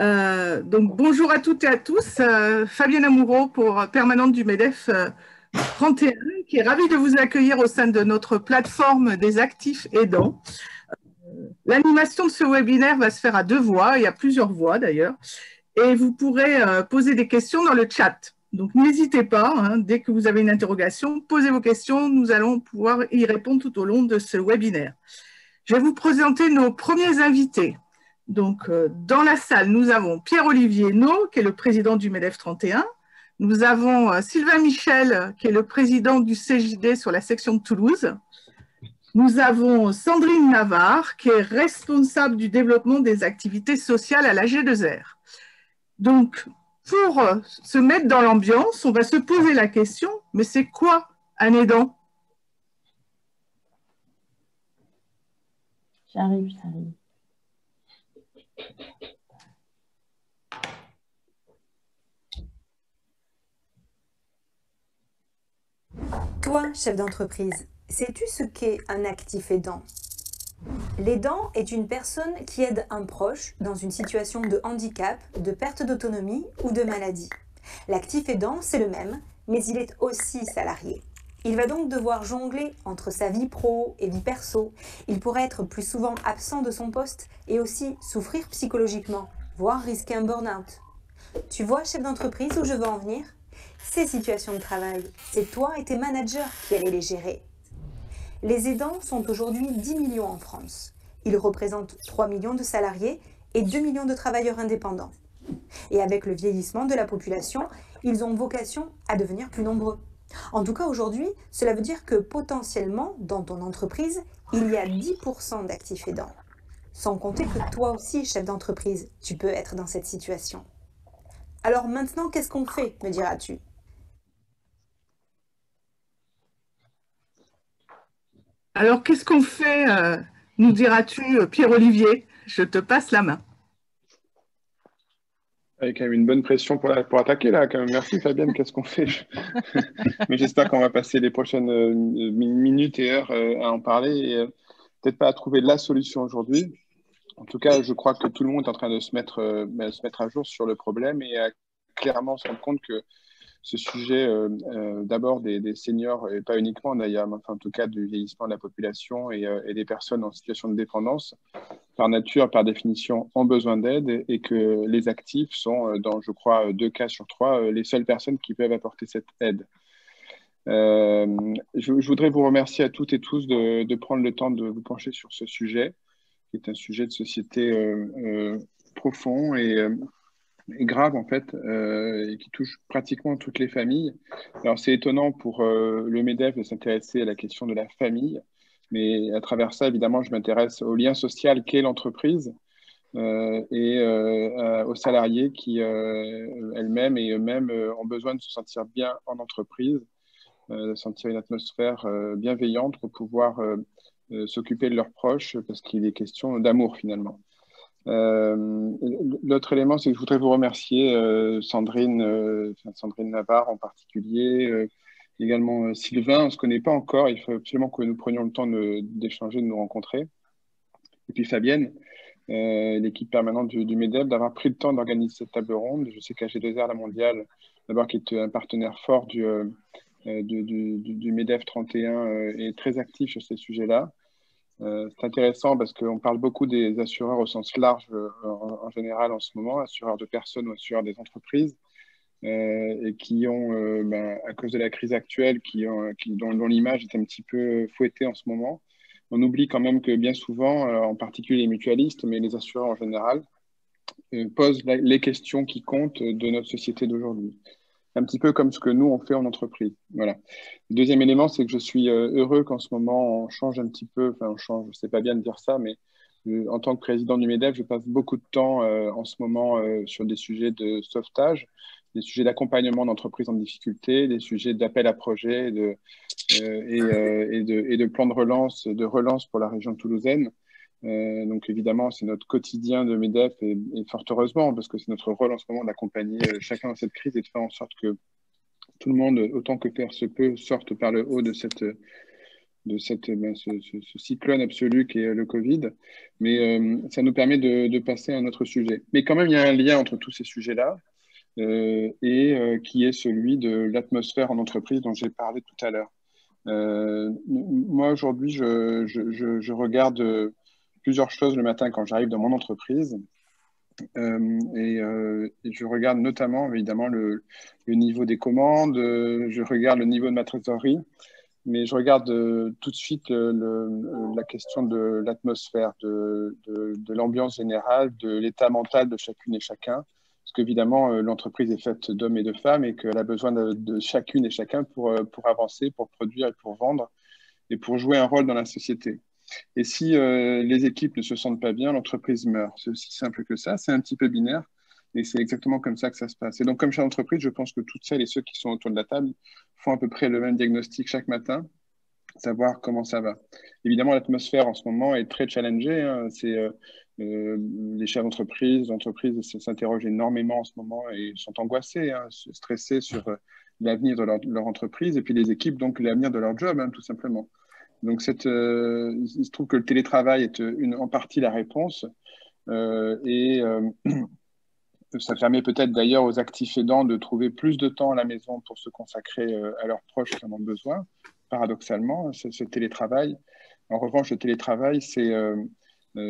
Donc, bonjour à toutes et à tous. Fabienne Amoureau, permanente du MEDEF 31, qui est ravie de vous accueillir au sein de notre plateforme des actifs aidants. L'animation de ce webinaire va se faire à deux voix, il y a plusieurs voix d'ailleurs, et vous pourrez poser des questions dans le chat. Donc, n'hésitez pas, hein, dès que vous avez une interrogation, posez vos questions, nous allons pouvoir y répondre tout au long de ce webinaire. Je vais vous présenter nos premiers invités. Donc, dans la salle, nous avons Pierre-Olivier Naud, qui est le président du MEDEF 31. Nous avons Sylvain Michel, qui est le président du CJD sur la section de Toulouse. Nous avons Sandrine Navarre, qui est responsable du développement des activités sociales à la G2R. Donc, pour se mettre dans l'ambiance, on va se poser la question, mais c'est quoi un aidant? J'arrive. Toi, chef d'entreprise, sais-tu ce qu'est un actif aidant? L'aidant est une personne qui aide un proche dans une situation de handicap, de perte d'autonomie ou de maladie. L'actif aidant, c'est le même, mais il est aussi salarié. Il va donc devoir jongler entre sa vie pro et vie perso. Il pourrait être plus souvent absent de son poste et aussi souffrir psychologiquement, voire risquer un burn-out. Tu vois, chef d'entreprise, où je veux en venir? Ces situations de travail, c'est toi et tes managers qui allez les gérer. Les aidants sont aujourd'hui 10 millions en France. Ils représentent 3 millions de salariés et 2 millions de travailleurs indépendants. Et avec le vieillissement de la population, ils ont vocation à devenir plus nombreux. En tout cas, aujourd'hui, cela veut dire que potentiellement, dans ton entreprise, il y a 10% d'actifs aidants. Sans compter que toi aussi, chef d'entreprise, tu peux être dans cette situation. Alors maintenant, qu'est-ce qu'on fait, me diras-tu? Alors, qu'est-ce qu'on fait, nous diras-tu, Pierre-Olivier? Je te passe la main. Avec quand même une bonne pression pour attaquer là. Quand même. Merci Fabienne, qu'est-ce qu'on fait? Mais j'espère qu'on va passer les prochaines minutes et heures à en parler et peut-être pas à trouver la solution aujourd'hui. En tout cas, je crois que tout le monde est en train de se mettre à jour sur le problème et à clairement se rendre compte que ce sujet d'abord des seniors, et pas uniquement d'ailleurs, mais enfin, en tout cas du vieillissement de la population et des personnes en situation de dépendance, par nature, par définition, ont besoin d'aide et que les actifs sont, dans, je crois, 2 cas sur 3, les seules personnes qui peuvent apporter cette aide. Je voudrais vous remercier à toutes et tous de prendre le temps de vous pencher sur ce sujet, qui est un sujet de société profond et grave en fait, et qui touche pratiquement toutes les familles. Alors c'est étonnant pour le MEDEF de s'intéresser à la question de la famille, mais à travers ça, évidemment, je m'intéresse au lien social qu'est l'entreprise et aux salariés qui elles-mêmes et eux-mêmes ont besoin de se sentir bien en entreprise, de sentir une atmosphère bienveillante pour pouvoir s'occuper de leurs proches, parce qu'il est question d'amour finalement. L'autre élément, c'est que je voudrais vous remercier, Sandrine Navarre en particulier, également Sylvain. On ne se connaît pas encore, il faut absolument que nous prenions le temps d'échanger, de nous rencontrer. Et puis Fabienne, l'équipe permanente du MEDEF, d'avoir pris le temps d'organiser cette table ronde. Je sais qu'AG2R, la mondiale, d'abord qui est un partenaire fort du MEDEF 31, est très actif sur ces sujets-là. C'est intéressant parce qu'on parle beaucoup des assureurs au sens large en général en ce moment, assureurs de personnes ou assureurs des entreprises, et qui ont, à cause de la crise actuelle, dont l'image est un petit peu fouettée en ce moment. On oublie quand même que bien souvent, en particulier les mutualistes, mais les assureurs en général, posent les questions qui comptent de notre société d'aujourd'hui. Un petit peu comme ce que nous, on fait en entreprise. Voilà. Le deuxième élément, c'est que je suis heureux qu'en ce moment, on change un petit peu, enfin, on change, c'est pas bien de dire ça, mais en tant que président du MEDEF, je passe beaucoup de temps en ce moment sur des sujets de sauvetage, des sujets d'accompagnement d'entreprises en difficulté, des sujets d'appel à projets et de plans de relance pour la région toulousaine. Donc évidemment, c'est notre quotidien de MEDEF et fort heureusement, parce que c'est notre rôle en ce moment d'accompagner chacun dans cette crise et de faire en sorte que tout le monde, autant que faire se peut, sorte par le haut de ce cyclone absolu qui est le Covid. Mais ça nous permet de passer à un autre sujet. Mais quand même, il y a un lien entre tous ces sujets-là qui est celui de l'atmosphère en entreprise dont j'ai parlé tout à l'heure. Moi, aujourd'hui, je regarde plusieurs choses le matin quand j'arrive dans mon entreprise. Et je regarde notamment, évidemment, le niveau des commandes, je regarde le niveau de ma trésorerie, mais je regarde tout de suite la question de l'atmosphère, de l'ambiance générale, de l'état mental de chacune et chacun. Parce qu'évidemment, l'entreprise est faite d'hommes et de femmes et qu'elle a besoin de chacune et chacun pour avancer, pour produire et pour vendre et pour jouer un rôle dans la société. Et si les équipes ne se sentent pas bien, l'entreprise meurt. C'est aussi simple que ça. C'est un petit peu binaire. Et c'est exactement comme ça que ça se passe. Et donc, comme chez l'entreprise, je pense que toutes celles et ceux qui sont autour de la table font à peu près le même diagnostic chaque matin, savoir comment ça va. Évidemment, l'atmosphère en ce moment est très challengée. Hein. Les chefs d'entreprise, les entreprises s'interrogent énormément en ce moment et sont angoissés, hein, stressés sur l'avenir de leur entreprise et puis les équipes, donc l'avenir de leur job, hein, tout simplement. Donc, il se trouve que le télétravail est en partie la réponse ça permet peut-être d'ailleurs aux actifs aidants de trouver plus de temps à la maison pour se consacrer à leurs proches qui en ont besoin, paradoxalement, ce télétravail. En revanche, le télétravail,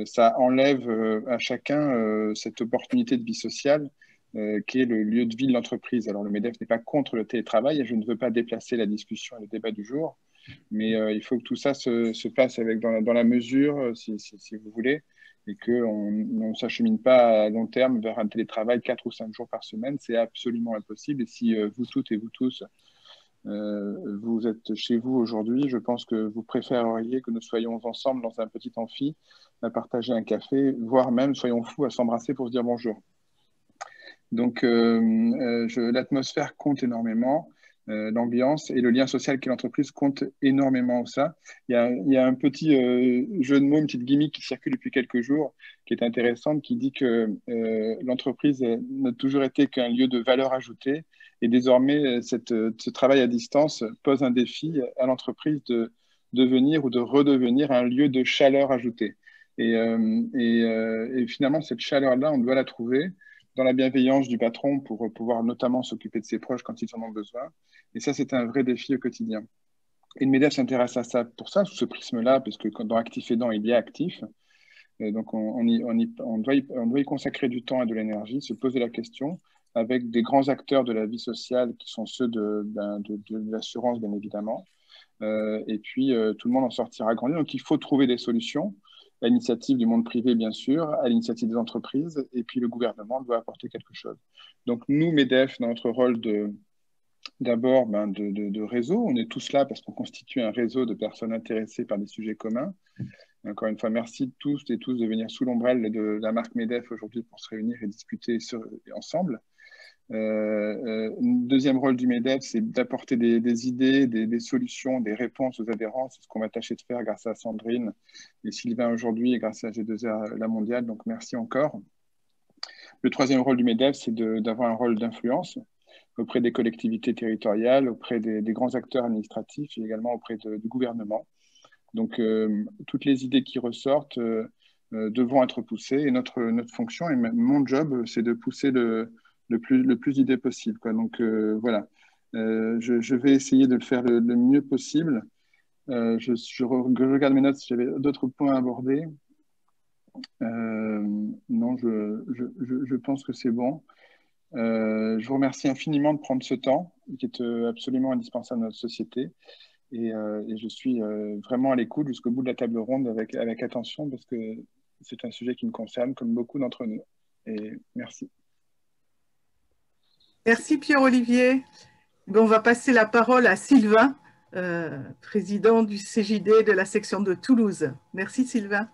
ça enlève à chacun cette opportunité de vie sociale qui est le lieu de vie de l'entreprise. Alors, le MEDEF n'est pas contre le télétravail et je ne veux pas déplacer la discussion et le débat du jour. Mais il faut que tout ça se passe dans la mesure, si vous voulez, et qu'on ne s'achemine pas à long terme vers un télétravail 4 ou 5 jours par semaine. C'est absolument impossible. Et si vous toutes et vous tous, vous êtes chez vous aujourd'hui, je pense que vous préféreriez que nous soyons ensemble dans un petit amphi, à partager un café, voire même, soyons fous, à s'embrasser pour se dire bonjour. Donc, l'atmosphère compte énormément. L'ambiance et le lien social qu'est l'entreprise compte énormément ça. Il y a un petit jeu de mots, une petite gimmick qui circule depuis quelques jours, qui est intéressante, qui dit que l'entreprise n'a toujours été qu'un lieu de valeur ajoutée. Et désormais, ce travail à distance pose un défi à l'entreprise de devenir ou de redevenir un lieu de chaleur ajoutée. Et finalement, cette chaleur-là, on doit la trouver dans la bienveillance du patron pour pouvoir notamment s'occuper de ses proches quand ils en ont besoin. Et ça, c'est un vrai défi au quotidien. Et le MEDEF s'intéresse à ça pour ça, sous ce prisme-là, parce que dans Actif Aidant, il y a actif. Donc, on doit y consacrer du temps et de l'énergie, se poser la question avec des grands acteurs de la vie sociale qui sont ceux de l'assurance, bien évidemment. Et puis, tout le monde en sortira grandi. Donc, il faut trouver des solutions à l'initiative du monde privé, bien sûr, à l'initiative des entreprises, et puis le gouvernement doit apporter quelque chose. Donc, nous, MEDEF, dans notre rôle d'abord de réseau, on est tous là parce qu'on constitue un réseau de personnes intéressées par des sujets communs. Encore une fois, merci tous et tous de venir sous l'ombrelle de la marque MEDEF aujourd'hui pour se réunir et discuter ensemble. Deuxième rôle du MEDEF, c'est d'apporter des idées, des solutions, des réponses aux adhérents. C'est ce qu'on va tâcher de faire grâce à Sandrine et Sylvain aujourd'hui et grâce à G2R La Mondiale. Donc, merci encore. Le troisième rôle du MEDEF, c'est d'avoir un rôle d'influence auprès des collectivités territoriales, auprès des grands acteurs administratifs et également auprès du gouvernement. Donc, toutes les idées qui ressortent devront être poussées et notre fonction et mon job, c'est de pousser le plus d'idées possible, quoi. Donc, voilà. Je vais essayer de le faire le mieux possible. Je regarde mes notes si j'avais d'autres points à aborder. Non, je pense que c'est bon. Je vous remercie infiniment de prendre ce temps qui est absolument indispensable à notre société. Et je suis vraiment à l'écoute jusqu'au bout de la table ronde avec attention parce que c'est un sujet qui me concerne comme beaucoup d'entre nous. Et merci. Merci Pierre-Olivier. On va passer la parole à Sylvain, président du CJD de la section de Toulouse. Merci Sylvain.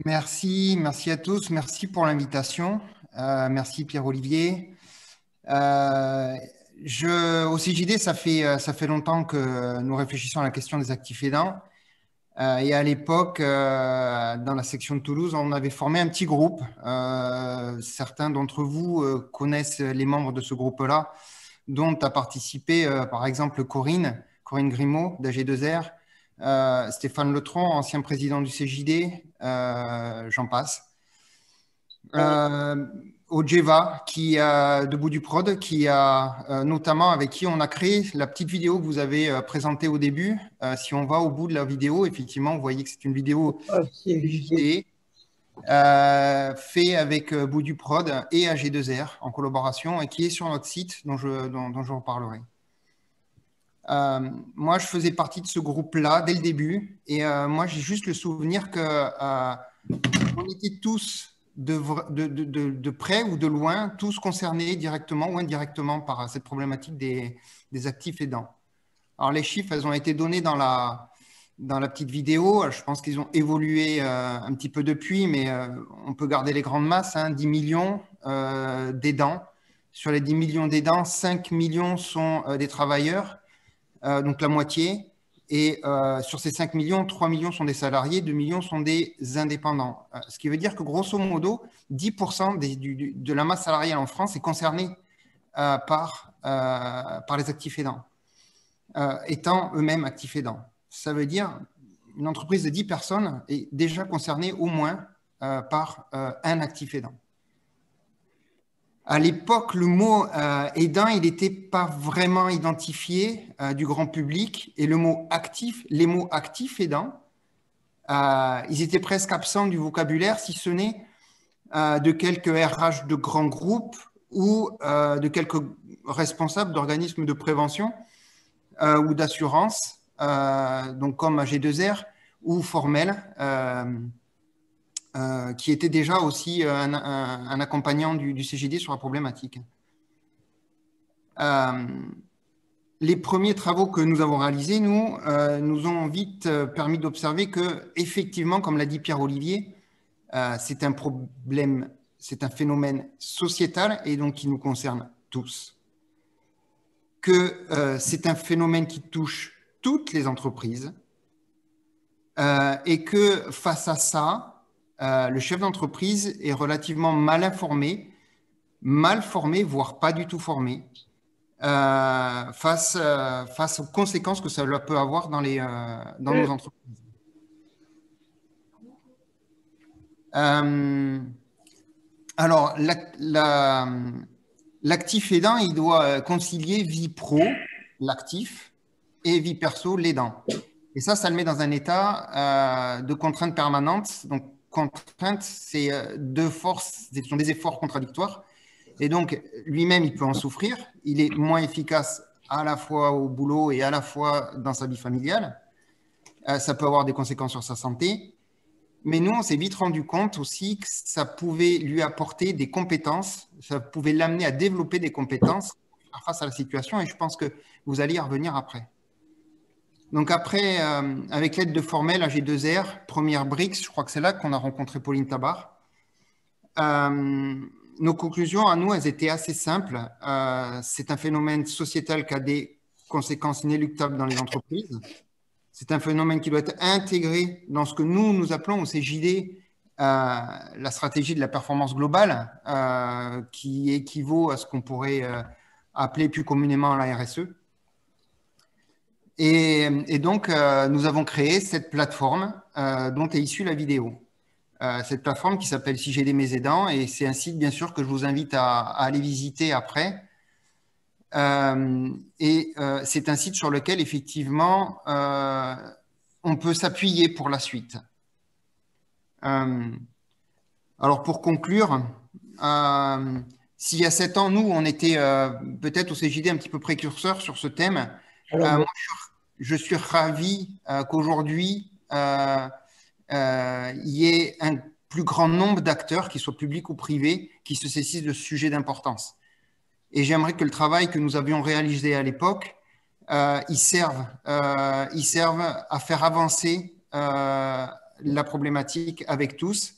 Merci à tous. Merci pour l'invitation. Merci Pierre-Olivier. Au CJD, ça fait longtemps que nous réfléchissons à la question des actifs aidants. Et à l'époque, dans la section de Toulouse, on avait formé un petit groupe. Certains d'entre vous connaissent les membres de ce groupe-là, dont a participé par exemple Corinne Grimaud d'AG2R, Stéphane Letron, ancien président du CJD, j'en passe. Ojeva, de Bout du Prod, qui a notamment avec qui on a créé la petite vidéo que vous avez présentée au début. Si on va au bout de la vidéo, effectivement, vous voyez que c'est une vidéo CJD, fait avec Bout du Prod et AG2R en collaboration et qui est sur notre site dont je vous parlerai. Moi, je faisais partie de ce groupe-là dès le début et moi, j'ai juste le souvenir qu'on était tous de près ou de loin, tous concernés directement ou indirectement par cette problématique des actifs aidants. Alors, les chiffres, elles ont été donnés dans la petite vidéo. Je pense qu'ils ont évolué un petit peu depuis, mais on peut garder les grandes masses, hein, 10 millions d'aidants. Sur les 10 millions d'aidants, 5 millions sont des travailleurs, donc la moitié. Et sur ces 5 millions, 3 millions sont des salariés, 2 millions sont des indépendants. Ce qui veut dire que grosso modo, 10% de la masse salariale en France est concernée par les actifs aidants, étant eux-mêmes actifs aidants. Ça veut dire une entreprise de 10 personnes est déjà concernée au moins par un actif aidant. À l'époque, le mot aidant, il n'était pas vraiment identifié du grand public et les mots actifs aidants, ils étaient presque absents du vocabulaire, si ce n'est de quelques RH de grands groupes ou de quelques responsables d'organismes de prévention ou d'assurance, donc comme AG2R ou Formel, qui était déjà aussi un accompagnant du CJD sur la problématique. Les premiers travaux que nous avons réalisés, nous ont vite permis d'observer que, effectivement, comme l'a dit Pierre-Olivier, c'est un problème, c'est un phénomène sociétal et donc qui nous concerne tous. Que c'est un phénomène qui touche toutes les entreprises et que face à ça, le chef d'entreprise est relativement mal formé, voire pas du tout formé, face aux conséquences que ça peut avoir dans nos entreprises. Alors, l'actif aidant, il doit concilier vie pro, l'actif, et vie perso, l'aidant. Et ça le met dans un état de contrainte permanente. Donc, contrainte, c'est deux forces, ce sont des efforts contradictoires. Et donc, lui-même, il peut en souffrir. Il est moins efficace à la fois au boulot et à la fois dans sa vie familiale. Ça peut avoir des conséquences sur sa santé. Mais nous, on s'est vite rendu compte aussi que ça pouvait lui apporter des compétences, ça pouvait l'amener à développer des compétences face à la situation. Et je pense que vous allez y revenir après. Donc après, avec l'aide de Formel, AG2R, première BRICS, je crois que c'est là qu'on a rencontré Pauline Tabar. Nos conclusions à nous, elles étaient assez simples. C'est un phénomène sociétal qui a des conséquences inéluctables dans les entreprises. C'est un phénomène qui doit être intégré dans ce que nous appelons au CJD la stratégie de la performance globale, qui équivaut à ce qu'on pourrait appeler plus communément la RSE. Et donc, nous avons créé cette plateforme dont est issue la vidéo. Cette plateforme qui s'appelle CJD Mes Aidants, et c'est un site, bien sûr, que je vous invite à aller visiter après. C'est un site sur lequel, effectivement, on peut s'appuyer pour la suite. Alors, pour conclure, s'il y a 7 ans, nous, on était peut-être au CJD un petit peu précurseurs sur ce thème. Moi, je suis ravi qu'aujourd'hui, il y ait un plus grand nombre d'acteurs, qu'ils soient publics ou privés, qui se saisissent de ce sujet d'importance. Et j'aimerais que le travail que nous avions réalisé à l'époque, il serve à faire avancer la problématique avec tous,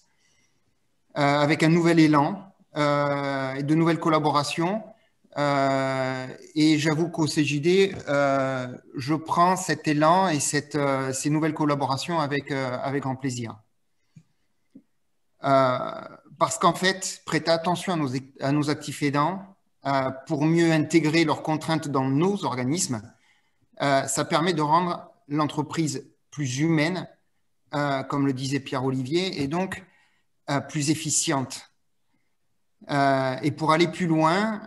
avec un nouvel élan, de nouvelles collaborations. Et j'avoue qu'au CJD, je prends cet élan et ces nouvelles collaborations avec grand plaisir. Parce qu'en fait, prêter attention à nos actifs aidants pour mieux intégrer leurs contraintes dans nos organismes, ça permet de rendre l'entreprise plus humaine, comme le disait Pierre-Olivier, et donc plus efficiente. Et pour aller plus loin,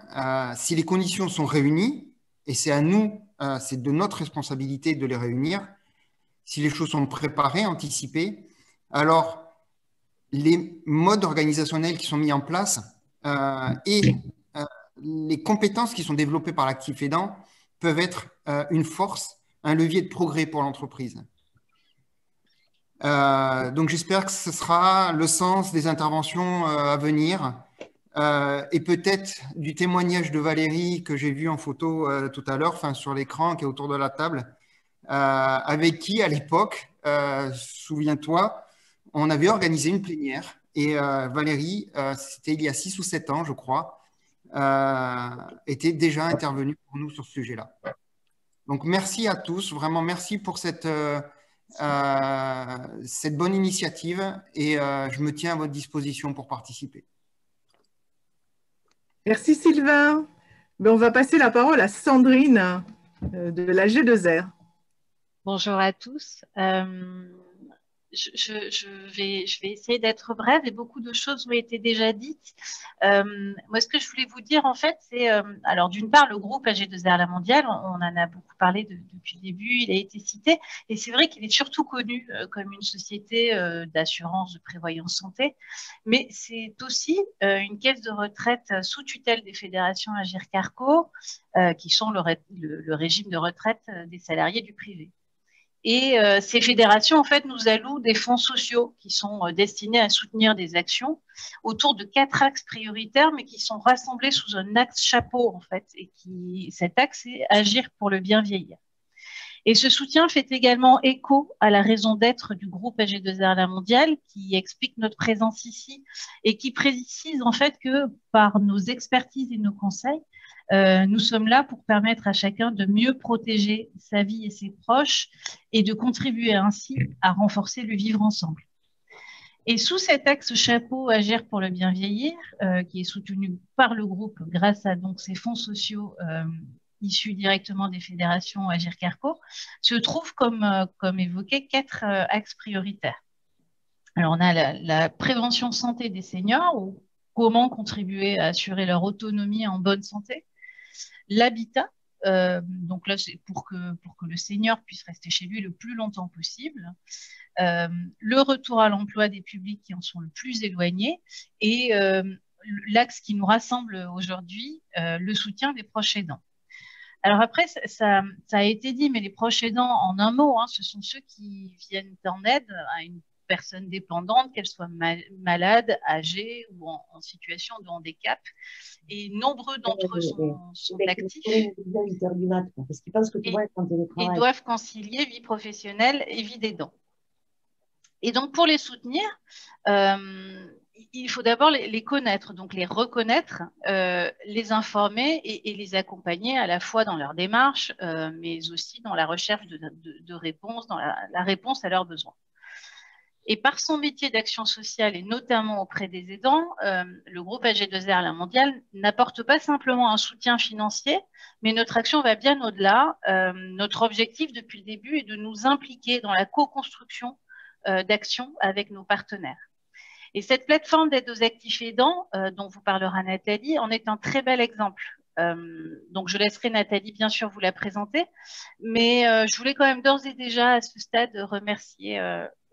si les conditions sont réunies, et c'est à nous, c'est de notre responsabilité de les réunir, si les choses sont préparées, anticipées, alors les modes organisationnels qui sont mis en place et les compétences qui sont développées par l'actif aidant peuvent être une force, un levier de progrès pour l'entreprise. Donc j'espère que ce sera le sens des interventions à venir et peut-être du témoignage de Valérie que j'ai vu en photo tout à l'heure, enfin sur l'écran qui est autour de la table, avec qui à l'époque, souviens-toi, on avait organisé une plénière et Valérie, c'était il y a 6 ou 7 ans je crois, était déjà intervenue pour nous sur ce sujet-là. Donc merci à tous, vraiment merci pour cette bonne initiative et je me tiens à votre disposition pour participer. Merci Sylvain. On va passer la parole à Sandrine de la G2R. Bonjour à tous. Je vais essayer d'être brève et beaucoup de choses ont été déjà dites. Moi, ce que je voulais vous dire, en fait, c'est, alors d'une part, le groupe AG2R La Mondiale, on en a beaucoup parlé depuis le début, il a été cité, et c'est vrai qu'il est surtout connu comme une société d'assurance, de prévoyance santé, mais c'est aussi une caisse de retraite sous tutelle des fédérations Agirc-Arrco, qui sont le régime de retraite des salariés du privé. Et ces fédérations, en fait, nous allouent des fonds sociaux qui sont destinés à soutenir des actions autour de 4 axes prioritaires, mais qui sont rassemblés sous un axe chapeau, en fait. Et cet axe, c'est agir pour le bien vieillir. Et ce soutien fait également écho à la raison d'être du groupe AG2R La Mondiale, qui explique notre présence ici et qui précise en fait que par nos expertises et nos conseils, nous sommes là pour permettre à chacun de mieux protéger sa vie et ses proches et de contribuer ainsi à renforcer le vivre ensemble. Et sous cet axe chapeau Agir pour le bien vieillir, qui est soutenu par le groupe grâce à donc ces fonds sociaux issus directement des fédérations Agirc-Arrco, se trouvent, comme évoqué, 4 axes prioritaires. Alors, on a la prévention santé des seniors, ou comment contribuer à assurer leur autonomie en bonne santé. L'habitat, donc là, c'est pour que le senior puisse rester chez lui le plus longtemps possible. Le retour à l'emploi des publics qui en sont le plus éloignés et l'axe qui nous rassemble aujourd'hui, le soutien des proches aidants. Alors après, ça a été dit, mais les proches aidants, en un mot, hein, ce sont ceux qui viennent en aide à une personne dépendante, qu'elle soit malade, âgée ou en situation de handicap. Et nombreux d'entre eux sont actifs et doivent concilier vie professionnelle et vie d'aidant. Et donc, pour les soutenir, il faut d'abord les connaître, donc les reconnaître, les informer et les accompagner à la fois dans leur démarche, mais aussi dans la recherche de réponses, dans la réponse à leurs besoins. Et par son métier d'action sociale et notamment auprès des aidants, le groupe AG2R La Mondiale n'apporte pas simplement un soutien financier, mais notre action va bien au-delà. Notre objectif depuis le début est de nous impliquer dans la co-construction d'actions avec nos partenaires. Et cette plateforme d'aide aux actifs aidants, dont vous parlera Nathalie, en est un très bel exemple. Donc, je laisserai Nathalie, bien sûr, vous la présenter, mais je voulais quand même d'ores et déjà, à ce stade, remercier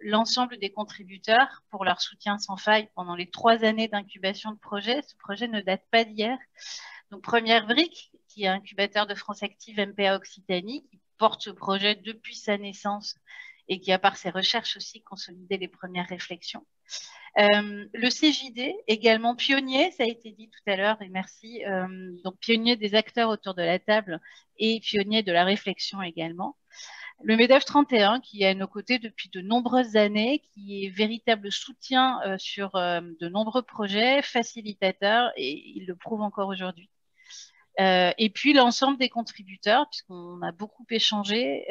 l'ensemble des contributeurs pour leur soutien sans faille pendant les 3 années d'incubation de projet. Ce projet ne date pas d'hier. Donc, Première Brique, qui est incubateur de France Active MPA Occitanie, qui porte ce projet depuis sa naissance et qui a par ses recherches aussi consolidé les premières réflexions. Le CJD, également pionnier, ça a été dit tout à l'heure, et merci, donc pionnier des acteurs autour de la table et pionnier de la réflexion également. Le MEDEF 31, qui est à nos côtés depuis de nombreuses années, qui est véritable soutien sur de nombreux projets, facilitateur, et il le prouve encore aujourd'hui. Et puis l'ensemble des contributeurs, puisqu'on a beaucoup échangé,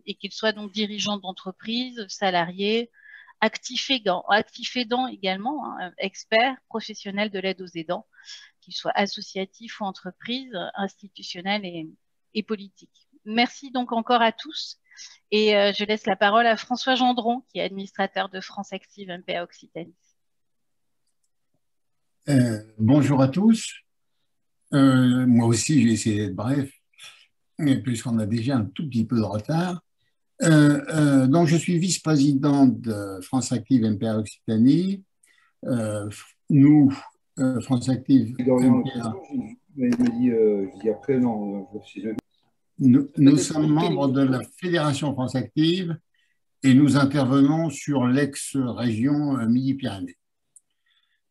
et qu'ils soient donc dirigeants d'entreprise, salariés, actifs aidants également, hein, experts, professionnels de l'aide aux aidants, qu'ils soient associatifs ou entreprises, institutionnels et politiques. Merci donc encore à tous. Et je laisse la parole à François Gendron, qui est administrateur de France Active MPA Occitanie. Bonjour à tous. Moi aussi, j'ai essayé d'être bref, puisqu'on a déjà un tout petit peu de retard. Donc, je suis vice-président de France Active MPA Occitanie. Nous, France Active MPA, nous sommes membres de la Fédération France Active et nous intervenons sur l'ex-région Midi-Pyrénées.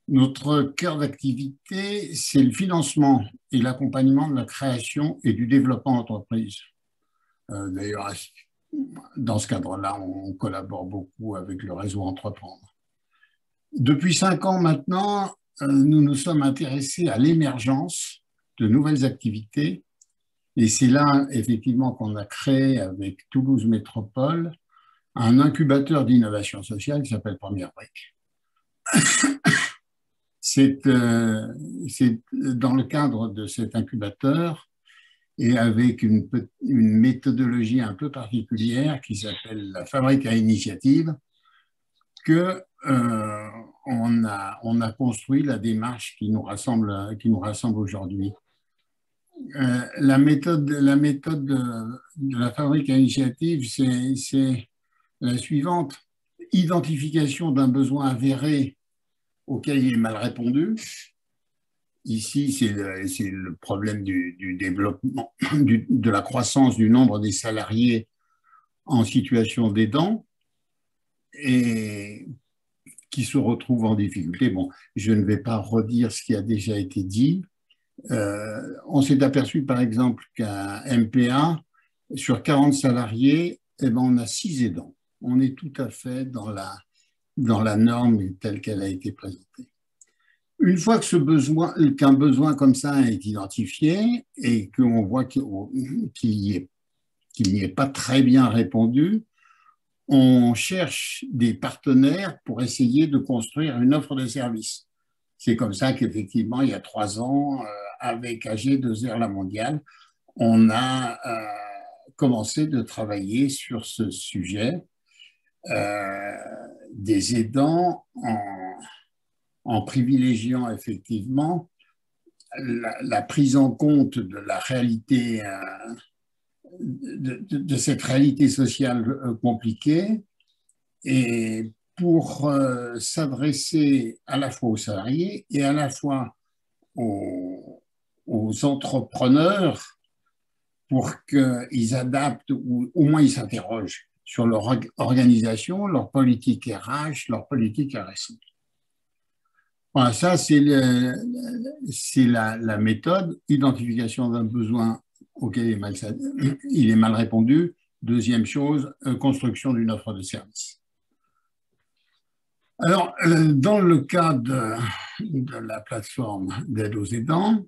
Notre cœur d'activité, c'est le financement et l'accompagnement de la création et du développement d'entreprises. D'ailleurs, dans ce cadre-là, on collabore beaucoup avec le réseau Entreprendre. Depuis 5 ans maintenant, nous nous sommes intéressés à l'émergence de nouvelles activités. Et c'est là, effectivement, qu'on a créé avec Toulouse Métropole un incubateur d'innovation sociale qui s'appelle Première Brique. C'est dans le cadre de cet incubateur et avec une méthodologie un peu particulière qui s'appelle la fabrique à initiative que on a construit la démarche qui nous rassemble aujourd'hui. La méthode de la fabrique à initiative, c'est la suivante: identification d'un besoin avéré auquel il est mal répondu. Ici, c'est le problème du développement, de la croissance du nombre des salariés en situation d'aidant et qui se retrouvent en difficulté. Bon, je ne vais pas redire ce qui a déjà été dit. On s'est aperçu, par exemple, qu'à MPA, sur 40 salariés, eh ben, on a 6 aidants. On est tout à fait dans la norme telle qu'elle a été présentée. Une fois que qu'un besoin comme ça est identifié et qu'on voit qu'il n'y est pas très bien répondu, on cherche des partenaires pour essayer de construire une offre de service. C'est comme ça qu'effectivement, il y a 3 ans, avec AG2R La Mondiale, on a commencé de travailler sur ce sujet des aidants en privilégiant effectivement la prise en compte de la réalité, de cette réalité sociale compliquée, et pour s'adresser à la fois aux salariés et à la fois aux entrepreneurs pour qu'ils adaptent ou au moins ils s'interrogent sur leur organisation, leur politique RH, leur politique RSE. Voilà, ça c'est la méthode, identification d'un besoin auquel il est mal répondu. Deuxième chose, construction d'une offre de service. Alors, dans le cas de la plateforme d'aide aux aidants,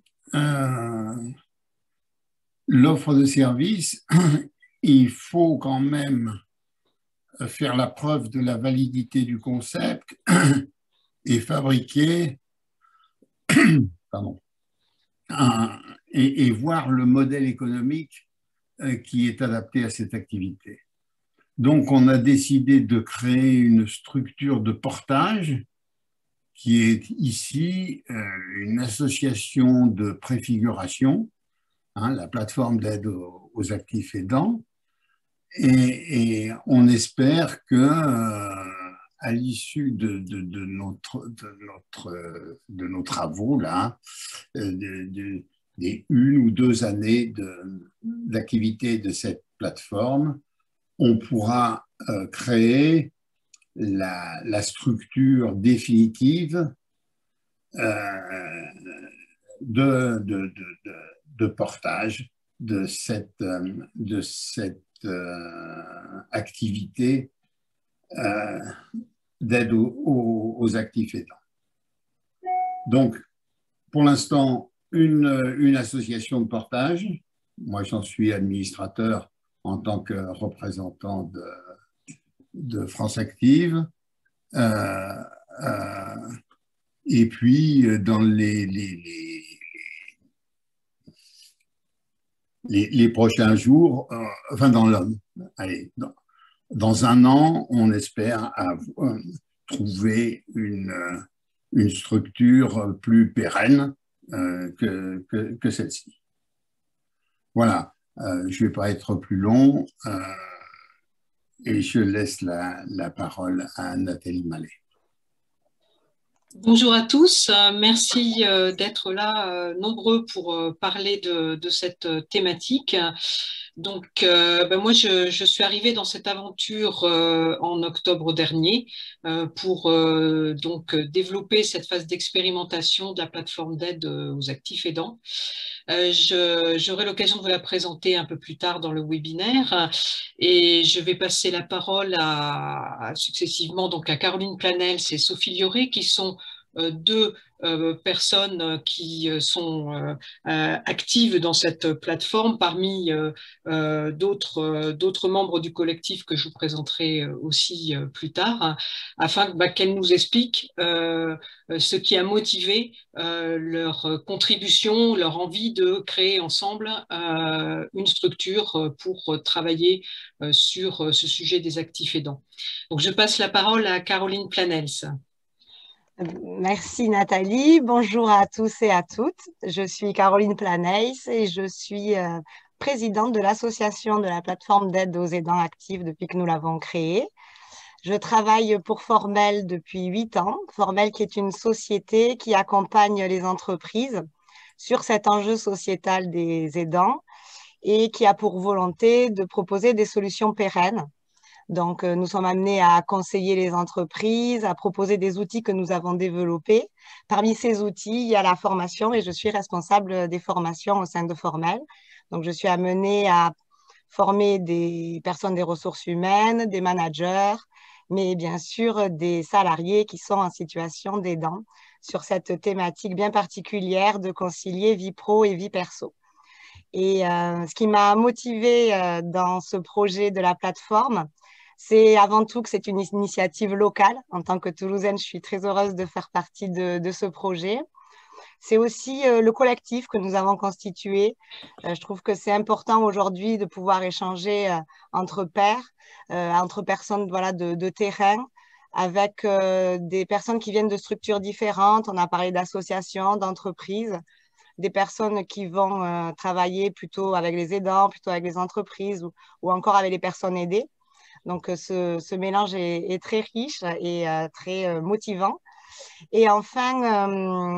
l'offre de service, il faut quand même faire la preuve de la validité du concept et fabriquer, et voir le modèle économique qui est adapté à cette activité. Donc, on a décidé de créer une structure de portage qui est ici une association de préfiguration, la plateforme d'aide aux actifs aidants, et on espère que à l'issue de nos travaux là, des 1 ou 2 années d'activité de cette plateforme, on pourra créer la structure définitive de portage de cette activité d'aide aux actifs aidants. Donc, pour l'instant, une association de portage. Moi, j'en suis administrateur en tant que représentant de France Active. Et puis, dans les prochains jours, enfin allez, dans un an, on espère trouver une structure plus pérenne que celle-ci. Voilà, je ne vais pas être plus long et je laisse la parole à Nathalie Mallet. Bonjour à tous, merci d'être là nombreux pour parler de cette thématique. Donc, moi, je suis arrivée dans cette aventure en octobre dernier pour donc développer cette phase d'expérimentation de la plateforme d'aide aux actifs aidants. J'aurai l'occasion de vous la présenter un peu plus tard dans le webinaire et je vais passer la parole successivement donc à Caroline Planels et Sophie Lioré qui sont deux personnes qui sont actives dans cette plateforme parmi d'autres membres du collectif que je vous présenterai aussi plus tard, afin qu'elles nous expliquent ce qui a motivé leur contribution, leur envie de créer ensemble une structure pour travailler sur ce sujet des actifs aidants. Donc, je passe la parole à Caroline Planels. Merci Nathalie, bonjour à tous et à toutes. Je suis Caroline Planels et je suis présidente de l'association de la plateforme d'aide aux aidants actifs depuis que nous l'avons créée. Je travaille pour Formel depuis 8 ans. Formel qui est une société qui accompagne les entreprises sur cet enjeu sociétal des aidants et qui a pour volonté de proposer des solutions pérennes. Donc, nous sommes amenés à conseiller les entreprises, à proposer des outils que nous avons développés. Parmi ces outils, il y a la formation et je suis responsable des formations au sein de Formel. Donc, je suis amenée à former des personnes des ressources humaines, des managers, mais bien sûr des salariés qui sont en situation d'aidant sur cette thématique bien particulière de concilier vie pro et vie perso. Et ce qui m'a motivée dans ce projet de la plateforme, c'est avant tout que c'est une initiative locale. En tant que Toulousaine, je suis très heureuse de faire partie de ce projet. C'est aussi le collectif que nous avons constitué. Je trouve que c'est important aujourd'hui de pouvoir échanger entre pairs, entre personnes voilà, de terrain, avec des personnes qui viennent de structures différentes. On a parlé d'associations, d'entreprises, des personnes qui vont travailler plutôt avec les aidants, plutôt avec les entreprises ou encore avec les personnes aidées. Donc, ce mélange est très riche et très motivant. Et enfin,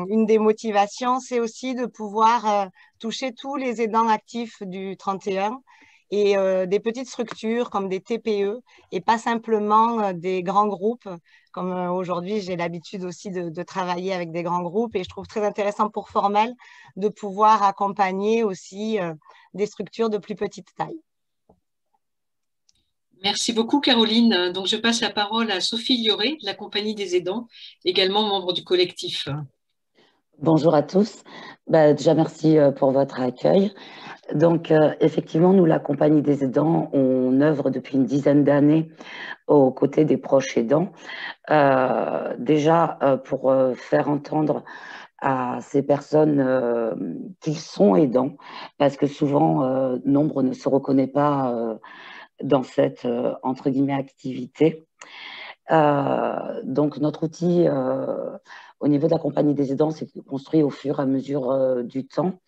une des motivations, c'est aussi de pouvoir toucher tous les aidants actifs du 31 et des petites structures comme des TPE et pas simplement des grands groupes. Comme aujourd'hui, j'ai l'habitude aussi de travailler avec des grands groupes et je trouve très intéressant pour Formel de pouvoir accompagner aussi des structures de plus petite taille. Merci beaucoup, Caroline. Donc, je passe la parole à Sophie Lioré, de la Compagnie des aidants, également membre du collectif. Bonjour à tous. Déjà, merci pour votre accueil. Donc, effectivement, nous, la Compagnie des aidants, on œuvre depuis une dizaine d'années aux côtés des proches aidants. Déjà, pour faire entendre à ces personnes qui sont aidants, parce que souvent, nombre ne se reconnaît pas dans cette, entre guillemets, activité. Donc, notre outil au niveau de la Compagnie des aidants, c'est construit au fur et à mesure du temps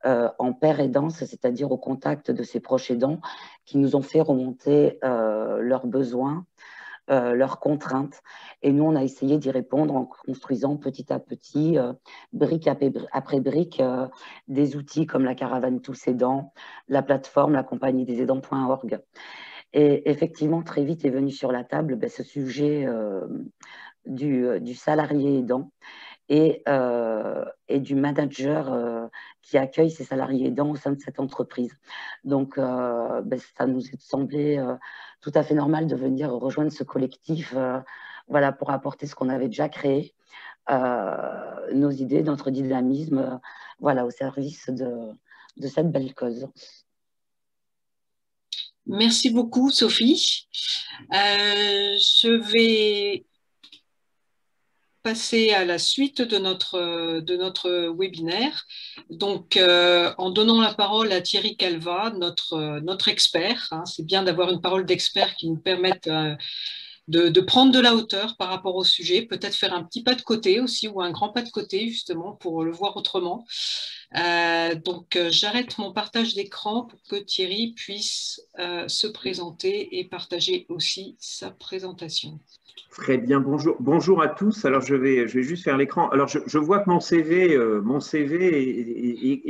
en pair aidance, c'est-à-dire au contact de ces proches aidants qui nous ont fait remonter leurs besoins, leurs contraintes. Et nous, on a essayé d'y répondre en construisant petit à petit, brique après brique, des outils comme la caravane Tous Aidants, la plateforme, la compagnie des aidants.org. Et effectivement, très vite est venu sur la table ce sujet du salarié aidant et du manager qui accueille ces salariés aidants au sein de cette entreprise. Donc, ça nous est semblé tout à fait normal de venir rejoindre ce collectif voilà, pour apporter ce qu'on avait déjà créé, nos idées, notre dynamisme voilà, au service de cette belle cause. Merci beaucoup, Sophie. Je vais passer à la suite de notre webinaire. Donc, en donnant la parole à Thierry Calva, notre expert. Hein, c'est bien d'avoir une parole d'expert qui nous permette de prendre de la hauteur par rapport au sujet, peut-être faire un petit pas de côté aussi ou un grand pas de côté justement pour le voir autrement. Donc, j'arrête mon partage d'écran pour que Thierry puisse se présenter et partager aussi sa présentation. Très bien, bonjour à tous. Alors, je vais juste faire l'écran. Alors, je vois que mon CV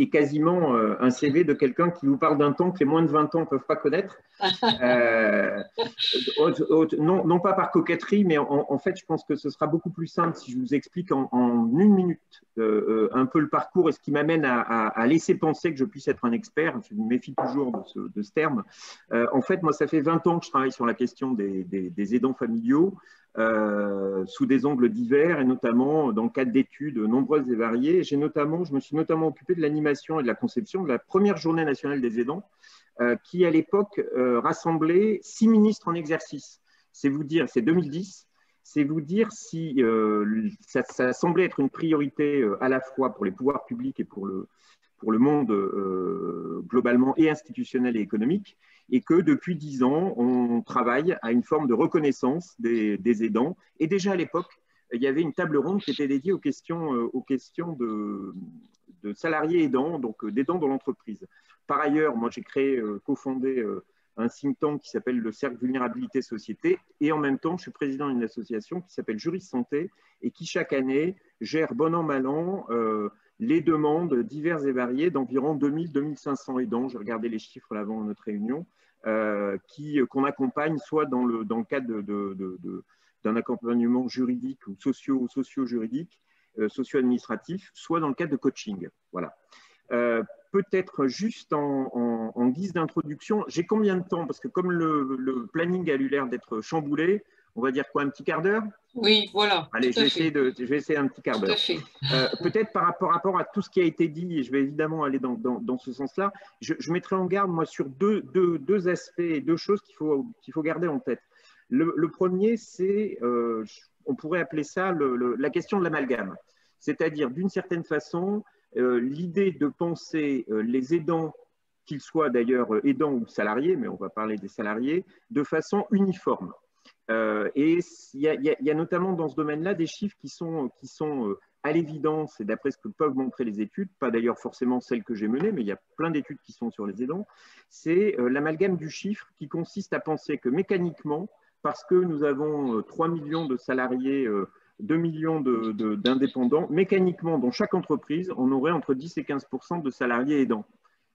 est quasiment un CV de quelqu'un qui vous parle d'un temps que les moins de 20 ans ne peuvent pas connaître. Non pas par coquetterie, mais en fait, je pense que ce sera beaucoup plus simple si je vous explique en une minute un peu le parcours et ce qui m'amène à laisser penser que je puisse être un expert. Je me méfie toujours de ce terme. En fait, moi, ça fait 20 ans que je travaille sur la question des aidants familiaux. Sous des angles divers et notamment dans le cadre d'études nombreuses et variées. Je me suis notamment occupé de l'animation et de la conception de la première journée nationale des aidants qui à l'époque rassemblait 6 ministres en exercice. C'est vous dire, c'est 2010, c'est vous dire si ça semblait être une priorité à la fois pour les pouvoirs publics et pour le monde globalement et institutionnel et économique, et que depuis 10 ans, on travaille à une forme de reconnaissance des aidants. Et déjà à l'époque, il y avait une table ronde qui était dédiée aux questions de salariés aidants, donc d'aidants dans l'entreprise. Par ailleurs, moi j'ai cofondé un think tank qui s'appelle le Cercle Vulnérabilité Société, et en même temps, je suis président d'une association qui s'appelle Juris Santé, et qui chaque année gère bon an mal an les demandes diverses et variées d'environ 2000-2500 aidants. J'ai regardé les chiffres là avant notre réunion, qu'on accompagne soit dans le cadre d'un accompagnement juridique ou socio-juridique, socio-administratif, soit dans le cadre de coaching. Voilà. Peut-être juste en guise d'introduction, j'ai combien de temps? Parce que comme le planning a eu l'air d'être chamboulé, on va dire quoi, un petit quart d'heure? Oui, voilà. Allez, je vais essayer un petit quart d'heure. Peut-être par rapport à tout ce qui a été dit, et je vais évidemment aller dans ce sens-là, je mettrai en garde, moi, sur deux aspects, deux choses qu'il faut garder en tête. Le premier, c'est, on pourrait appeler ça la question de l'amalgame. C'est-à-dire, d'une certaine façon, l'idée de penser les aidants, qu'ils soient d'ailleurs aidants ou salariés, mais on va parler des salariés, de façon uniforme. Et il y a notamment dans ce domaine-là des chiffres qui sont à l'évidence, et d'après ce que peuvent montrer les études, pas d'ailleurs forcément celles que j'ai menées, mais il y a plein d'études qui sont sur les aidants, c'est l'amalgame du chiffre qui consiste à penser que mécaniquement, parce que nous avons 3 millions de salariés, 2 millions d'indépendants, mécaniquement, dans chaque entreprise, on aurait entre 10 et 15% de salariés aidants.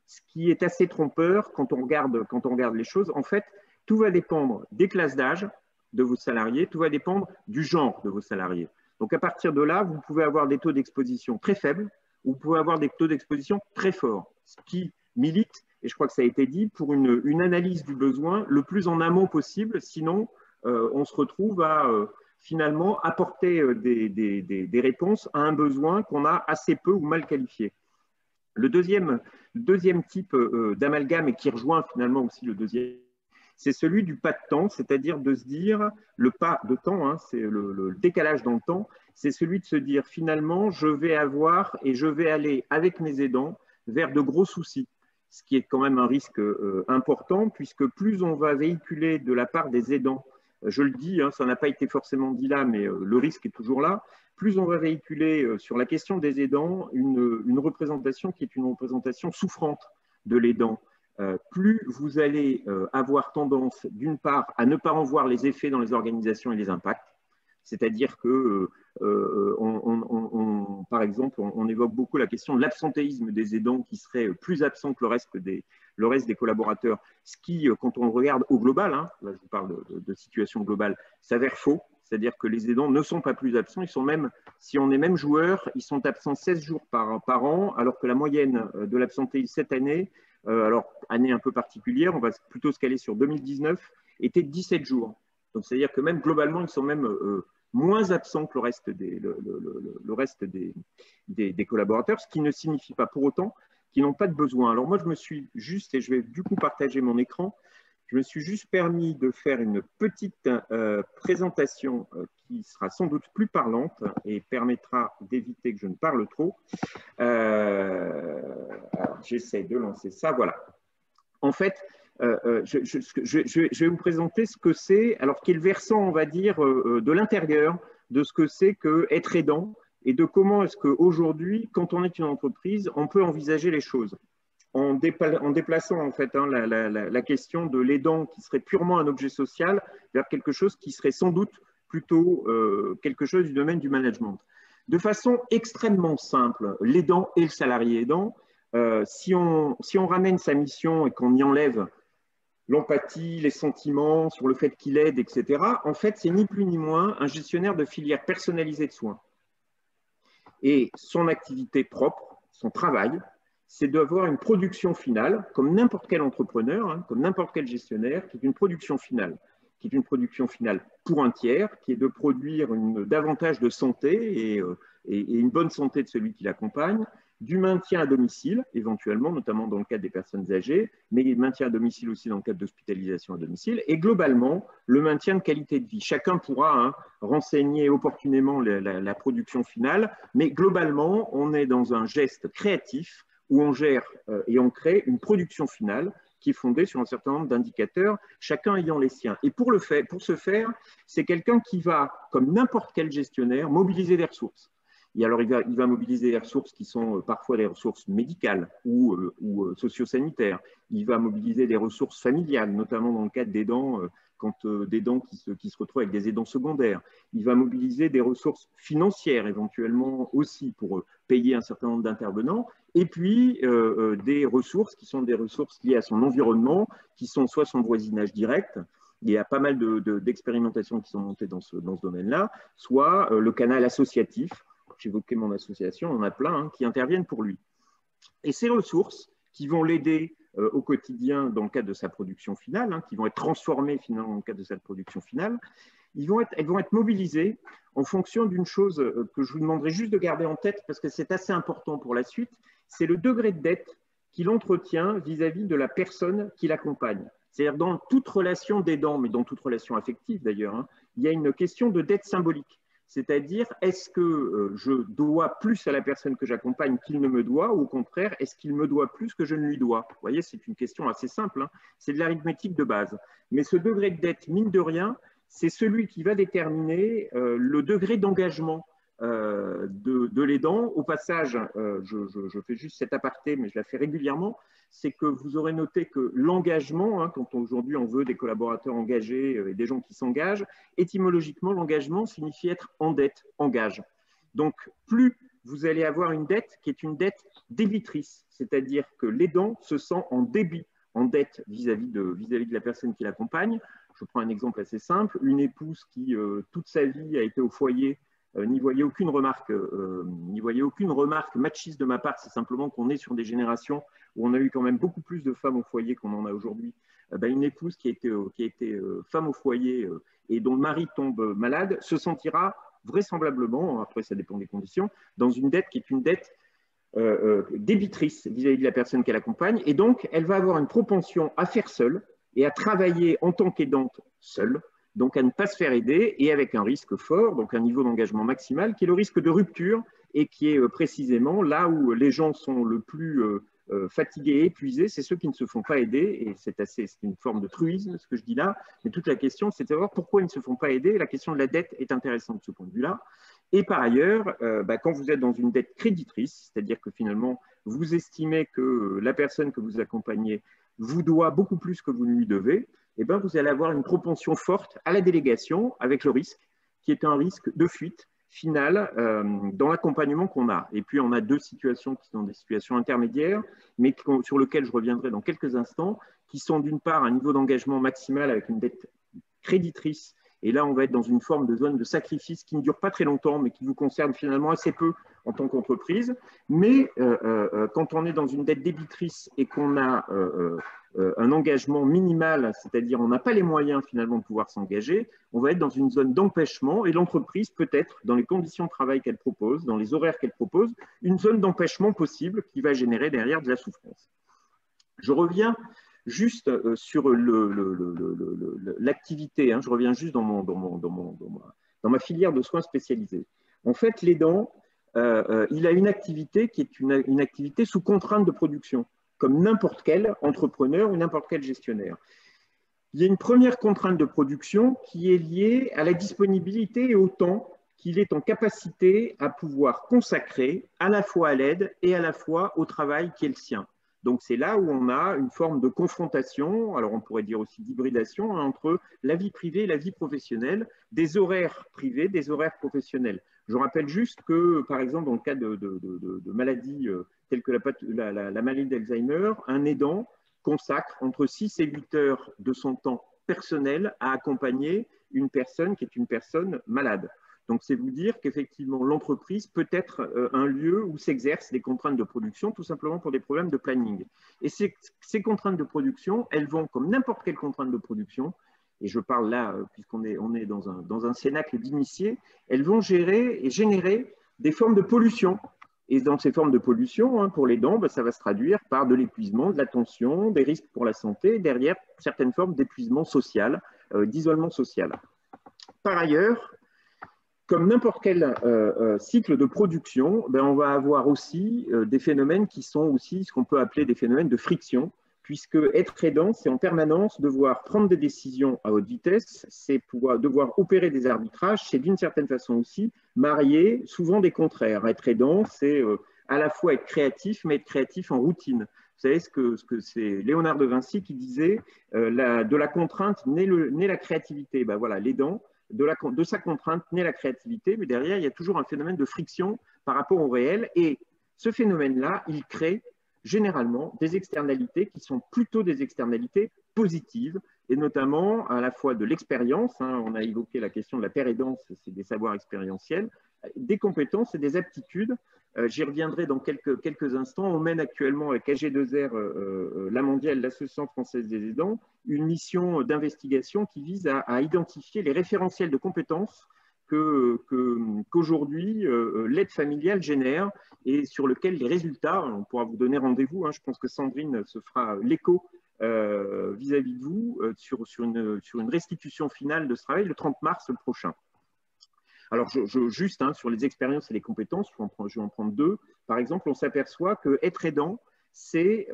Ce qui est assez trompeur quand on regarde les choses. En fait, tout va dépendre des classes d'âge de vos salariés, tout va dépendre du genre de vos salariés. Donc, à partir de là, vous pouvez avoir des taux d'exposition très faibles ou vous pouvez avoir des taux d'exposition très forts, ce qui milite, et je crois que ça a été dit, pour une analyse du besoin le plus en amont possible, sinon on se retrouve à finalement apporter des réponses à un besoin qu'on a assez peu ou mal qualifié. Le deuxième type d'amalgame, et qui rejoint finalement aussi le deuxième, c'est celui du pas de temps, c'est-à-dire de se dire, le pas de temps, hein, c'est le décalage dans le temps, c'est celui de se dire finalement, je vais avoir et je vais aller avec mes aidants vers de gros soucis, ce qui est quand même un risque important, puisque plus on va véhiculer de la part des aidants, je le dis, hein, ça n'a pas été forcément dit là, mais le risque est toujours là, plus on va véhiculer sur la question des aidants une représentation qui est une représentation souffrante de l'aidant. Plus vous allez avoir tendance, d'une part, à ne pas en voir les effets dans les organisations et les impacts, c'est-à-dire que, par exemple, on évoque beaucoup la question de l'absentéisme des aidants qui serait plus absent que le reste des collaborateurs, ce qui, quand on regarde au global, hein, là je vous parle de situation globale, s'avère faux, c'est-à-dire que les aidants ne sont pas plus absents, ils sont même, si on est même joueur, ils sont absents 16 jours par an, alors que la moyenne de l'absentéisme cette année, alors année un peu particulière, on va plutôt se caler sur 2019, était de 17 jours. Donc c'est-à-dire que même globalement, ils sont même moins absents que le reste des collaborateurs, ce qui ne signifie pas pour autant qu'ils n'ont pas de besoin. Alors moi, je me suis juste, et je vais du coup partager mon écran, je me suis juste permis de faire une petite présentation qui sera sans doute plus parlante et permettra d'éviter que je ne parle trop. Alors, j'essaie de lancer ça, voilà. En fait, je vais vous présenter ce que c'est, alors qui est le versant, on va dire, de l'intérieur de ce que c'est qu'être aidant et de comment est-ce qu'aujourd'hui, quand on est une entreprise, on peut envisager les choses. En déplaçant en fait la question de l'aidant qui serait purement un objet social vers quelque chose qui serait sans doute plutôt quelque chose du domaine du management. De façon extrêmement simple, l'aidant et le salarié aidant, si on ramène sa mission et qu'on y enlève l'empathie, les sentiments sur le fait qu'il aide, etc., en fait, c'est ni plus ni moins un gestionnaire de filière personnalisée de soins. Et son activité propre, son travail, c'est d'avoir une production finale, comme n'importe quel entrepreneur, hein, comme n'importe quel gestionnaire, qui est une production finale pour un tiers, qui est de produire davantage de santé et une bonne santé de celui qui l'accompagne, du maintien à domicile, éventuellement, notamment dans le cadre des personnes âgées, mais maintien à domicile aussi dans le cadre d'hospitalisation à domicile, et globalement, le maintien de qualité de vie. Chacun pourra renseigner opportunément la production finale, mais globalement, on est dans un geste créatif où on gère et on crée une production finale qui est fondée sur un certain nombre d'indicateurs, chacun ayant les siens. Et pour ce faire, c'est quelqu'un qui va, comme n'importe quel gestionnaire, mobiliser des ressources. Et alors, il va mobiliser des ressources qui sont parfois des ressources médicales ou socio-sanitaires. Il va mobiliser des ressources familiales, notamment dans le cadre d'aidants, d'aidants qui se retrouvent avec des aidants secondaires. Il va mobiliser des ressources financières, éventuellement aussi, pour payer un certain nombre d'intervenants. Et puis, des ressources qui sont des ressources liées à son environnement, qui sont soit son voisinage direct, il y a pas mal d'expérimentations qui sont montées dans ce domaine-là, soit le canal associatif. J'évoquais mon association, on en a plein qui interviennent pour lui. Et ces ressources qui vont l'aider au quotidien dans le cadre de sa production finale, qui vont être transformées finalement dans le cadre de sa production finale, elles vont être mobilisées en fonction d'une chose que je vous demanderai juste de garder en tête parce que c'est assez important pour la suite, c'est le degré de dette qu'il entretient vis-à-vis de la personne qui l'accompagne. C'est-à-dire dans toute relation d'aidant, mais dans toute relation affective d'ailleurs, il y a une question de dette symbolique. C'est-à-dire, est-ce que je dois plus à la personne que j'accompagne qu'il ne me doit, ou au contraire, est-ce qu'il me doit plus que je ne lui dois? Vous voyez, c'est une question assez simple, c'est de l'arithmétique de base. Mais ce degré de dette, mine de rien, c'est celui qui va déterminer le degré d'engagement de l'aidant. Au passage, je fais juste cet aparté, mais je la fais régulièrement, c'est que vous aurez noté que l'engagement, quand aujourd'hui on veut des collaborateurs engagés et des gens qui s'engagent, étymologiquement, l'engagement signifie être en dette, engage. Donc, plus vous allez avoir une dette qui est une dette débitrice, c'est-à-dire que l'aidant se sent en débit, en dette vis-à-vis de la personne qui l'accompagne. Je prends un exemple assez simple, une épouse qui, toute sa vie, a été au foyer, n'y voyez aucune remarque machiste de ma part, c'est simplement qu'on est sur des générations où on a eu quand même beaucoup plus de femmes au foyer qu'on en a aujourd'hui. Une épouse qui a été femme au foyer et dont le mari tombe malade se sentira vraisemblablement, après ça dépend des conditions, dans une dette qui est une dette débitrice vis-à-vis de la personne qu'elle accompagne, et donc elle va avoir une propension à faire seule et à travailler en tant qu'aidante seule, donc à ne pas se faire aider et avec un risque fort, donc un niveau d'engagement maximal qui est le risque de rupture et qui est précisément là où les gens sont le plus fatigués et épuisés, c'est ceux qui ne se font pas aider, et c'est une forme de truisme ce que je dis là, mais toute la question c'est de savoir pourquoi ils ne se font pas aider. La question de la dette est intéressante de ce point de vue-là. Et par ailleurs, quand vous êtes dans une dette créditrice, c'est-à-dire que finalement vous estimez que la personne que vous accompagnez vous doit beaucoup plus que vous ne lui devez, eh bien, vous allez avoir une propension forte à la délégation avec le risque, qui est un risque de fuite finale dans l'accompagnement qu'on a. Et puis, on a deux situations qui sont des situations intermédiaires, mais sur lesquelles je reviendrai dans quelques instants, qui sont d'une part un niveau d'engagement maximal avec une dette créditrice. Et là, on va être dans une forme de zone de sacrifice qui ne dure pas très longtemps, mais qui vous concerne finalement assez peu en tant qu'entreprise. Mais quand on est dans une dette débitrice et qu'on a un engagement minimal, c'est-à-dire on n'a pas les moyens finalement de pouvoir s'engager, on va être dans une zone d'empêchement et l'entreprise peut être, dans les conditions de travail qu'elle propose, dans les horaires qu'elle propose, une zone d'empêchement possible qui va générer derrière de la souffrance. Je reviens juste sur l'activité, je reviens juste dans dans ma filière de soins spécialisés. En fait, l'aidant, il a une activité qui est une activité sous contrainte de production, comme n'importe quel entrepreneur ou n'importe quel gestionnaire. Il y a une première contrainte de production qui est liée à la disponibilité et au temps qu'il est en capacité à pouvoir consacrer à la fois à l'aide et à la fois au travail qui est le sien. Donc c'est là où on a une forme de confrontation, alors on pourrait dire aussi d'hybridation, entre la vie privée et la vie professionnelle, des horaires privés, des horaires professionnels. Je rappelle juste que, par exemple, dans le cas de maladies telles que la maladie d'Alzheimer, un aidant consacre entre 6 et 8 heures de son temps personnel à accompagner une personne qui est une personne malade. Donc, c'est vous dire qu'effectivement, l'entreprise peut être un lieu où s'exercent des contraintes de production, tout simplement pour des problèmes de planning. Et ces contraintes de production, elles vont, comme n'importe quelle contrainte de production, et je parle là, puisqu'on est dans un cénacle d'initiés, elles vont générer des formes de pollution. Et dans ces formes de pollution, pour les dents, ça va se traduire par de l'épuisement, de la tension, des risques pour la santé, et derrière certaines formes d'épuisement social, d'isolement social. Par ailleurs, comme n'importe quel cycle de production, on va avoir aussi des phénomènes qui sont aussi ce qu'on peut appeler des phénomènes de friction, puisque être aidant, c'est en permanence devoir prendre des décisions à haute vitesse, c'est devoir opérer des arbitrages, c'est d'une certaine façon aussi marier souvent des contraires. Être aidant, c'est à la fois être créatif, mais être créatif en routine. Vous savez ce que c'est Léonard de Vinci qui disait de la contrainte naît la créativité. Voilà, l'aidant, de sa contrainte naît la créativité, mais derrière, il y a toujours un phénomène de friction par rapport au réel. Et ce phénomène-là, il crée généralement des externalités qui sont plutôt des externalités positives, et notamment à la fois de l'expérience, on a évoqué la question de la pérédance, c'est des savoirs expérientiels, des compétences et des aptitudes. J'y reviendrai dans quelques instants. On mène actuellement avec AG2R, la mondiale, l'Association française des aidants, une mission d'investigation qui vise à identifier les référentiels de compétences qu'aujourd'hui l'aide familiale génère et sur lequel les résultats, on pourra vous donner rendez-vous, je pense que Sandrine se fera l'écho vis-à-vis de vous sur une restitution finale de ce travail le 30 mars prochain. Alors, juste sur les expériences et les compétences, je vais en prendre deux. Par exemple, on s'aperçoit qu'être aidant, c'est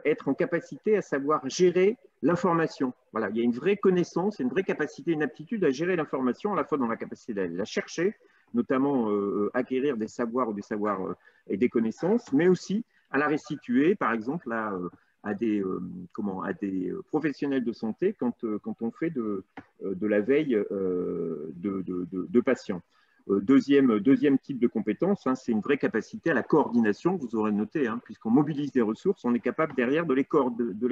être en capacité à savoir gérer l'information. Voilà, il y a une vraie connaissance, une vraie capacité, une aptitude à gérer l'information, à la fois dans la capacité de la chercher, notamment acquérir des savoirs ou des savoirs et des connaissances, mais aussi à la restituer, par exemple, à des professionnels de santé quand on fait de la veille de patients. Deuxième type de compétence, c'est une vraie capacité à la coordination, vous aurez noté, puisqu'on mobilise des ressources, on est capable derrière de les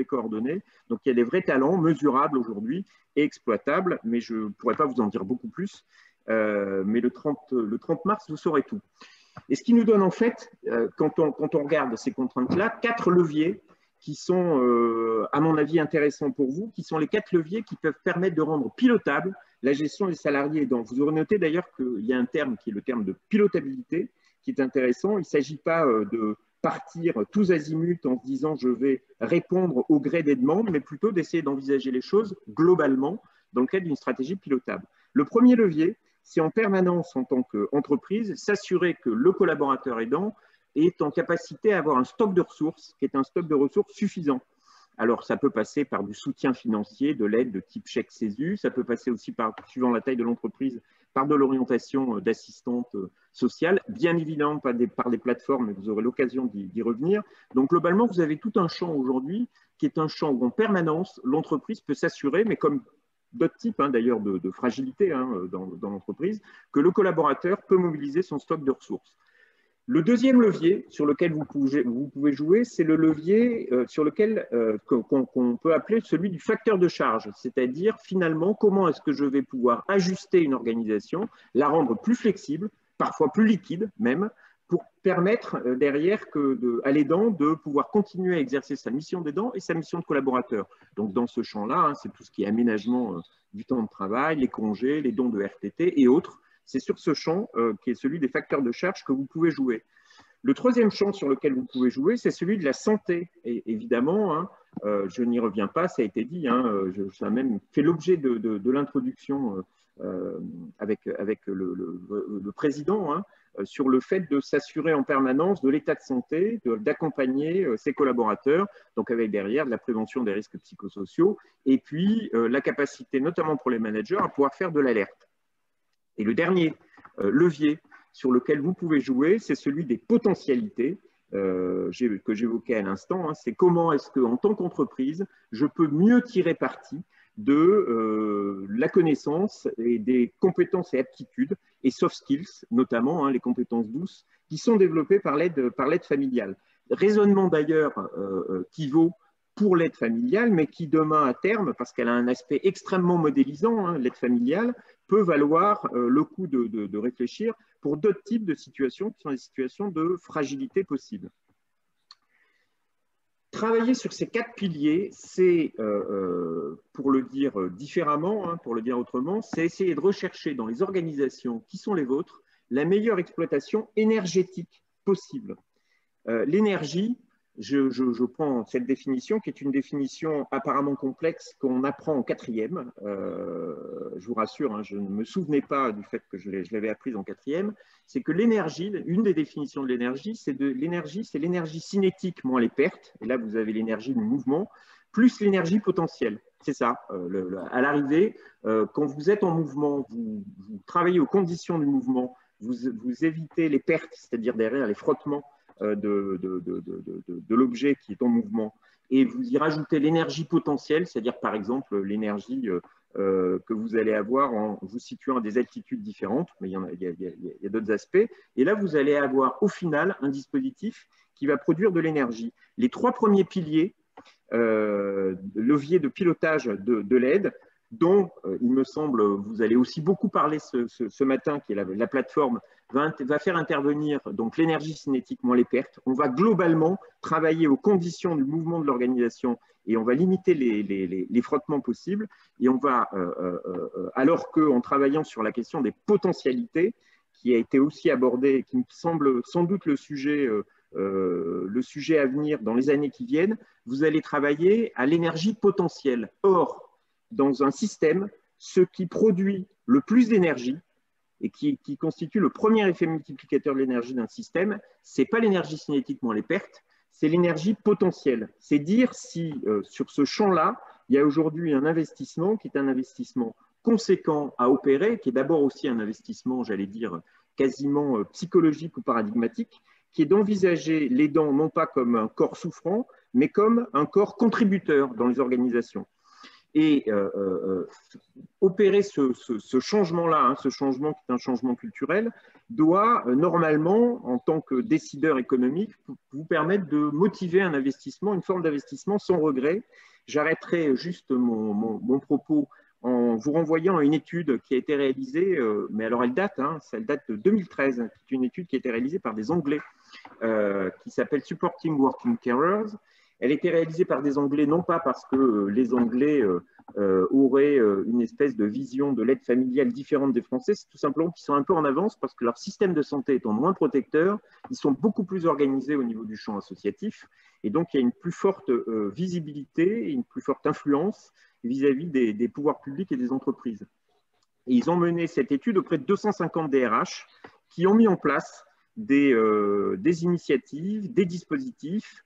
coordonner. Donc il y a des vrais talents mesurables aujourd'hui et exploitables, mais je ne pourrais pas vous en dire beaucoup plus. Mais le 30 mars, vous saurez tout. Et ce qui nous donne en fait, quand on regarde ces contraintes-là, 4 leviers qui sont, à mon avis, intéressants pour vous, qui sont les 4 leviers qui peuvent permettre de rendre pilotable la gestion des salariés aidants. Vous aurez noté d'ailleurs qu'il y a un terme qui est le terme de pilotabilité, qui est intéressant. Il ne s'agit pas de partir tous azimuts en se disant je vais répondre au gré des demandes, mais plutôt d'essayer d'envisager les choses globalement dans le cadre d'une stratégie pilotable. Le premier levier, c'est en permanence en tant qu'entreprise, s'assurer que le collaborateur aidant est en capacité à avoir un stock de ressources qui est un stock de ressources suffisant. Alors, ça peut passer par du soutien financier, de l'aide de type chèque CESU, ça peut passer aussi par, suivant la taille de l'entreprise, par de l'orientation d'assistante sociale, bien évidemment par des plateformes, mais vous aurez l'occasion d'y revenir. Donc, globalement, vous avez tout un champ aujourd'hui qui est un champ où en permanence, l'entreprise peut s'assurer, mais comme d'autres types d'ailleurs de fragilité dans l'entreprise, que le collaborateur peut mobiliser son stock de ressources. Le deuxième levier sur lequel vous pouvez jouer, c'est le levier sur lequel qu'on peut appeler celui du facteur de charge, c'est-à-dire finalement comment est-ce que je vais pouvoir ajuster une organisation, la rendre plus flexible, parfois plus liquide même, pour permettre derrière à l'aidant de pouvoir continuer à exercer sa mission d'aidant et sa mission de collaborateur. Donc dans ce champ-là, c'est tout ce qui est aménagement du temps de travail, les congés, les dons de RTT et autres. C'est sur ce champ qui est celui des facteurs de charge que vous pouvez jouer. Le troisième champ sur lequel vous pouvez jouer, c'est celui de la santé. Et évidemment, je n'y reviens pas, ça a été dit, ça a même fait l'objet de l'introduction le président, hein, sur le fait de s'assurer en permanence de l'état de santé, d'accompagner ses collaborateurs, donc avec derrière de la prévention des risques psychosociaux, et puis la capacité, notamment pour les managers, à pouvoir faire de l'alerte. Et le dernier levier sur lequel vous pouvez jouer, c'est celui des potentialités que j'évoquais à l'instant. Hein, c'est comment est-ce qu'en tant qu'entreprise, je peux mieux tirer parti de la connaissance et des compétences et aptitudes et soft skills, notamment hein, les compétences douces, qui sont développées par l'aide familiale. Raisonnement d'ailleurs qui vaut pour l'aide familiale, mais qui demain à terme, parce qu'elle a un aspect extrêmement modélisant, hein, l'aide familiale, peut valoir le coup de réfléchir pour d'autres types de situations qui sont des situations de fragilité possible. Travailler sur ces 4 piliers, c'est, pour le dire différemment, hein, pour le dire autrement, c'est essayer de rechercher dans les organisations qui sont les vôtres la meilleure exploitation énergétique possible. L'énergie, je prends cette définition qui est une définition apparemment complexe qu'on apprend en 4e. Je vous rassure, hein, je ne me souvenais pas du fait que je l'avais apprise en 4e. C'est que l'énergie, une des définitions de l'énergie, c'est l'énergie cinétique moins les pertes. Et là, vous avez l'énergie du mouvement, plus l'énergie potentielle. C'est ça. À l'arrivée, quand vous êtes en mouvement, vous travaillez aux conditions du mouvement, vous évitez les pertes, c'est-à-dire derrière les frottements de l'objet qui est en mouvement, et vous y rajoutez l'énergie potentielle, c'est-à-dire par exemple l'énergie que vous allez avoir en vous situant à des altitudes différentes, mais il y a d'autres aspects, et là vous allez avoir au final un dispositif qui va produire de l'énergie. Les 3 premiers piliers, levier de pilotage de l'aide, dont il me semble, vous allez aussi beaucoup parler ce matin, qui est la plateforme, va faire intervenir donc l'énergie cinétique moins les pertes. On va globalement travailler aux conditions du mouvement de l'organisation et on va limiter les frottements possibles. Et on va, alors qu'en travaillant sur la question des potentialités, qui a été aussi abordée, qui me semble sans doute le sujet à venir dans les années qui viennent, vous allez travailler à l'énergie potentielle. Or, dans un système, ce qui produit le plus d'énergie et qui constitue le premier effet multiplicateur de l'énergie d'un système, ce n'est pas l'énergie cinétique moins les pertes, c'est l'énergie potentielle. C'est dire si sur ce champ-là, il y a aujourd'hui un investissement qui est un investissement conséquent à opérer, qui est d'abord aussi un investissement, j'allais dire, quasiment psychologique ou paradigmatique, qui est d'envisager l'aidant non pas comme un corps souffrant, mais comme un corps contributeur dans les organisations. Et opérer ce changement-là, hein, ce changement qui est un changement culturel, doit normalement, en tant que décideur économique, vous permettre de motiver un investissement, une forme d'investissement sans regret. J'arrêterai juste mon propos en vous renvoyant à une étude qui a été réalisée, mais alors elle date de 2013, hein, qui est une étude qui a été réalisée par des Anglais, qui s'appelle Supporting Working Carers. Elle a été réalisée par des Anglais, non pas parce que les Anglais auraient une espèce de vision de l'aide familiale différente des Français, c'est tout simplement qu'ils sont un peu en avance parce que leur système de santé étant moins protecteur, ils sont beaucoup plus organisés au niveau du champ associatif et donc il y a une plus forte visibilité et une plus forte influence vis-à-vis des pouvoirs publics et des entreprises. Et ils ont mené cette étude auprès de 250 DRH qui ont mis en place des initiatives, des dispositifs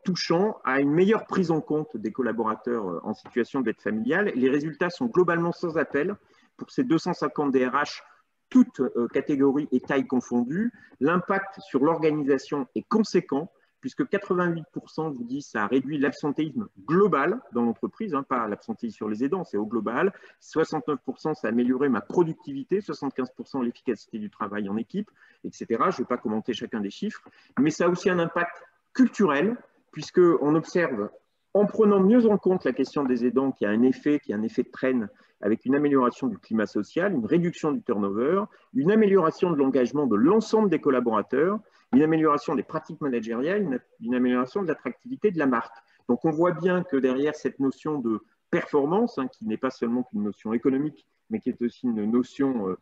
touchant à une meilleure prise en compte des collaborateurs en situation d'aide familiale. Les résultats sont globalement sans appel pour ces 250 DRH, toutes catégories et tailles confondues. L'impact sur l'organisation est conséquent, puisque 88% vous dit ça a réduit l'absentéisme global dans l'entreprise, hein, pas l'absentéisme sur les aidants, c'est au global. 69% ça a amélioré ma productivité, 75% l'efficacité du travail en équipe, etc. Je ne vais pas commenter chacun des chiffres, mais ça a aussi un impact culturel, puisqu'on observe, en prenant mieux en compte la question des aidants, qui a un effet de traîne, avec une amélioration du climat social, une réduction du turnover, une amélioration de l'engagement de l'ensemble des collaborateurs, une amélioration des pratiques managériales, une amélioration de l'attractivité de la marque. Donc on voit bien que derrière cette notion de performance, hein, qui n'est pas seulement une notion économique, mais qui est aussi une notion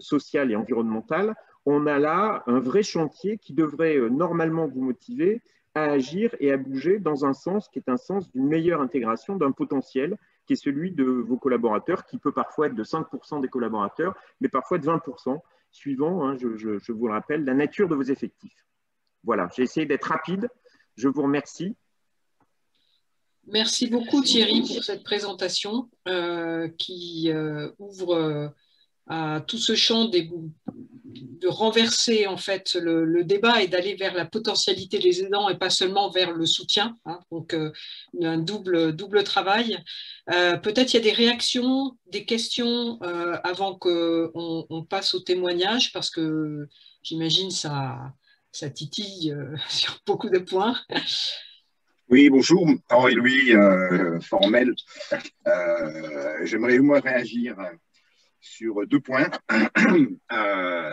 sociale et environnementale, on a là un vrai chantier qui devrait normalement vous motiver à agir et à bouger dans un sens qui est un sens d'une meilleure intégration d'un potentiel qui est celui de vos collaborateurs, qui peut parfois être de 5% des collaborateurs, mais parfois de 20%, suivant, hein, je vous le rappelle, la nature de vos effectifs. Voilà, j'ai essayé d'être rapide. Je vous remercie. Merci beaucoup Thierry pour cette présentation qui ouvre à tout ce champ de renverser en fait le débat et d'aller vers la potentialité des aidants et pas seulement vers le soutien. Hein, donc un double travail. Peut-être il y a des réactions, des questions avant qu'on passe au témoignage parce que j'imagine ça titille sur beaucoup de points. Oui, bonjour, Henri-Louis Formel. J'aimerais moi réagir sur 2 points.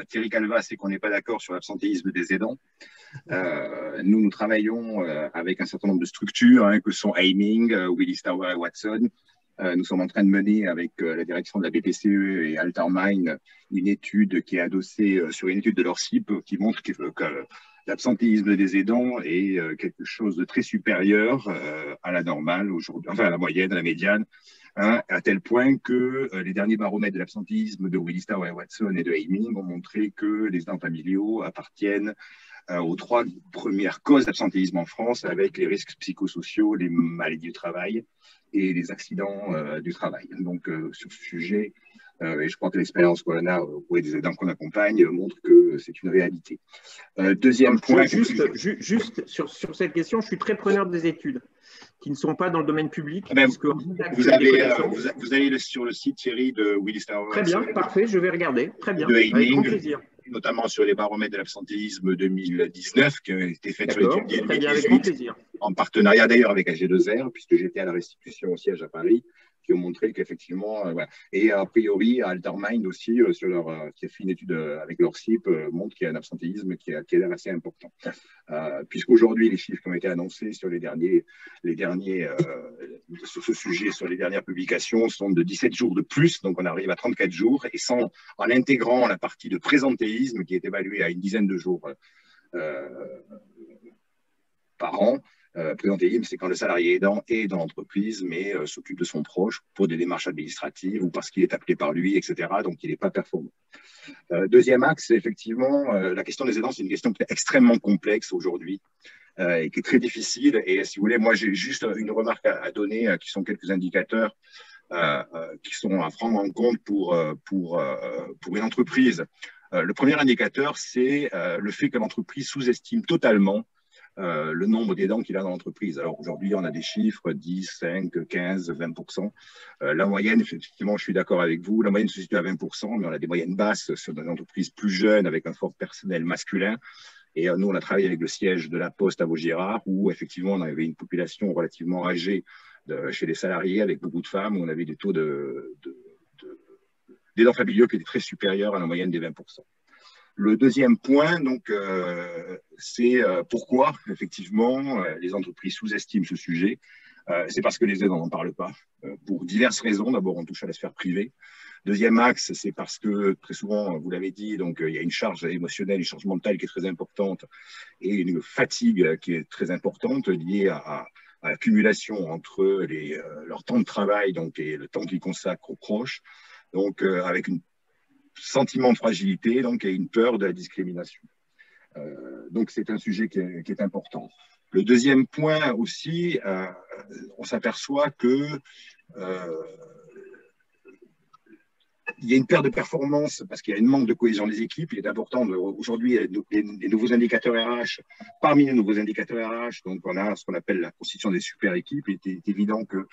Thierry Calva, c'est qu'on n'est pas d'accord sur l'absentéisme des aidants. Nous travaillons avec un certain nombre de structures, hein, que sont Aiming, Willis Tower et Watson. Nous sommes en train de mener avec la direction de la BPCE et Altermind une étude qui est adossée sur une étude de l'ORCIP qui montre que l'absentéisme des aidants est quelque chose de très supérieur à la normale aujourd'hui, enfin à la moyenne, à la médiane, hein, à tel point que les derniers baromètres de l'absentéisme de Willis Tower et Watson et de Aiming ont montré que les aidants familiaux appartiennent aux 3 premières causes d'absentéisme en France, avec les risques psychosociaux, les maladies du travail et les accidents du travail. Donc sur ce sujet, et je crois que l'expérience qu'on a auprès des aidants qu'on accompagne montre que c'est une réalité. Deuxième point. Juste sur cette question, je suis très preneur des études qui ne sont pas dans le domaine public. Vous allez sur le site, Thierry, de Willis Tower. Très bien, parfait, je vais regarder. Très bien, avec grand plaisir. Notamment sur les baromètres de l'absentéisme 2019 qui ont été faits sur l'étude 2018, en partenariat d'ailleurs avec AG2R, puisque j'étais à la restitution au siège à Paris, qui ont montré qu'effectivement, voilà. Et a priori, Altermind aussi, qui a fait une étude avec leur CIP, montre qu'il y a un absentéisme qui a l'air assez important. Puisqu'aujourd'hui, les chiffres qui ont été annoncés sur sur ce sujet, sur les dernières publications, sont de 17 jours de plus, donc on arrive à 34 jours, et en intégrant la partie de présentéisme qui est évaluée à une dizaine de jours par an. Présentéisme, c'est quand le salarié aidant est dans l'entreprise, mais s'occupe de son proche pour des démarches administratives ou parce qu'il est appelé par lui, etc. Donc, il n'est pas performant. Deuxième axe, c'est effectivement la question des aidants, c'est une question qui est extrêmement complexe aujourd'hui et qui est très difficile. Et si vous voulez, moi, j'ai juste une remarque à donner, qui sont quelques indicateurs qui sont à prendre en compte pour une entreprise. Le premier indicateur, c'est le fait que l'entreprise sous-estime totalement le nombre d'aidants qu'il a dans l'entreprise. Alors aujourd'hui, on a des chiffres 10, 5, 15, 20%. La moyenne, effectivement, je suis d'accord avec vous, la moyenne se situe à 20%, mais on a des moyennes basses sur des entreprises plus jeunes avec un fort personnel masculin. Et nous, on a travaillé avec le siège de la Poste à Vaugirard, où effectivement, on avait une population relativement âgée chez les salariés, avec beaucoup de femmes, où on avait des taux d'aidants familiaux qui étaient très supérieurs à la moyenne des 20%. Le deuxième point, donc, c'est pourquoi, effectivement, les entreprises sous-estiment ce sujet. C'est parce que les aidants n'en parlent pas, pour diverses raisons. D'abord, on touche à la sphère privée. Deuxième axe, c'est parce que, très souvent, vous l'avez dit, donc, il y a une charge émotionnelle, une charge mentale qui est très importante et une fatigue qui est très importante liée à l'accumulation entre leur temps de travail donc, et le temps qu'ils consacrent aux proches, donc, avec un sentiment de fragilité donc, et une peur de la discrimination. Donc, c'est un sujet qui est important. Le deuxième point aussi, on s'aperçoit que il y a une perte de performance parce qu'il y a un manque de cohésion des équipes. Il est important aujourd'hui les nouveaux indicateurs RH. Parmi les nouveaux indicateurs RH, donc on a ce qu'on appelle la constitution des super équipes. Il est évident que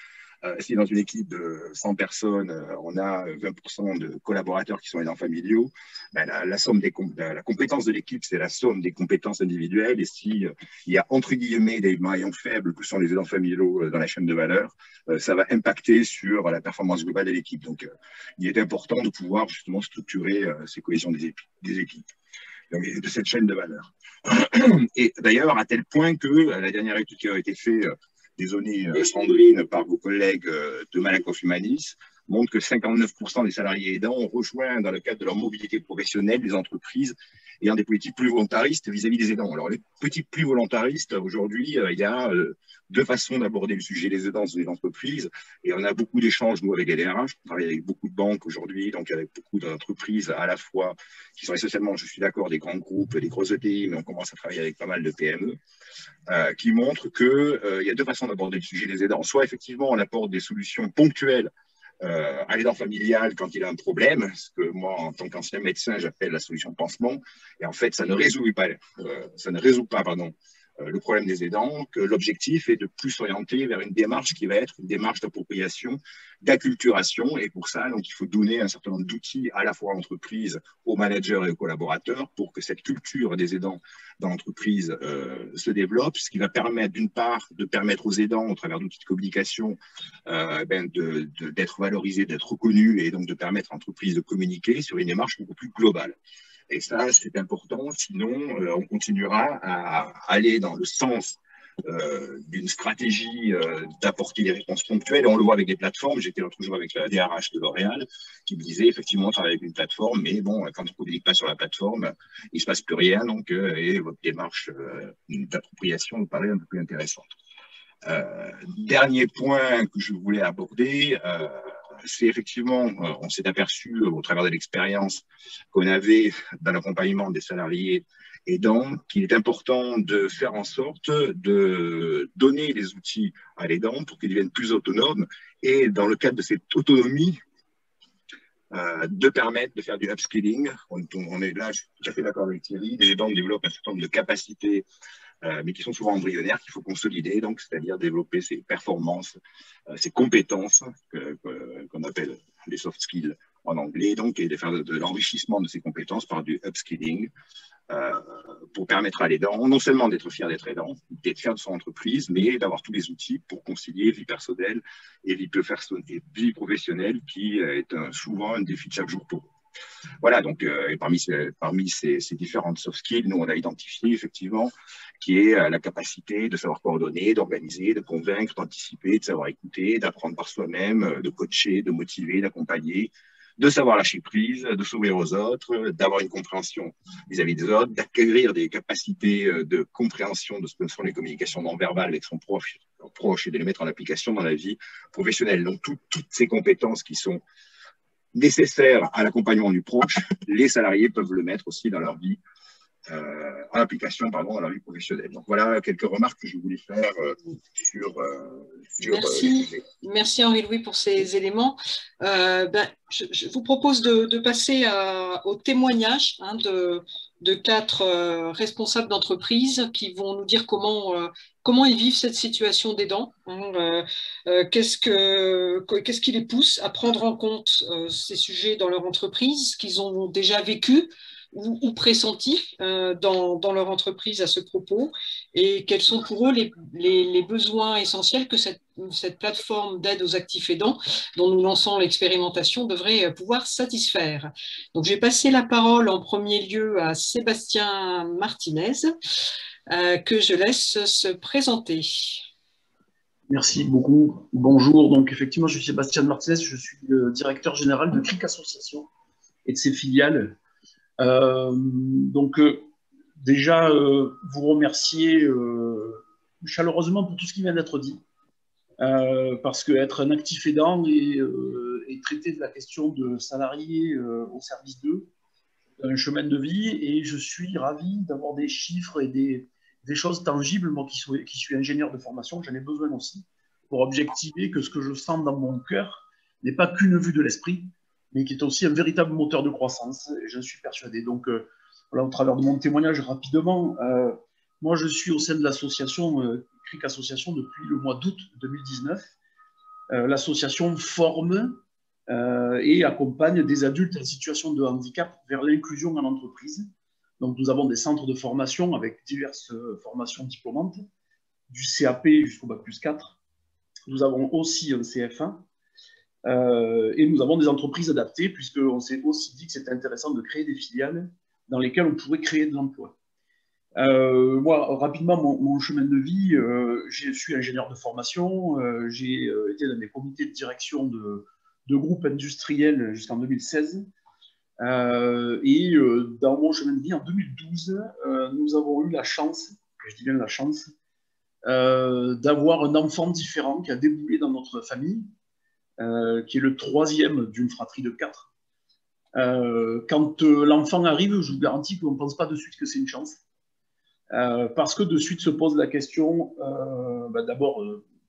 si dans une équipe de 100 personnes, on a 20% de collaborateurs qui sont aidants familiaux, ben la compétence de l'équipe, c'est la somme des compétences individuelles. Et s'il y a entre guillemets des maillons faibles que sont les aidants familiaux dans la chaîne de valeur, ça va impacter sur la performance globale de l'équipe. Donc, il est important de pouvoir justement structurer ces cohésions des équipes, donc, de cette chaîne de valeur. Et d'ailleurs, à tel point que la dernière étude qui a été faite, désolé Sandrine, par vos collègues de Malakoff Humanis, montre que 59% des salariés aidants ont rejoint dans le cadre de leur mobilité professionnelle des entreprises ayant des politiques plus volontaristes vis-à-vis des aidants. Alors, les politiques plus volontaristes, aujourd'hui, il y a deux façons d'aborder le sujet des aidants dans les entreprises. Et on a beaucoup d'échanges, nous, avec les DRH. On travaille avec beaucoup de banques aujourd'hui, donc avec beaucoup d'entreprises à la fois qui sont essentiellement, je suis d'accord, des grands groupes, des grosses ETI, mais on commence à travailler avec pas mal de PME, qui montrent qu'il y a deux façons d'aborder le sujet des aidants. Soit, effectivement, on apporte des solutions ponctuelles à l'aidant familial quand il a un problème, ce que moi, en tant qu'ancien médecin, j'appelle la solution pansement. Et en fait, ça ne résout pas, le problème des aidants, que l'objectif est de plus s'orienter vers une démarche qui va être une démarche d'appropriation, d'acculturation. Et pour ça, donc, il faut donner un certain nombre d'outils à la fois à l'entreprise, aux managers et aux collaborateurs pour que cette culture des aidants dans l'entreprise se développe, ce qui va permettre, d'une part, de permettre aux aidants, au travers d'outils de communication, d'être valorisés, d'être reconnus et donc de permettre à l'entreprise de communiquer sur une démarche beaucoup plus globale. Et ça, c'est important, sinon on continuera à aller dans le sens d'une stratégie d'apporter des réponses ponctuelles. Et on le voit avec des plateformes. J'étais l'autre jour avec la DRH de L'Oréal qui me disait effectivement on travaille avec une plateforme, mais bon, quand on ne communique pas sur la plateforme, il ne se passe plus rien. Donc, et votre démarche d'appropriation me paraît un peu plus intéressante. Dernier point que je voulais aborder, c'est effectivement, on s'est aperçu au travers de l'expérience qu'on avait dans l'accompagnement des salariés aidants qu'il est important de faire en sorte de donner les outils à l'aidant pour qu'ils deviennent plus autonomes et dans le cadre de cette autonomie, de permettre de faire du upskilling. On est là, je suis tout à fait d'accord avec Thierry, les aidants développent un certain nombre de capacités mais qui sont souvent embryonnaires, qu'il faut consolider, donc c'est-à-dire développer ses performances, ses compétences, qu'on appelle les soft skills en anglais, donc, et de faire de l'enrichissement de ces compétences par du upskilling, pour permettre à l'aidant non seulement d'être fier d'être aidant, d'être fier de son entreprise, mais d'avoir tous les outils pour concilier vie personnelle et vie professionnelle, qui est souvent un défi de chaque jour pour eux. Voilà, donc et parmi ces différentes soft skills, nous, on a identifié effectivement qui est la capacité de savoir coordonner, d'organiser, de convaincre, d'anticiper, de savoir écouter, d'apprendre par soi-même, de coacher, de motiver, d'accompagner, de savoir lâcher prise, de s'ouvrir aux autres, d'avoir une compréhension vis-à-vis des autres, d'acquérir des capacités de compréhension de ce que sont les communications non verbales avec son proche et de les mettre en application dans la vie professionnelle. Donc, toutes ces compétences qui sont nécessaires à l'accompagnement du proche, les salariés peuvent le mettre aussi dans leur vie, en application, dans leur vie professionnelle. Donc voilà quelques remarques que je voulais faire sur Merci Henri-Louis pour ces éléments. Je vous propose de passer au témoignage de 4 responsables d'entreprise qui vont nous dire comment ils vivent cette situation d'aidant, qu'est-ce qui les pousse à prendre en compte ces sujets dans leur entreprise, qu'ils ont déjà vécu ou pressentis dans leur entreprise à ce propos, et quels sont pour eux les besoins essentiels que cette plateforme d'aide aux actifs aidants, dont nous lançons l'expérimentation, devrait pouvoir satisfaire. Donc, je vais passer la parole en premier lieu à Sébastien Martinez, que je laisse se présenter. Merci beaucoup. Bonjour. Donc, effectivement, je suis Sébastien Martinez, je suis le directeur général de CRIC Association et de ses filiales. Déjà, vous remercier chaleureusement pour tout ce qui vient d'être dit, parce qu'être un actif aidant et traiter de la question de salariés au service d'eux, un chemin de vie, et je suis ravi d'avoir des chiffres et des choses tangibles, moi qui suis ingénieur de formation, j'en ai besoin aussi, pour objectiver que ce que je sens dans mon cœur n'est pas qu'une vue de l'esprit, mais qui est aussi un véritable moteur de croissance, et j'en suis persuadé. Donc, voilà, au travers de mon témoignage, rapidement, moi, je suis au sein de l'association CRIC Association depuis le mois d'août 2019. L'association forme et accompagne des adultes en situation de handicap vers l'inclusion en entreprise. Donc, nous avons des centres de formation avec diverses formations diplômantes, du CAP jusqu'au Bac+4. Nous avons aussi un CF1. Et nous avons des entreprises adaptées, puisqu'on s'est aussi dit que c'était intéressant de créer des filiales dans lesquelles on pourrait créer de l'emploi. Moi, rapidement, mon chemin de vie, je suis ingénieur de formation, j'ai été dans des comités de direction de de groupe industriel jusqu'en 2016. Dans mon chemin de vie, en 2012, nous avons eu la chance, je dis bien la chance, d'avoir un enfant différent qui a déboulé dans notre famille, qui est le troisième d'une fratrie de 4. Quand l'enfant arrive, je vous garantis qu'on ne pense pas de suite que c'est une chance. Parce que de suite se pose la question, d'abord,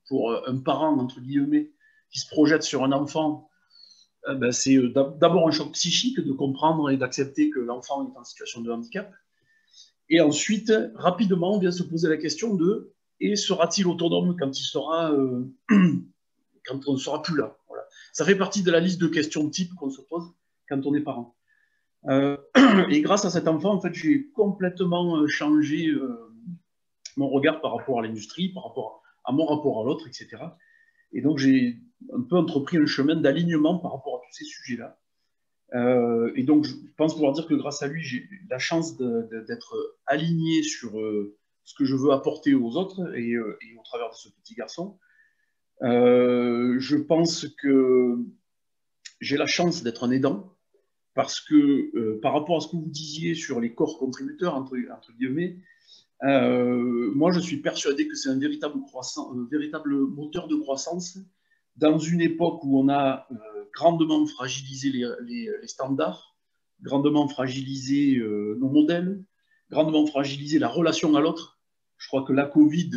pour un parent, entre guillemets, qui se projette sur un enfant, c'est d'abord un choc psychique de comprendre et d'accepter que l'enfant est en situation de handicap. Et ensuite, rapidement, on vient se poser la question de « et sera-t-il autonome quand il sera, quand on ne sera plus là ?» Voilà. Ça fait partie de la liste de questions type qu'on se pose quand on est parent. Et grâce à cet enfant, en fait, j'ai complètement changé mon regard par rapport à l'industrie, par rapport à mon rapport à l'autre, etc. Et donc, j'ai un peu entrepris un chemin d'alignement par rapport à tous ces sujets-là. Et donc, je pense pouvoir dire que grâce à lui, j'ai la chance d'être aligné sur ce que je veux apporter aux autres et au travers de ce petit garçon. Je pense que j'ai la chance d'être un aidant parce que par rapport à ce que vous disiez sur les corps contributeurs, entre guillemets, moi, je suis persuadé que c'est un véritable moteur de croissance dans une époque où on a grandement fragilisé les standards, grandement fragilisé nos modèles, grandement fragilisé la relation à l'autre. Je crois que la Covid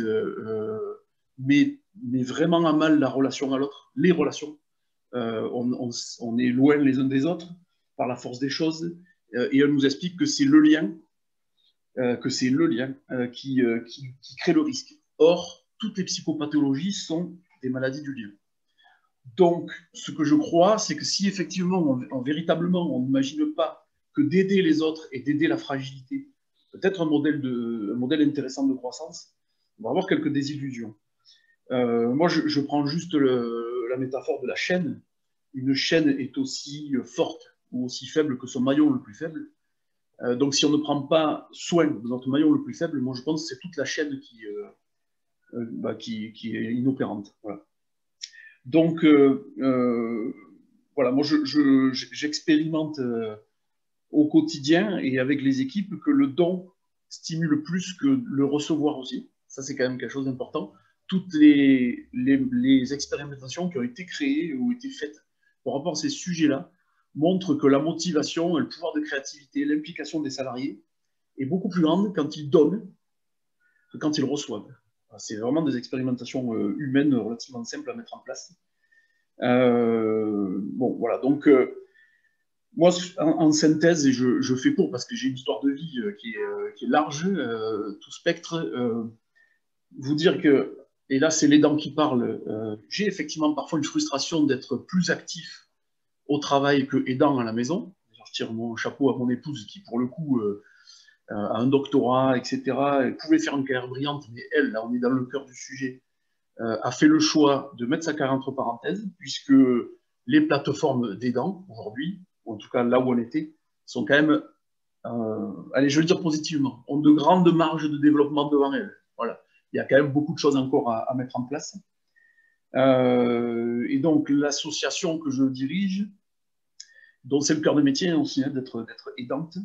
met vraiment à mal la relation à l'autre, les relations. On est loin les uns des autres par la force des choses, et elle nous explique que c'est le lien qui crée le risque. Or, toutes les psychopathologies sont des maladies du lien. Donc, ce que je crois, c'est que si effectivement, véritablement, on n'imagine pas que d'aider les autres et d'aider la fragilité, peut-être un modèle intéressant de croissance, on va avoir quelques désillusions. Moi, je prends juste la métaphore de la chaîne. Une chaîne est aussi forte ou aussi faible que son maillon le plus faible. Donc, si on ne prend pas soin de notre maillon le plus faible, moi, je pense que c'est toute la chaîne qui est inopérante. Voilà. Donc, voilà, moi, j'expérimente au quotidien et avec les équipes que le don stimule plus que le recevoir aussi. Ça, c'est quand même quelque chose d'important. Toutes les expérimentations qui ont été créées ou été faites par rapport à ces sujets-là montrent que la motivation, le pouvoir de créativité, l'implication des salariés est beaucoup plus grande quand ils donnent que quand ils reçoivent. C'est vraiment des expérimentations humaines relativement simples à mettre en place. Bon, voilà. Donc, moi, en synthèse, et je fais court parce que j'ai une histoire de vie qui est large, tout spectre, vous dire que, et là, c'est l'aidant qui parle, j'ai effectivement parfois une frustration d'être plus actif au travail que aidant à la maison. Je tire mon chapeau à mon épouse qui, pour le coup, a un doctorat, etc. Elle pouvait faire une carrière brillante, mais elle, là, on est dans le cœur du sujet, a fait le choix de mettre sa carrière entre parenthèses, puisque les plateformes d'aidants, aujourd'hui, ou en tout cas là où on était, sont quand même, allez, je vais le dire positivement, ont de grandes marges de développement devant elles. Voilà. Il y a quand même beaucoup de choses encore à mettre en place. Et donc, l'association que je dirige, dont c'est le cœur de métier aussi, d'être aidante,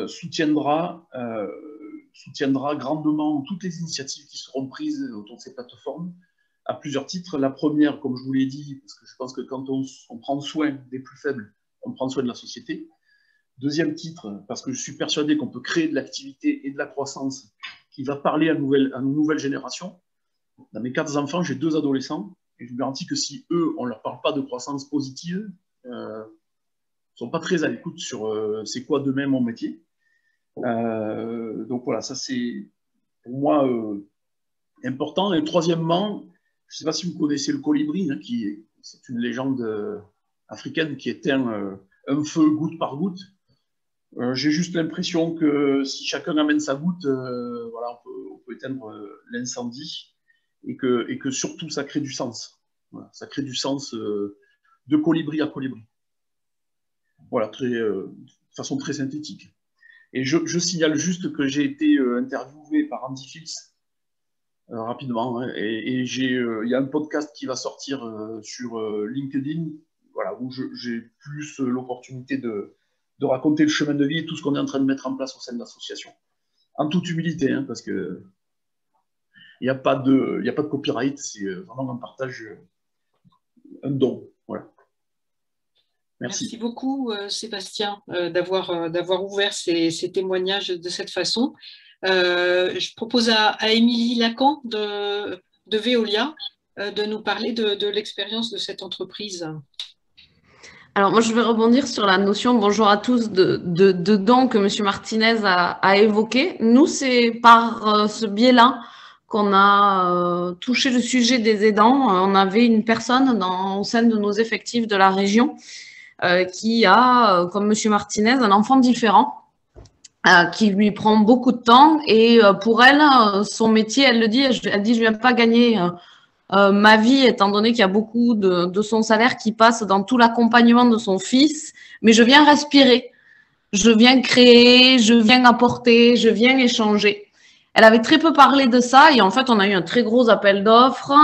soutiendra grandement toutes les initiatives qui seront prises autour de ces plateformes à plusieurs titres. La première, comme je vous l'ai dit, parce que je pense que quand on prend soin des plus faibles, on prend soin de la société. Deuxième titre, parce que je suis persuadé qu'on peut créer de l'activité et de la croissance qui va parler à nos nouvelles générations. Dans mes 4 enfants, j'ai 2 adolescents, et je vous garantis que si eux, on ne leur parle pas de croissance positive, ne sont pas très à l'écoute sur c'est quoi demain mon métier. Donc voilà, ça c'est pour moi important. Et troisièmement, je ne sais pas si vous connaissez le colibri, hein, c'est une légende africaine qui éteint un feu goutte par goutte. J'ai juste l'impression que si chacun amène sa goutte, voilà, on peut éteindre l'incendie et que surtout ça crée du sens. Voilà, ça crée du sens de colibri à colibri. Voilà, de façon très synthétique. Et je signale juste que j'ai été interviewé par Andy Fields rapidement, hein, et il y a un podcast qui va sortir sur LinkedIn voilà, où j'ai plus l'opportunité de raconter le chemin de vie et tout ce qu'on est en train de mettre en place au sein de l'association. En toute humilité, hein, parce que il n'y a pas de copyright, c'est vraiment un partage, un don. Voilà. Merci beaucoup, Sébastien, d'avoir ouvert ces témoignages de cette façon. Je propose à Émilie Lacan de Veolia de nous parler de l'expérience de cette entreprise. Alors, moi, je vais rebondir sur la notion, bonjour à tous, de don que M. Martinez a évoqué. Nous, c'est par ce biais-là qu'on a touché le sujet des aidants. On avait une personne au sein de nos effectifs de la région qui a, comme M. Martinez, un enfant différent qui lui prend beaucoup de temps. Et pour elle, son métier, elle dit, je ne viens pas gagner ma vie, étant donné qu'il y a beaucoup de son salaire qui passe dans tout l'accompagnement de son fils, mais je viens respirer, je viens créer, je viens apporter, je viens échanger. Elle avait très peu parlé de ça et en fait, on a eu un très gros appel d'offres,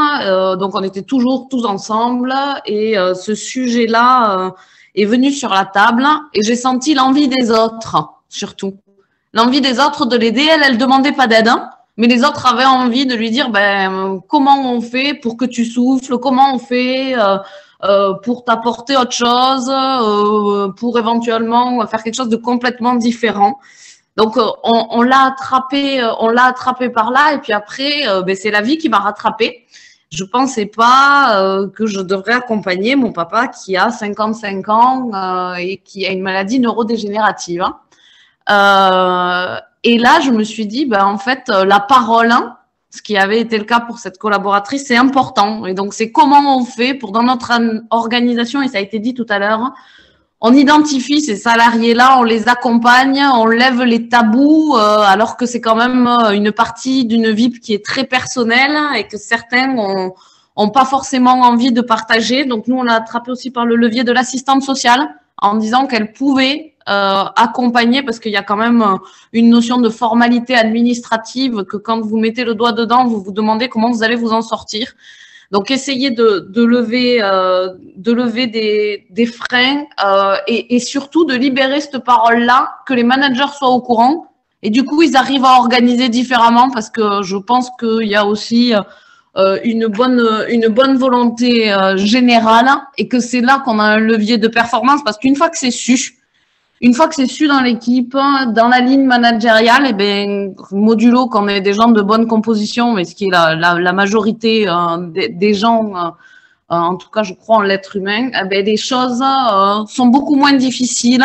donc on était toujours tous ensemble et ce sujet-là est venu sur la table et j'ai senti l'envie des autres, surtout. L'envie des autres de l'aider, elle demandait pas d'aide, hein. Mais les autres avaient envie de lui dire comment on fait pour que tu souffles, comment on fait pour t'apporter autre chose, pour éventuellement faire quelque chose de complètement différent. Donc on l'a attrapé par là et puis après c'est la vie qui m'a rattrapée. Je pensais pas que je devrais accompagner mon papa qui a 55 ans et qui a une maladie neurodégénérative. Et là, je me suis dit, en fait, la parole, ce qui avait été le cas pour cette collaboratrice, c'est important. Et donc, c'est comment on fait pour, dans notre organisation, et ça a été dit tout à l'heure, on identifie ces salariés-là, on les accompagne, on lève les tabous, alors que c'est quand même une partie d'une vie qui est très personnelle et que certains ont pas forcément envie de partager. Donc, nous, on l'a attrapé aussi par le levier de l'assistante sociale en disant qu'elle pouvait accompagner, parce qu'il y a quand même une notion de formalité administrative que quand vous mettez le doigt dedans, vous vous demandez comment vous allez vous en sortir. Donc, essayez de lever des freins et surtout de libérer cette parole-là, que les managers soient au courant et du coup, ils arrivent à organiser différemment parce que je pense qu'il y a aussi une bonne volonté générale et que c'est là qu'on a un levier de performance parce qu'une fois que c'est su, dans l'équipe, dans la ligne managériale, modulo qu'on ait des gens de bonne composition, mais ce qui est la majorité des gens, en tout cas je crois en l'être humain, les choses sont beaucoup moins difficiles.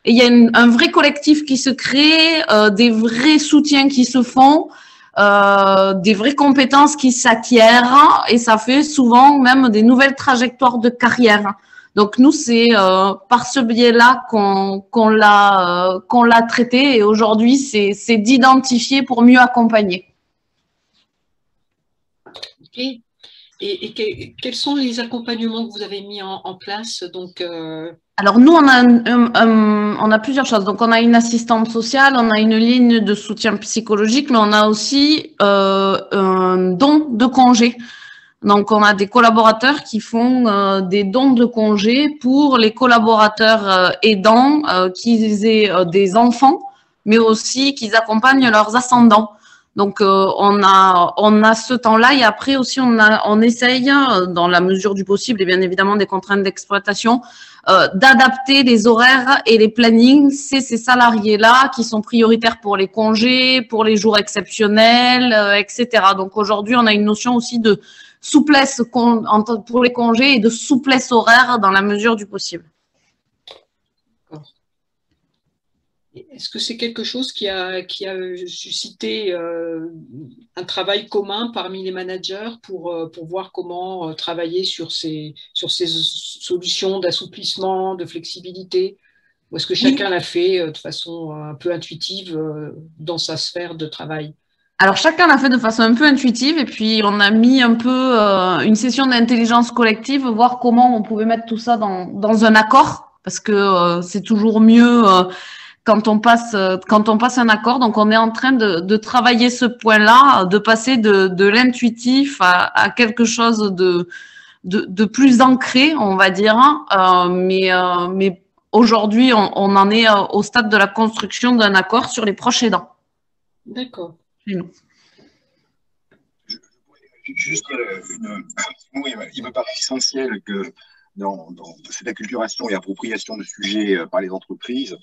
Et il y a un vrai collectif qui se crée, des vrais soutiens qui se font, des vraies compétences qui s'acquièrent et ça fait souvent même des nouvelles trajectoires de carrière. Donc nous, c'est par ce biais-là qu'on l'a traité et aujourd'hui, c'est d'identifier pour mieux accompagner. Ok. Et quels sont les accompagnements que vous avez mis en place donc, Alors nous, on a plusieurs choses. Donc on a une assistante sociale, on a une ligne de soutien psychologique, mais on a aussi un don de congé. Donc, on a des collaborateurs qui font des dons de congés pour les collaborateurs aidants, qu'ils aient des enfants, mais aussi qu'ils accompagnent leurs ascendants. Donc, on a ce temps-là et après aussi, on essaye, dans la mesure du possible et bien évidemment des contraintes d'exploitation, d'adapter les horaires et les plannings. C'est ces salariés-là qui sont prioritaires pour les congés, pour les jours exceptionnels, etc. Donc, aujourd'hui, on a une notion aussi de souplesse pour les congés et de souplesse horaire dans la mesure du possible. Est-ce que c'est quelque chose qui a suscité un travail commun parmi les managers pour voir comment travailler sur ces solutions d'assouplissement, de flexibilité? Ou est-ce que chacun l'a fait de façon un peu intuitive dans sa sphère de travail? Alors, chacun l'a fait de façon un peu intuitive et puis on a mis un peu une session d'intelligence collective, voir comment on pouvait mettre tout ça dans un accord parce que c'est toujours mieux quand on passe un accord. Donc, on est en train de travailler ce point-là, de passer de l'intuitif à quelque chose de plus ancré, on va dire. Mais aujourd'hui, on en est au stade de la construction d'un accord sur les proches aidants. D'accord. Juste il me paraît essentiel que dans cette acculturation et appropriation de sujets par les entreprises,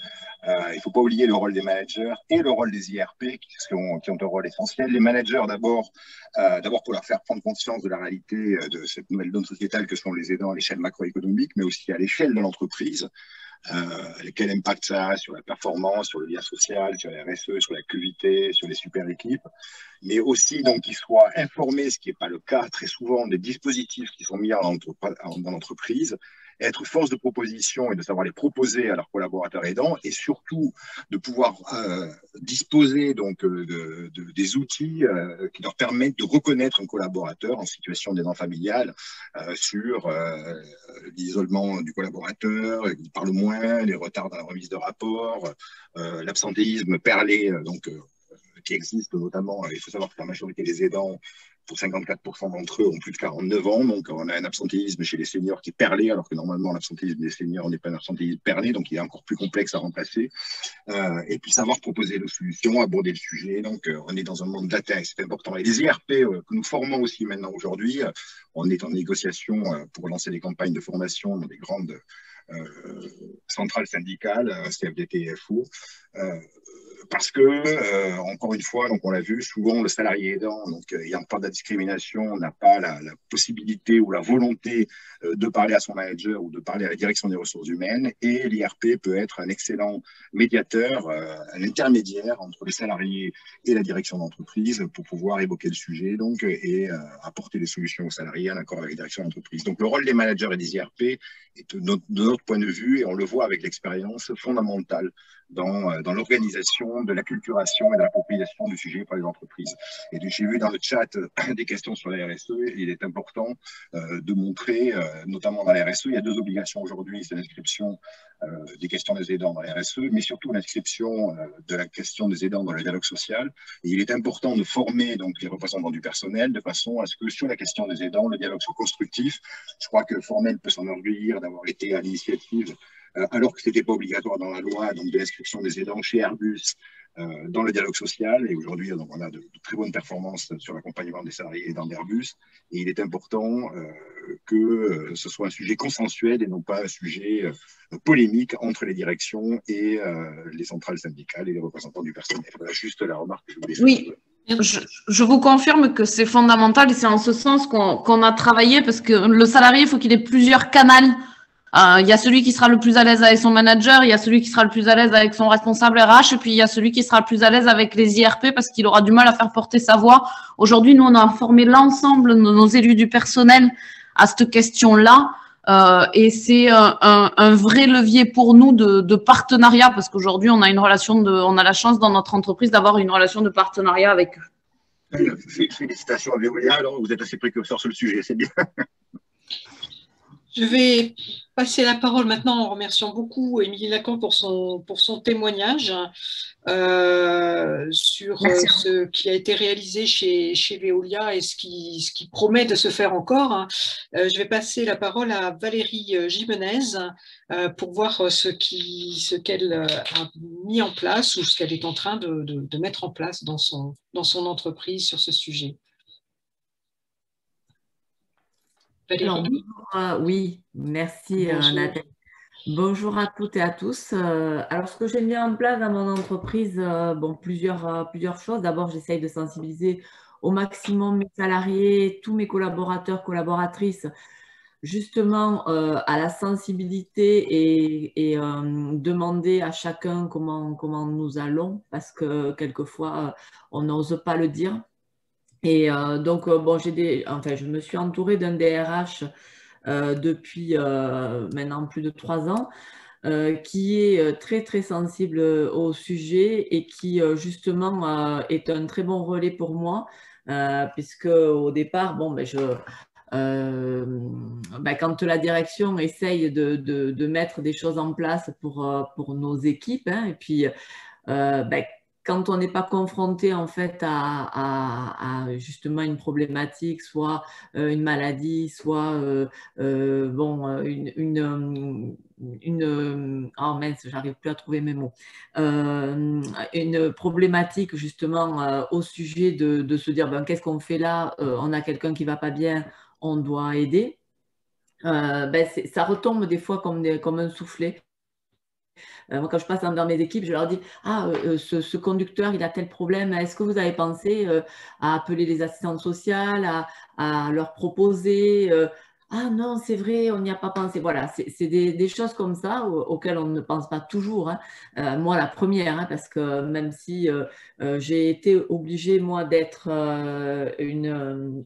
il ne faut pas oublier le rôle des managers et le rôle des IRP qui ont un rôle essentiel. Les managers d'abord pour leur faire prendre conscience de la réalité de cette nouvelle donne sociétale que sont les aidants à l'échelle macroéconomique, mais aussi à l'échelle de l'entreprise. Quel impact ça a sur la performance, sur le lien social, sur la RSE, sur la QVT, sur les super équipes, mais aussi donc qu'ils soient informés, ce qui n'est pas le cas très souvent, des dispositifs qui sont mis dans l'entreprise, être force de proposition et de savoir les proposer à leurs collaborateurs aidants, et surtout de pouvoir disposer donc des outils qui leur permettent de reconnaître un collaborateur en situation d'aidant familial sur l'isolement du collaborateur, il parle moins, les retards dans la remise de rapport, l'absentéisme perlé qui existe notamment. Il faut savoir que la majorité des aidants, pour 54% d'entre eux, ont plus de 49 ans. Donc, on a un absentéisme chez les seniors qui est perlé, alors que normalement, l'absentéisme des seniors n'est pas un absentéisme perlé, donc il est encore plus complexe à remplacer. Et puis, savoir proposer des solutions, aborder le sujet. Donc, on est dans un monde data, c'est important. Et les IRP que nous formons aussi maintenant aujourd'hui, on est en négociation pour lancer des campagnes de formation dans des grandes centrales syndicales, CFDT et FO. Parce que, encore une fois, donc on l'a vu, souvent le salarié aidant, donc ayant pas de discrimination, n'a pas la possibilité ou la volonté de parler à son manager ou de parler à la direction des ressources humaines, et l'IRP peut être un excellent médiateur, un intermédiaire entre les salariés et la direction d'entreprise pour pouvoir évoquer le sujet donc, et apporter des solutions aux salariés en accord avec la direction d'entreprise. Donc le rôle des managers et des IRP est de notre point de vue, et on le voit avec l'expérience, fondamental dans l'organisation, de l'acculturation et de l'appropriation du sujet par les entreprises. Et j'ai vu dans le chat des questions sur la RSE, il est important de montrer, notamment dans la RSE, il y a deux obligations aujourd'hui, c'est l'inscription des questions des aidants dans la RSE, mais surtout l'inscription de la question des aidants dans le dialogue social. Et il est important de former donc, les représentants du personnel de façon à ce que sur la question des aidants, le dialogue soit constructif. Je crois que Formel peut s'enorgueillir d'avoir été à l'initiative alors que ce n'était pas obligatoire dans la loi, donc de l'inscription des aidants chez Airbus dans le dialogue social. Et aujourd'hui, on a de très bonnes performances sur l'accompagnement des salariés aidants d'Airbus. Et il est important que ce soit un sujet consensuel et non pas un sujet polémique entre les directions et les centrales syndicales et les représentants du personnel. Voilà juste la remarque que je voulais faire. Oui. Je vous confirme que c'est fondamental et c'est en ce sens qu'on a travaillé parce que le salarié, il faut qu'il ait plusieurs canaux. Il y a celui qui sera le plus à l'aise avec son manager, il y a celui qui sera le plus à l'aise avec son responsable RH, et puis il y a celui qui sera le plus à l'aise avec les IRP parce qu'il aura du mal à faire porter sa voix. Aujourd'hui, nous, on a formé l'ensemble de nos élus du personnel à cette question-là, et c'est un vrai levier pour nous de partenariat parce qu'aujourd'hui, on a la chance dans notre entreprise d'avoir une relation de partenariat avec eux. Félicitations à Veolia, alors vous êtes assez précurseur sur le sujet, c'est bien. Je vais passer la parole maintenant en remerciant beaucoup Émilie Lacan pour son témoignage sur ce qui a été réalisé chez Veolia et ce qui promet de se faire encore. Je vais passer la parole à Valérie Gimenez pour voir ce qu'elle a mis en place ou ce qu'elle est en train de mettre en place dans son entreprise sur ce sujet. Alors, oui, merci Nathalie. Bonjour à toutes et à tous. Alors, ce que j'ai mis en place dans mon entreprise, plusieurs choses. D'abord, j'essaye de sensibiliser au maximum mes salariés, tous mes collaborateurs, collaboratrices, justement à la sensibilité et demander à chacun comment nous allons, parce que quelquefois, on n'ose pas le dire. Et donc, je me suis entourée d'un DRH depuis maintenant plus de 3 ans qui est très, très sensible au sujet et qui, justement, est un très bon relais pour moi puisque au départ, quand la direction essaye de mettre des choses en place pour nos équipes, et puis quand on n'est pas confronté en fait à justement une problématique, soit une maladie, soit bon, oh mince, j'arrive plus à trouver mes mots, une problématique justement au sujet de se dire ben, qu'est-ce qu'on fait là, on a quelqu'un qui va pas bien, on doit aider. Ben ça retombe des fois comme un soufflet. Moi, quand je passe dans mes équipes, je leur dis « Ah, ce conducteur, il a tel problème. Est-ce que vous avez pensé à appeler les assistantes sociales, à leur proposer Ah non, c'est vrai, on n'y a pas pensé. » Voilà, c'est des choses comme ça auxquelles on ne pense pas toujours. Hein. Moi, la première, hein, parce que même si j'ai été obligée, moi, d'être une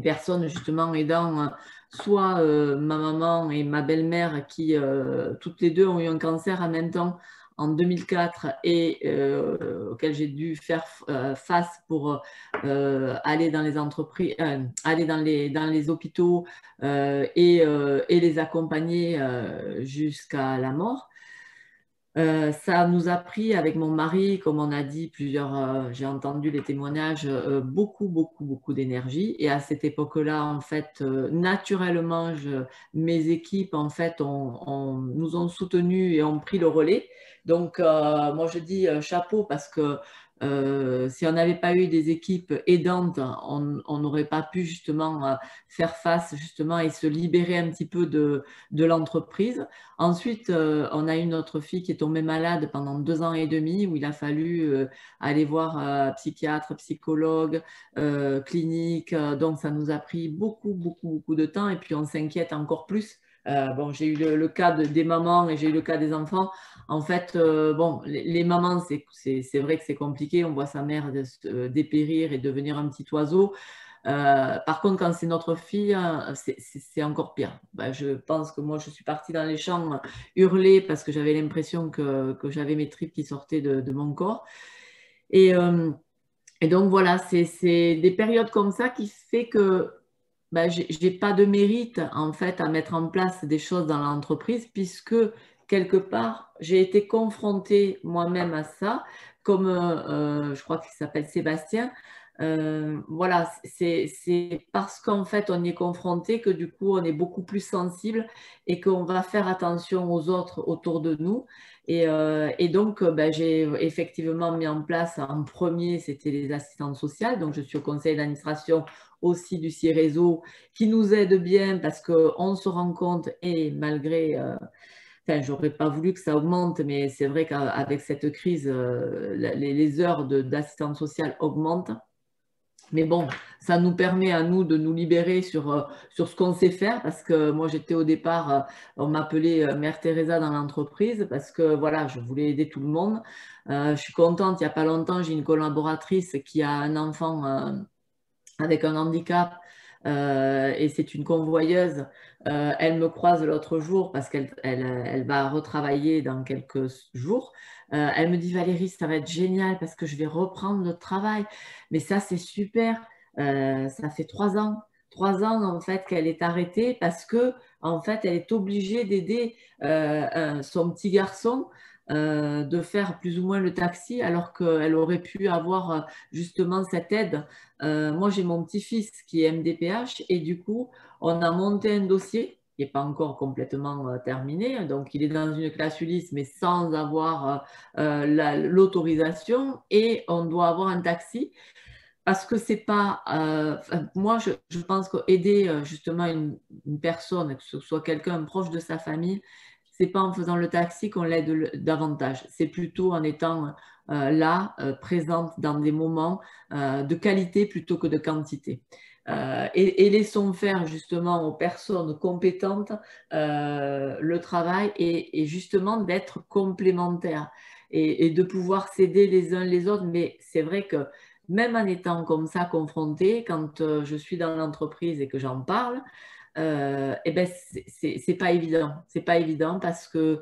personne justement aidant soit ma maman et ma belle-mère qui toutes les deux ont eu un cancer en même temps en 2004 et auquel j'ai dû faire face pour aller dans les entreprises, aller dans les hôpitaux et les accompagner jusqu'à la mort. Ça nous a pris avec mon mari, comme on a dit j'ai entendu les témoignages, beaucoup d'énergie. Et à cette époque-là, en fait, naturellement, mes équipes, en fait, nous ont soutenus et ont pris le relais. Donc, moi, je dis chapeau parce que si on n'avait pas eu des équipes aidantes, on n'aurait pas pu justement faire face justement et se libérer un petit peu de l'entreprise. Ensuite, on a eu notre fille qui est tombée malade pendant 2 ans et demi où il a fallu aller voir psychiatre, psychologue, clinique. Donc, ça nous a pris beaucoup de temps et puis on s'inquiète encore plus. Bon, j'ai eu le cas des mamans et j'ai eu le cas des enfants. En fait, bon, les mamans, c'est vrai que c'est compliqué. On voit sa mère dépérir et devenir un petit oiseau. Par contre, quand c'est notre fille, c'est encore pire. Ben, je pense que moi, je suis partie dans les champs hurler parce que j'avais l'impression que j'avais mes tripes qui sortaient de mon corps. Et donc, voilà, c'est des périodes comme ça qui fait que ben, je n'ai pas de mérite en fait à mettre en place des choses dans l'entreprise puisque quelque part, j'ai été confrontée moi-même à ça, comme je crois qu'il s'appelle Sébastien. Voilà, c'est parce qu'en fait, on y est confronté que du coup, on est beaucoup plus sensible et qu'on va faire attention aux autres autour de nous. Et donc, ben, j'ai effectivement mis en place en premier, c'était les assistantes sociales. Donc, je suis au conseil d'administration aussi du CIRESO qui nous aide bien parce qu'on se rend compte et malgré... Enfin, j'aurais pas voulu que ça augmente, mais c'est vrai qu'avec cette crise, les heures d'assistante sociale augmentent. Mais bon, ça nous permet à nous de nous libérer sur ce qu'on sait faire parce que moi, j'étais au départ, on m'appelait Mère Teresa dans l'entreprise parce que voilà, je voulais aider tout le monde. Je suis contente, il n'y a pas longtemps, j'ai une collaboratrice qui a un enfant avec un handicap et c'est une convoyeuse. Elle me croise l'autre jour parce qu'elle va retravailler dans quelques jours. Elle me dit Valérie, ça va être génial parce que je vais reprendre le travail. Mais ça, c'est super. Ça fait 3 ans. 3 ans en fait qu'elle est arrêtée parce que en fait elle est obligée d'aider son petit garçon de faire plus ou moins le taxi alors qu'elle aurait pu avoir justement cette aide. Moi j'ai mon petit-fils qui est MDPH et du coup on a monté un dossier qui n'est pas encore complètement terminé, donc il est dans une classe Ulysse mais sans avoir l'autorisation et on doit avoir un taxi. Parce que c'est pas. Moi, je pense qu'aider justement une personne, que ce soit quelqu'un proche de sa famille, c'est pas en faisant le taxi qu'on l'aide davantage. C'est plutôt en étant là, présente dans des moments de qualité plutôt que de quantité. Et laissons faire justement aux personnes compétentes le travail et justement d'être complémentaires et de pouvoir s'aider les uns les autres. Mais c'est vrai que même en étant comme ça confrontée, quand je suis dans l'entreprise et que j'en parle, eh ben c'est pas évident. C'est pas évident parce que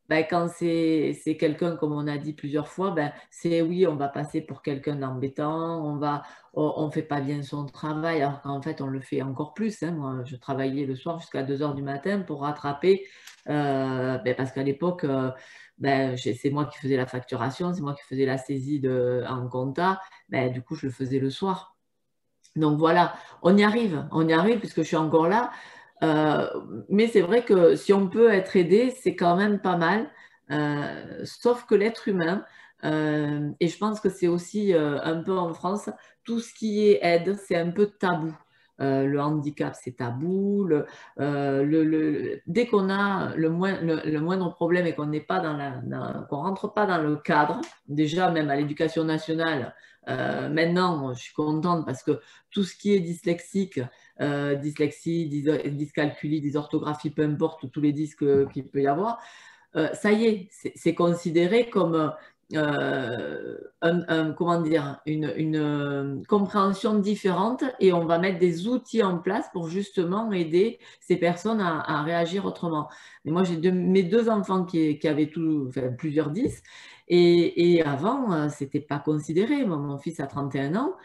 ben, quand c'est quelqu'un, comme on a dit plusieurs fois, ben, c'est oui, on va passer pour quelqu'un d'embêtant, on fait pas bien son travail, alors qu'en fait, on le fait encore plus. Hein. Moi, je travaillais le soir jusqu'à 2 h du matin pour rattraper, ben, parce qu'à l'époque, ben, c'est moi qui faisais la facturation, c'est moi qui faisais la saisie en compta, ben, du coup, je le faisais le soir. Donc voilà, on y arrive puisque je suis encore là. Mais c'est vrai que si on peut être aidé, c'est quand même pas mal. Sauf que l'être humain, et je pense que c'est aussi un peu en France, tout ce qui est aide, c'est un peu tabou. Le handicap, c'est tabou. Dès qu'on a le moindre problème et qu'on n'est pas qu'on rentre pas dans le cadre, déjà même à l'éducation nationale, maintenant, je suis contente parce que tout ce qui est dyslexique, dyslexie, dyscalculie, dysorthographie, peu importe tous les disques qu'il peut y avoir, ça y est, c'est considéré comme comment dire, une compréhension différente et on va mettre des outils en place pour justement aider ces personnes à réagir autrement. Et moi, j'ai mes 2 enfants qui avaient plusieurs 10 et avant, c'était pas considéré. Mon fils a 31 ans.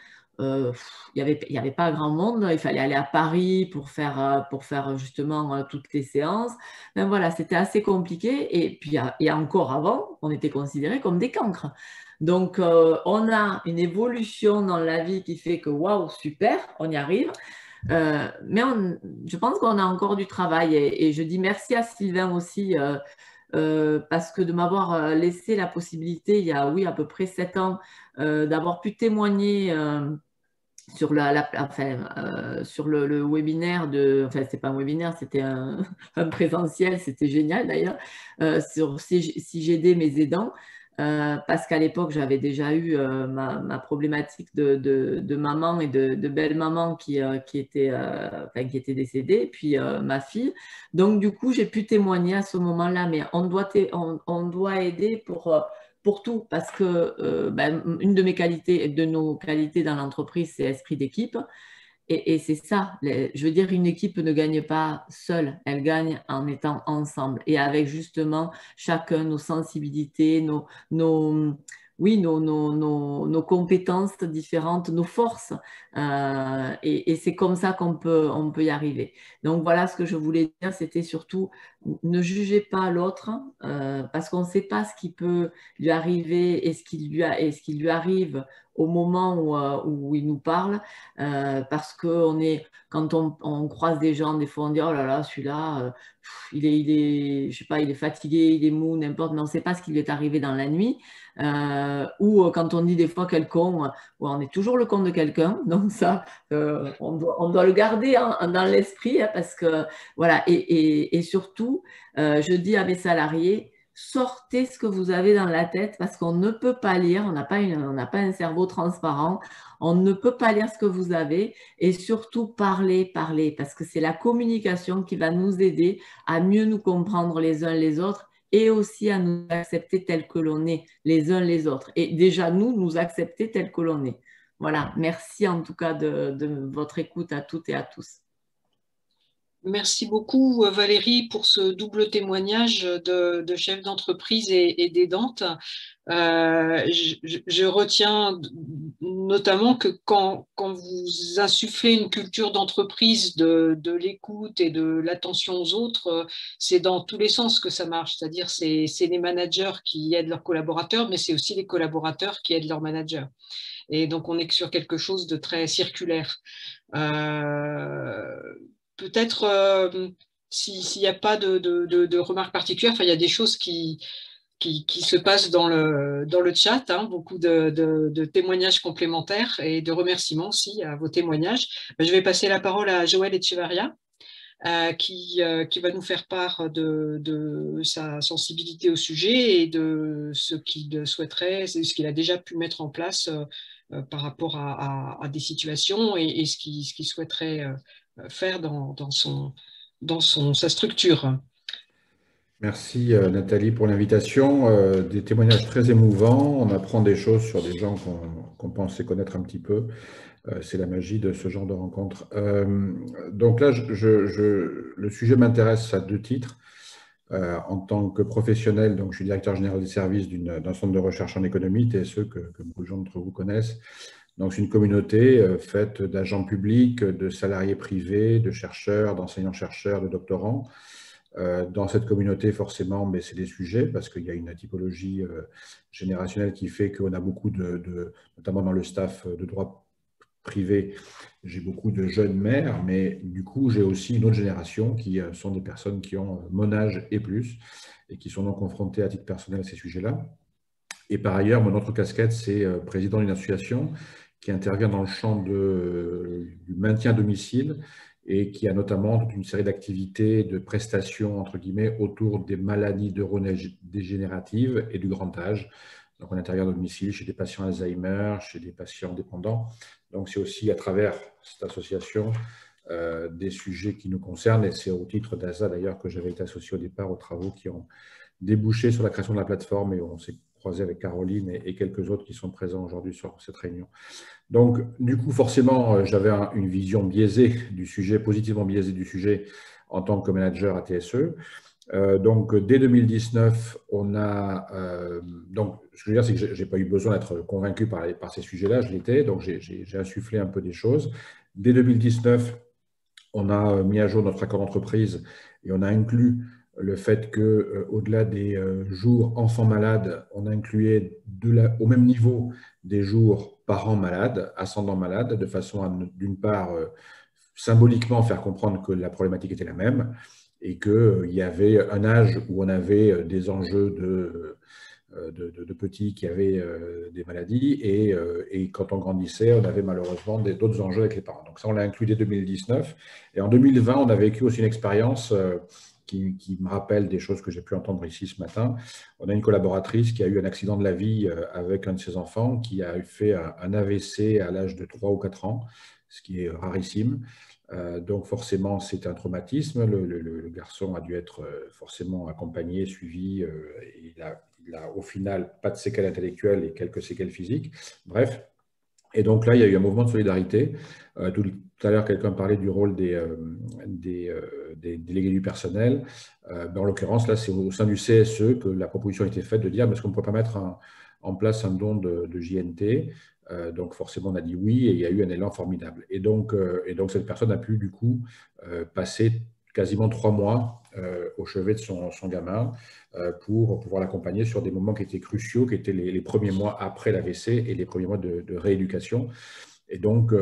Il n'y avait pas grand monde, il fallait aller à Paris pour faire justement toutes les séances. Ben voilà, c'était assez compliqué. Et puis, et encore avant, on était considérés comme des cancres. Donc, on a une évolution dans la vie qui fait que, waouh, super, on y arrive. Mais je pense qu'on a encore du travail. Et je dis merci à Sylvain aussi, parce que de m'avoir laissé la possibilité, il y a, oui, à peu près 7 ans, d'avoir pu témoigner sur sur le webinaire enfin c'est pas un webinaire, c'était un présentiel, c'était génial d'ailleurs, sur si j'aidais mes aidants, parce qu'à l'époque j'avais déjà eu ma problématique de maman et de belle-maman qui était décédée, puis ma fille, donc du coup j'ai pu témoigner à ce moment-là, mais on doit aider pour tout, parce que une de nos qualités dans l'entreprise, c'est l'esprit d'équipe. Et c'est ça, je veux dire, une équipe ne gagne pas seule, elle gagne en étant ensemble et avec justement chacun nos sensibilités, nos compétences différentes, nos forces. Et c'est comme ça qu'on peut y arriver. Donc voilà ce que je voulais dire, c'était surtout ne jugez pas l'autre parce qu'on ne sait pas ce qui peut lui arriver et ce qui lui arrive au moment où il nous parle, parce que quand on croise des gens, des fois on dit oh là là, celui-là, je sais pas, il est fatigué, il est mou, n'importe, mais on ne sait pas ce qui lui est arrivé dans la nuit. Ou quand on dit des fois quel con, on est toujours le con de quelqu'un, donc ça, on doit le garder dans l'esprit, hein, parce que voilà, et surtout, je dis à mes salariés, sortez ce que vous avez dans la tête parce qu'on ne peut pas lire, on n'a pas un cerveau transparent, on ne peut pas lire ce que vous avez et surtout parler parce que c'est la communication qui va nous aider à mieux nous comprendre les uns les autres et aussi à nous accepter tels que l'on est les uns les autres et déjà nous accepter tels que l'on est. Voilà, merci en tout cas de votre écoute à toutes et à tous. Merci beaucoup Valérie pour ce double témoignage de chef d'entreprise et d'aidante. Je retiens notamment que quand vous insufflez une culture d'entreprise de l'écoute et de l'attention aux autres, c'est dans tous les sens que ça marche. C'est-à-dire c'est les managers qui aident leurs collaborateurs, mais c'est aussi les collaborateurs qui aident leurs managers. Et donc on est sur quelque chose de très circulaire. Peut-être s'il n'y a pas de remarques particulières, il y a des choses qui se passent dans le chat, hein, beaucoup de témoignages complémentaires et de remerciements aussi à vos témoignages. Je vais passer la parole à Joël Echevarria, qui va nous faire part de sa sensibilité au sujet et de ce qu'il souhaiterait, ce qu'il a déjà pu mettre en place par rapport à des situations et ce qu'il souhaiterait faire dans sa structure. Merci Nathalie pour l'invitation. Des témoignages très émouvants. On apprend des choses sur des gens qu'on pensait connaître un petit peu. C'est la magie de ce genre de rencontre. Donc là, le sujet m'intéresse à 2 titres. En tant que professionnel, donc je suis directeur général des services d'un centre de recherche en économie, TSE, que beaucoup de gens d'entre vous connaissent. Donc, c'est une communauté faite d'agents publics, de salariés privés, de chercheurs, d'enseignants-chercheurs, de doctorants, Dans cette communauté, forcément, mais c'est des sujets parce qu'il y a une typologie générationnelle qui fait qu'on a beaucoup notamment dans le staff de droit privé, j'ai beaucoup de jeunes mères, mais du coup, j'ai aussi une autre génération qui sont des personnes qui ont mon âge et plus, et qui sont donc confrontées à titre personnel à ces sujets-là. Et par ailleurs, mon autre casquette, c'est président d'une association qui intervient dans le champ du maintien à domicile et qui a notamment toute une série d'activités, de prestations, entre guillemets, autour des maladies neurodégénératives et du grand âge. Donc, on intervient à domicile chez des patients Alzheimer, chez des patients dépendants. Donc, c'est aussi à travers cette association des sujets qui nous concernent. Et c'est au titre d'ASA, d'ailleurs, que j'avais été associé au départ aux travaux qui ont débouché sur la création de la plateforme. Et on s'est croisé avec Caroline et quelques autres qui sont présents aujourd'hui sur cette réunion. Donc, du coup, forcément, j'avais une vision biaisée du sujet, positivement biaisée du sujet en tant que manager à TSE. Donc, dès 2019, on a… donc, ce que je veux dire, c'est que je n'ai pas eu besoin d'être convaincu par ces sujets-là, je l'étais, donc j'ai insufflé un peu des choses. Dès 2019, on a mis à jour notre accord d'entreprise et on a inclus le fait qu'au-delà des jours enfants malades, on a inclus au même niveau des jours parents malades, ascendants malades, de façon à, d'une part, symboliquement faire comprendre que la problématique était la même et qu'il y avait un âge où on avait des enjeux de petits qui avaient des maladies et quand on grandissait, on avait malheureusement d'autres enjeux avec les parents. Donc ça, on l'a inclus dès 2019. Et en 2020, on a vécu aussi une expérience qui me rappelle des choses que j'ai pu entendre ici ce matin. On a une collaboratrice qui a eu un accident de la vie avec un de ses enfants qui a fait un AVC à l'âge de 3 ou 4 ans, ce qui est rarissime. Donc forcément, c'est un traumatisme. Le garçon a dû être forcément accompagné, suivi. Il a au final pas de séquelles intellectuelles et quelques séquelles physiques. Bref. Et donc là, il y a eu un mouvement de solidarité. Tout à l'heure, quelqu'un parlait du rôle des délégués du personnel. En l'occurrence, là, c'est au sein du CSE que la proposition a été faite de dire est-ce qu'on ne peut pas mettre en place un don de JNT. Donc forcément, on a dit oui et il y a eu un élan formidable. Et donc cette personne a pu du coup passer quasiment 3 mois au chevet de son gamin pour pouvoir l'accompagner sur des moments qui étaient cruciaux, qui étaient les premiers mois après l'AVC et les premiers mois de rééducation. Et donc,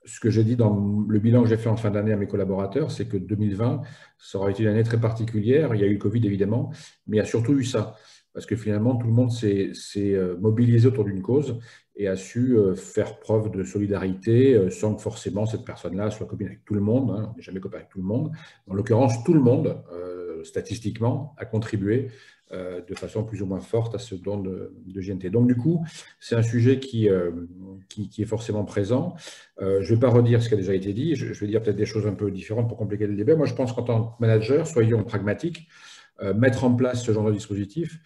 ce que j'ai dit dans le bilan que j'ai fait en fin d'année à mes collaborateurs, c'est que 2020, ça aura été une année très particulière. Il y a eu le Covid, évidemment, mais il y a surtout eu ça. Parce que finalement, tout le monde s'est mobilisé autour d'une cause et a su faire preuve de solidarité sans que forcément cette personne-là soit copine avec tout le monde. Hein. On n'est jamais copain avec tout le monde. En l'occurrence, tout le monde, statistiquement, a contribué de façon plus ou moins forte à ce don de JNT. Donc, du coup, c'est un sujet qui est forcément présent. Je ne vais pas redire ce qui a déjà été dit. Je vais dire peut-être des choses un peu différentes pour compliquer le débat. Moi, je pense qu'en tant que manager, soyons pragmatiques, mettre en place ce genre de dispositif,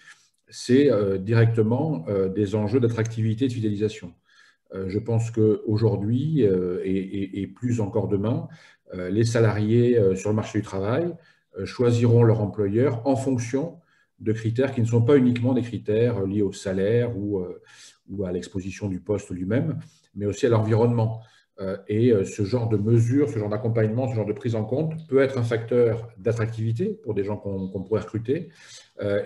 c'est directement des enjeux d'attractivité et de fidélisation. Je pense qu'aujourd'hui, et plus encore demain, les salariés sur le marché du travail choisiront leur employeur en fonction de critères qui ne sont pas uniquement des critères liés au salaire ou à l'exposition du poste lui-même, mais aussi à l'environnement. Et ce genre de mesures, ce genre d'accompagnement, ce genre de prise en compte peut être un facteur d'attractivité pour des gens qu'on pourrait recruter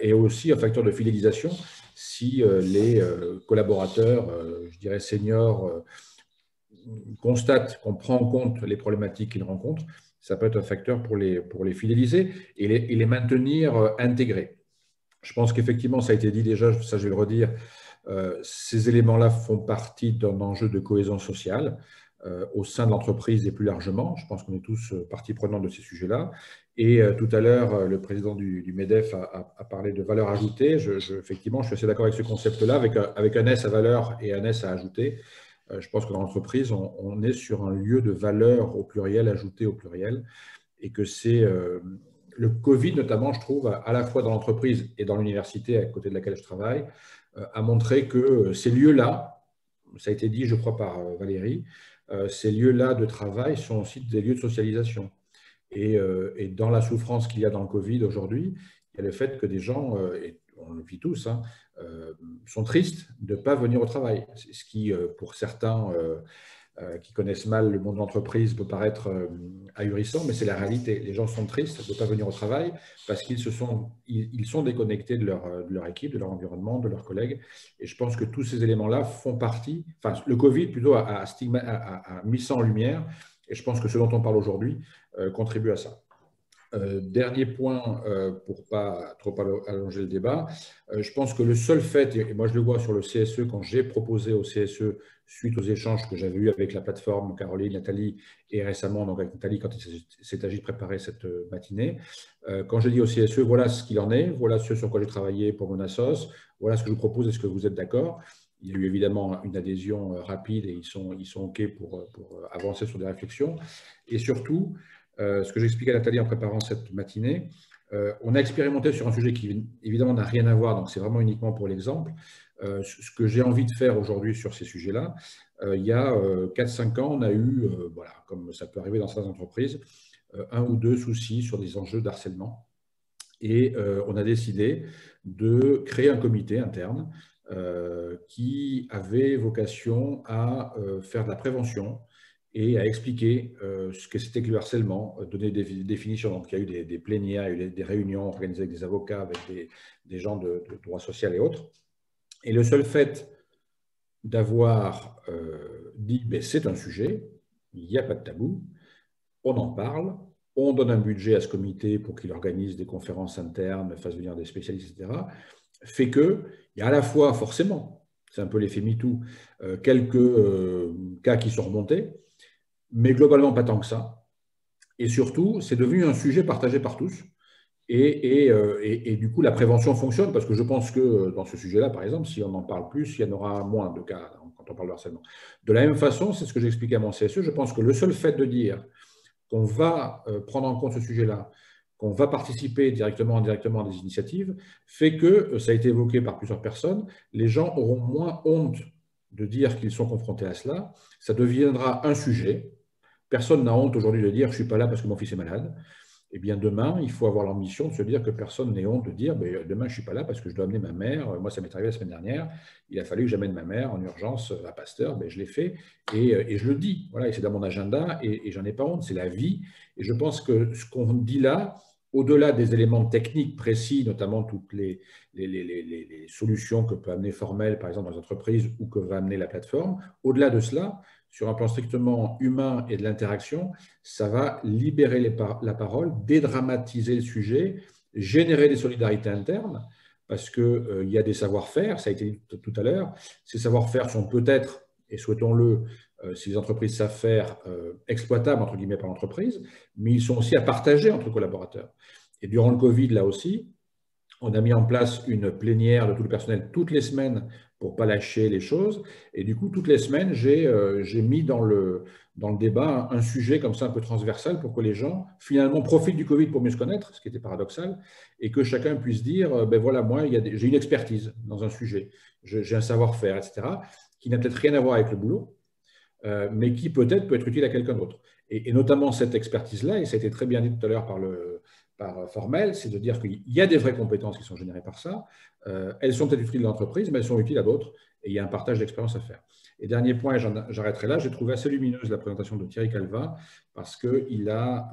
et aussi un facteur de fidélisation si les collaborateurs, je dirais seniors, constatent qu'on prend en compte les problématiques qu'ils rencontrent. Ça peut être un facteur pour les fidéliser et les maintenir intégrés. Je pense qu'effectivement, ça a été dit déjà, ça je vais le redire, ces éléments-là font partie d'un enjeu de cohésion sociale au sein de l'entreprise et plus largement. Je pense qu'on est tous partie prenante de ces sujets-là. Et tout à l'heure, le président du MEDEF a parlé de valeur ajoutée. Effectivement, je suis assez d'accord avec ce concept-là, avec un S à valeur et un S à ajouter. Je pense que dans l'entreprise, on est sur un lieu de valeur au pluriel, ajouté au pluriel, et que c'est le Covid, notamment, je trouve, à la fois dans l'entreprise et dans l'université à côté de laquelle je travaille, a montré que ces lieux-là, ça a été dit, je crois, par Valérie, ces lieux-là de travail sont aussi des lieux de socialisation. Et dans la souffrance qu'il y a dans le Covid aujourd'hui, il y a le fait que des gens, et on le vit tous, hein, sont tristes de ne pas venir au travail. Ce qui, pour certains, qui connaissent mal le monde de l'entreprise peut paraître ahurissant, mais c'est la réalité. Les gens sont tristes de ne pas venir au travail parce qu'ils sont déconnectés de leur équipe, de leur environnement, de leurs collègues. Et je pense que tous ces éléments-là font partie, enfin, le Covid plutôt a mis ça en lumière, et je pense que ce dont on parle aujourd'hui contribue à ça. Dernier point, pour ne pas trop allonger le débat, je pense que le seul fait, et moi je le vois sur le CSE, quand j'ai proposé au CSE, suite aux échanges que j'avais eus avec la plateforme, Caroline, Nathalie, et récemment donc avec Nathalie quand il s'est agi de préparer cette matinée, quand j'ai dit au CSE, voilà ce qu'il en est, voilà ce sur quoi j'ai travaillé pour mon assos, voilà ce que je vous propose, est-ce que vous êtes d'accord? Il y a eu évidemment une adhésion rapide et ils sont OK pour avancer sur des réflexions. Et surtout, ce que j'expliquais à Nathalie en préparant cette matinée, on a expérimenté sur un sujet qui évidemment n'a rien à voir, donc c'est vraiment uniquement pour l'exemple. Ce que j'ai envie de faire aujourd'hui sur ces sujets-là, il y a 4-5 ans, on a eu, voilà, comme ça peut arriver dans certaines entreprises, un ou deux soucis sur des enjeux d'harcèlement. Et on a décidé de créer un comité interne qui avait vocation à faire de la prévention et à expliquer ce que c'était que le harcèlement, donner des définitions. Donc, il y a eu des plénières, il y a eu des réunions organisées avec des avocats, avec des gens de droit social et autres. Et le seul fait d'avoir dit ben, c'est un sujet, il n'y a pas de tabou, on en parle, on donne un budget à ce comité pour qu'il organise des conférences internes, fasse venir des spécialistes, etc., fait qu'il y a à la fois, forcément, c'est un peu l'effet MeToo, quelques cas qui sont remontés, mais globalement pas tant que ça. Et surtout, c'est devenu un sujet partagé par tous. Et du coup, la prévention fonctionne parce que je pense que dans ce sujet-là, par exemple, si on en parle plus, il y en aura moins de cas quand on parle de harcèlement. De la même façon, c'est ce que j'expliquais à mon CSE, je pense que le seul fait de dire qu'on va prendre en compte ce sujet-là, qu'on va participer directement ou indirectement à des initiatives, fait que, ça a été évoqué par plusieurs personnes, les gens auront moins honte de dire qu'ils sont confrontés à cela. Ça deviendra un sujet. Personne n'a honte aujourd'hui de dire « je ne suis pas là parce que mon fils est malade ». Eh bien, demain, il faut avoir l'ambition de se dire que personne n'ait honte de dire « demain, je ne suis pas là parce que je dois amener ma mère ». Moi, ça m'est arrivé la semaine dernière. Il a fallu que j'amène ma mère en urgence à Pasteur. Je l'ai fait et je le dis. Voilà, et c'est dans mon agenda et j'en ai pas honte. C'est la vie. Et je pense que ce qu'on dit là, au-delà des éléments techniques précis, notamment toutes les solutions que peut amener Formel, par exemple, dans les entreprises ou que va amener la plateforme, au-delà de cela, sur un plan strictement humain et de l'interaction, ça va libérer la parole, dédramatiser le sujet, générer des solidarités internes, parce qu'il y a des savoir-faire, ça a été dit tout à l'heure. Ces savoir-faire sont peut-être, et souhaitons-le, si les entreprises savent faire, exploitables entre guillemets par l'entreprise, mais ils sont aussi à partager entre collaborateurs. Et durant le Covid, là aussi, on a mis en place une plénière de tout le personnel toutes les semaines pour ne pas lâcher les choses. Et du coup, toutes les semaines, j'ai mis dans le débat un sujet comme ça un peu transversal pour que les gens, finalement, profitent du Covid pour mieux se connaître, ce qui était paradoxal, et que chacun puisse dire, ben voilà, moi, j'ai une expertise dans un sujet, j'ai un savoir-faire, etc., qui n'a peut-être rien à voir avec le boulot, mais qui peut-être peut être utile à quelqu'un d'autre. Et notamment cette expertise-là, et ça a été très bien dit tout à l'heure par Formel, c'est de dire qu'il y a des vraies compétences qui sont générées par ça. Elles sont peut-être utiles à l'entreprise, mais elles sont utiles à d'autres, et il y a un partage d'expérience à faire. Et dernier point, et j'arrêterai là, j'ai trouvé assez lumineuse la présentation de Thierry Calva, parce qu'il a,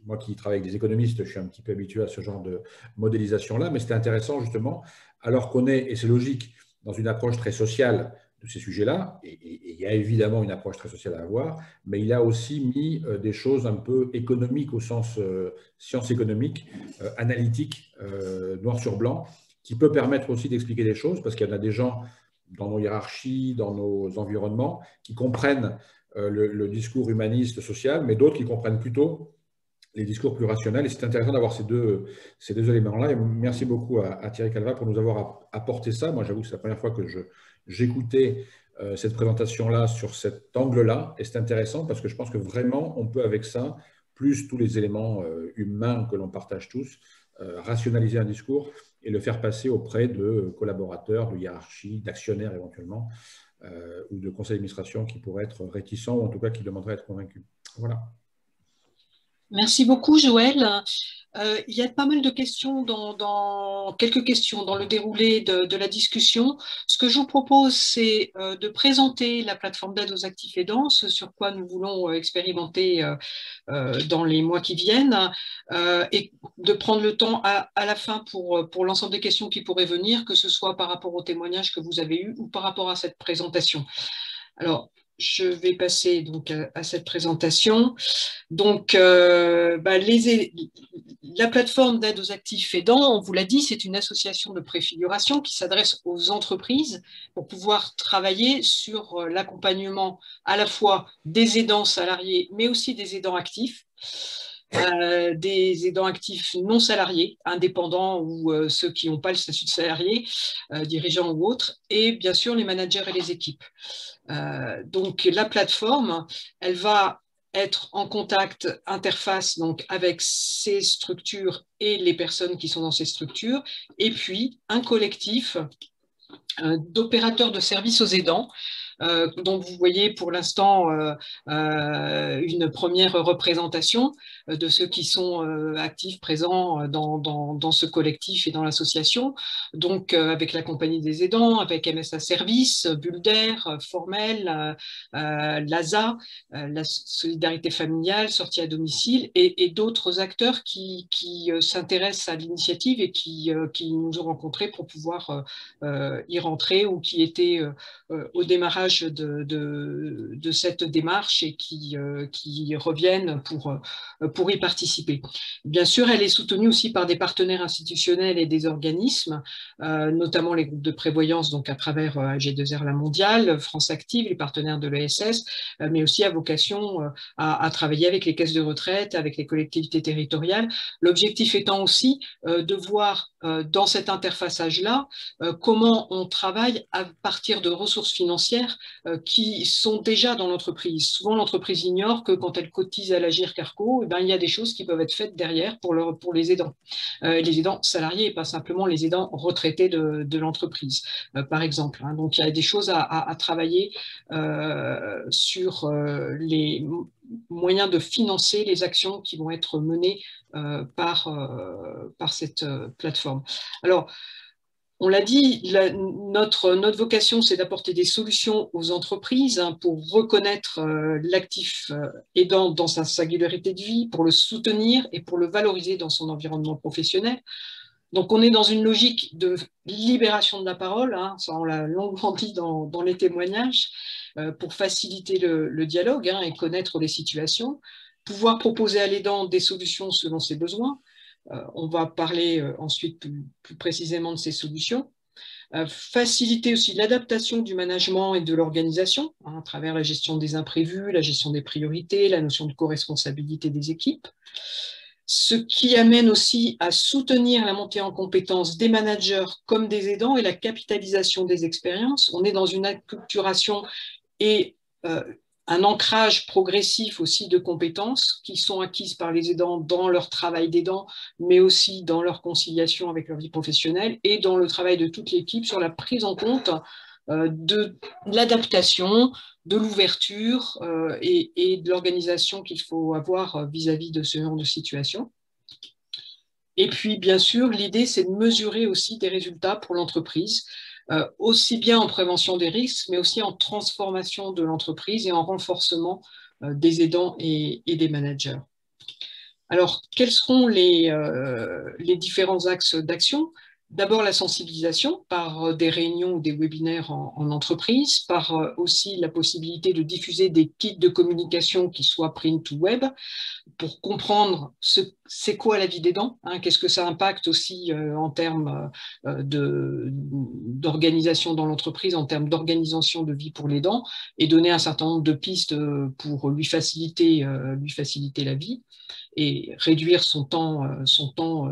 moi qui travaille avec des économistes, je suis un petit peu habitué à ce genre de modélisation-là, mais c'était intéressant justement, alors qu'on est, et c'est logique, dans une approche très sociale de ces sujets-là, et il y a évidemment une approche très sociale à avoir, mais il a aussi mis des choses un peu économiques au sens sciences économiques, analytiques, noir sur blanc, qui peut permettre aussi d'expliquer des choses, parce qu'il y en a des gens dans nos hiérarchies, dans nos environnements, qui comprennent le discours humaniste, social, mais d'autres qui comprennent plutôt les discours plus rationnels. Et c'est intéressant d'avoir ces deux éléments-là. Et merci beaucoup à Thierry Calva pour nous avoir apporté ça. Moi, j'avoue que c'est la première fois que j'écoutais cette présentation-là sur cet angle-là. Et c'est intéressant parce que je pense que vraiment, on peut avec ça, plus tous les éléments humains que l'on partage tous, rationaliser un discours et le faire passer auprès de collaborateurs, de hiérarchies, d'actionnaires éventuellement, ou de conseils d'administration qui pourraient être réticents ou en tout cas qui demanderaient à être convaincus. Voilà. Merci beaucoup, Joël. Il y a pas mal de questions, quelques questions dans le déroulé de la discussion. Ce que je vous propose, c'est de présenter la plateforme d'aide aux actifs aidants, ce sur quoi nous voulons expérimenter dans les mois qui viennent, et de prendre le temps à la fin pour l'ensemble des questions qui pourraient venir, que ce soit par rapport aux témoignages que vous avez eus ou par rapport à cette présentation. Alors, je vais passer donc à cette présentation. Donc, la plateforme d'aide aux actifs aidants, on vous l'a dit, c'est une association de préfiguration qui s'adresse aux entreprises pour pouvoir travailler sur l'accompagnement à la fois des aidants salariés, mais aussi des aidants actifs. Des aidants actifs non salariés, indépendants ou ceux qui n'ont pas le statut de salarié, dirigeants ou autres, et bien sûr les managers et les équipes. Donc la plateforme, elle va être en contact, interface donc, avec ces structures et les personnes qui sont dans ces structures, et puis un collectif d'opérateurs de services aux aidants, dont vous voyez pour l'instant une première représentation de ceux qui sont actifs, présents dans ce collectif et dans l'association, donc avec la Compagnie des aidants, avec MSA Services, Bulder, Formel, l'ASA, la Solidarité familiale, Sortie à domicile, et d'autres acteurs qui s'intéressent à l'initiative et qui nous ont rencontrés pour pouvoir y rentrer ou qui étaient au démarrage de cette démarche et qui reviennent pour y participer. Bien sûr, elle est soutenue aussi par des partenaires institutionnels et des organismes, notamment les groupes de prévoyance, donc à travers AG2R La Mondiale, France Active, les partenaires de l'ESS, mais aussi à vocation à travailler avec les caisses de retraite, avec les collectivités territoriales. L'objectif étant aussi de voir dans cet interfaçage-là comment on travaille à partir de ressources financières qui sont déjà dans l'entreprise. Souvent, l'entreprise ignore que quand elle cotise à l'Agir Carco, il y a des choses qui peuvent être faites derrière pour les aidants. Les aidants salariés et pas simplement les aidants retraités de l'entreprise, par exemple. Donc, il y a des choses à travailler sur les moyens de financer les actions qui vont être menées par cette plateforme. Alors, on l'a dit, notre vocation, c'est d'apporter des solutions aux entreprises pour reconnaître l'actif aidant dans sa singularité de vie, pour le soutenir et pour le valoriser dans son environnement professionnel. Donc, on est dans une logique de libération de la parole, ça on l'a longuement dit dans les témoignages, pour faciliter le dialogue et connaître les situations, pouvoir proposer à l'aidant des solutions selon ses besoins. On va parler ensuite plus précisément de ces solutions. Faciliter aussi l'adaptation du management et de l'organisation à travers la gestion des imprévus, la gestion des priorités, la notion de co-responsabilité des équipes. Ce qui amène aussi à soutenir la montée en compétences des managers comme des aidants et la capitalisation des expériences. On est dans une acculturation et un ancrage progressif aussi de compétences qui sont acquises par les aidants dans leur travail d'aidant, mais aussi dans leur conciliation avec leur vie professionnelle et dans le travail de toute l'équipe sur la prise en compte de l'adaptation, de l'ouverture et de l'organisation qu'il faut avoir vis-à-vis de ce genre de situation. Et puis, bien sûr, l'idée, c'est de mesurer aussi des résultats pour l'entreprise, aussi bien en prévention des risques, mais aussi en transformation de l'entreprise et en renforcement des aidants et des managers. Alors, quels seront les différents axes d'action ? D'abord, la sensibilisation par des réunions ou des webinaires en entreprise, par aussi la possibilité de diffuser des kits de communication qui soient print ou web, pour comprendre c'est quoi la vie d'aidant, qu'est-ce que ça impacte aussi en termes d'organisation dans l'entreprise, en termes d'organisation de vie pour l'aidant, et donner un certain nombre de pistes pour lui faciliter la vie et réduire son temps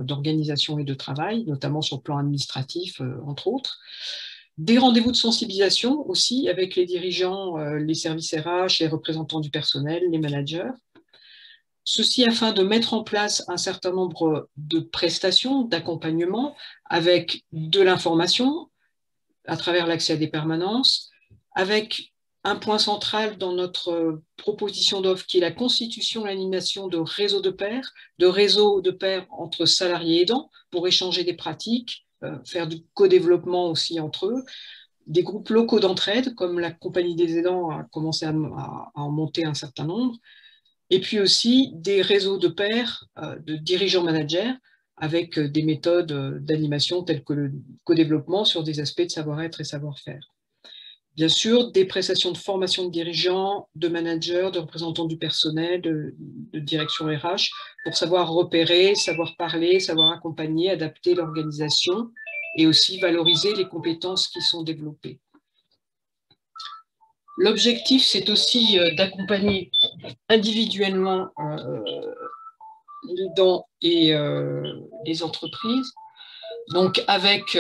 d'organisation et de travail, notamment sur le plan administratif, entre autres. Des rendez-vous de sensibilisation aussi avec les dirigeants, les services RH, les représentants du personnel, les managers. Ceci afin de mettre en place un certain nombre de prestations, d'accompagnement, avec de l'information à travers l'accès à des permanences, avec un point central dans notre proposition d'offre qui est la constitution et l'animation de réseaux de pairs entre salariés et aidants pour échanger des pratiques, faire du co-développement aussi entre eux, des groupes locaux d'entraide comme la Compagnie des aidants a commencé à en monter un certain nombre, et puis aussi des réseaux de pairs de dirigeants managers avec des méthodes d'animation telles que le co-développement sur des aspects de savoir-être et savoir-faire. Bien sûr, des prestations de formation de dirigeants, de managers, de représentants du personnel, de direction RH, pour savoir repérer, savoir parler, savoir accompagner, adapter l'organisation et aussi valoriser les compétences qui sont développées. L'objectif, c'est aussi d'accompagner individuellement les aidants et les entreprises, donc avec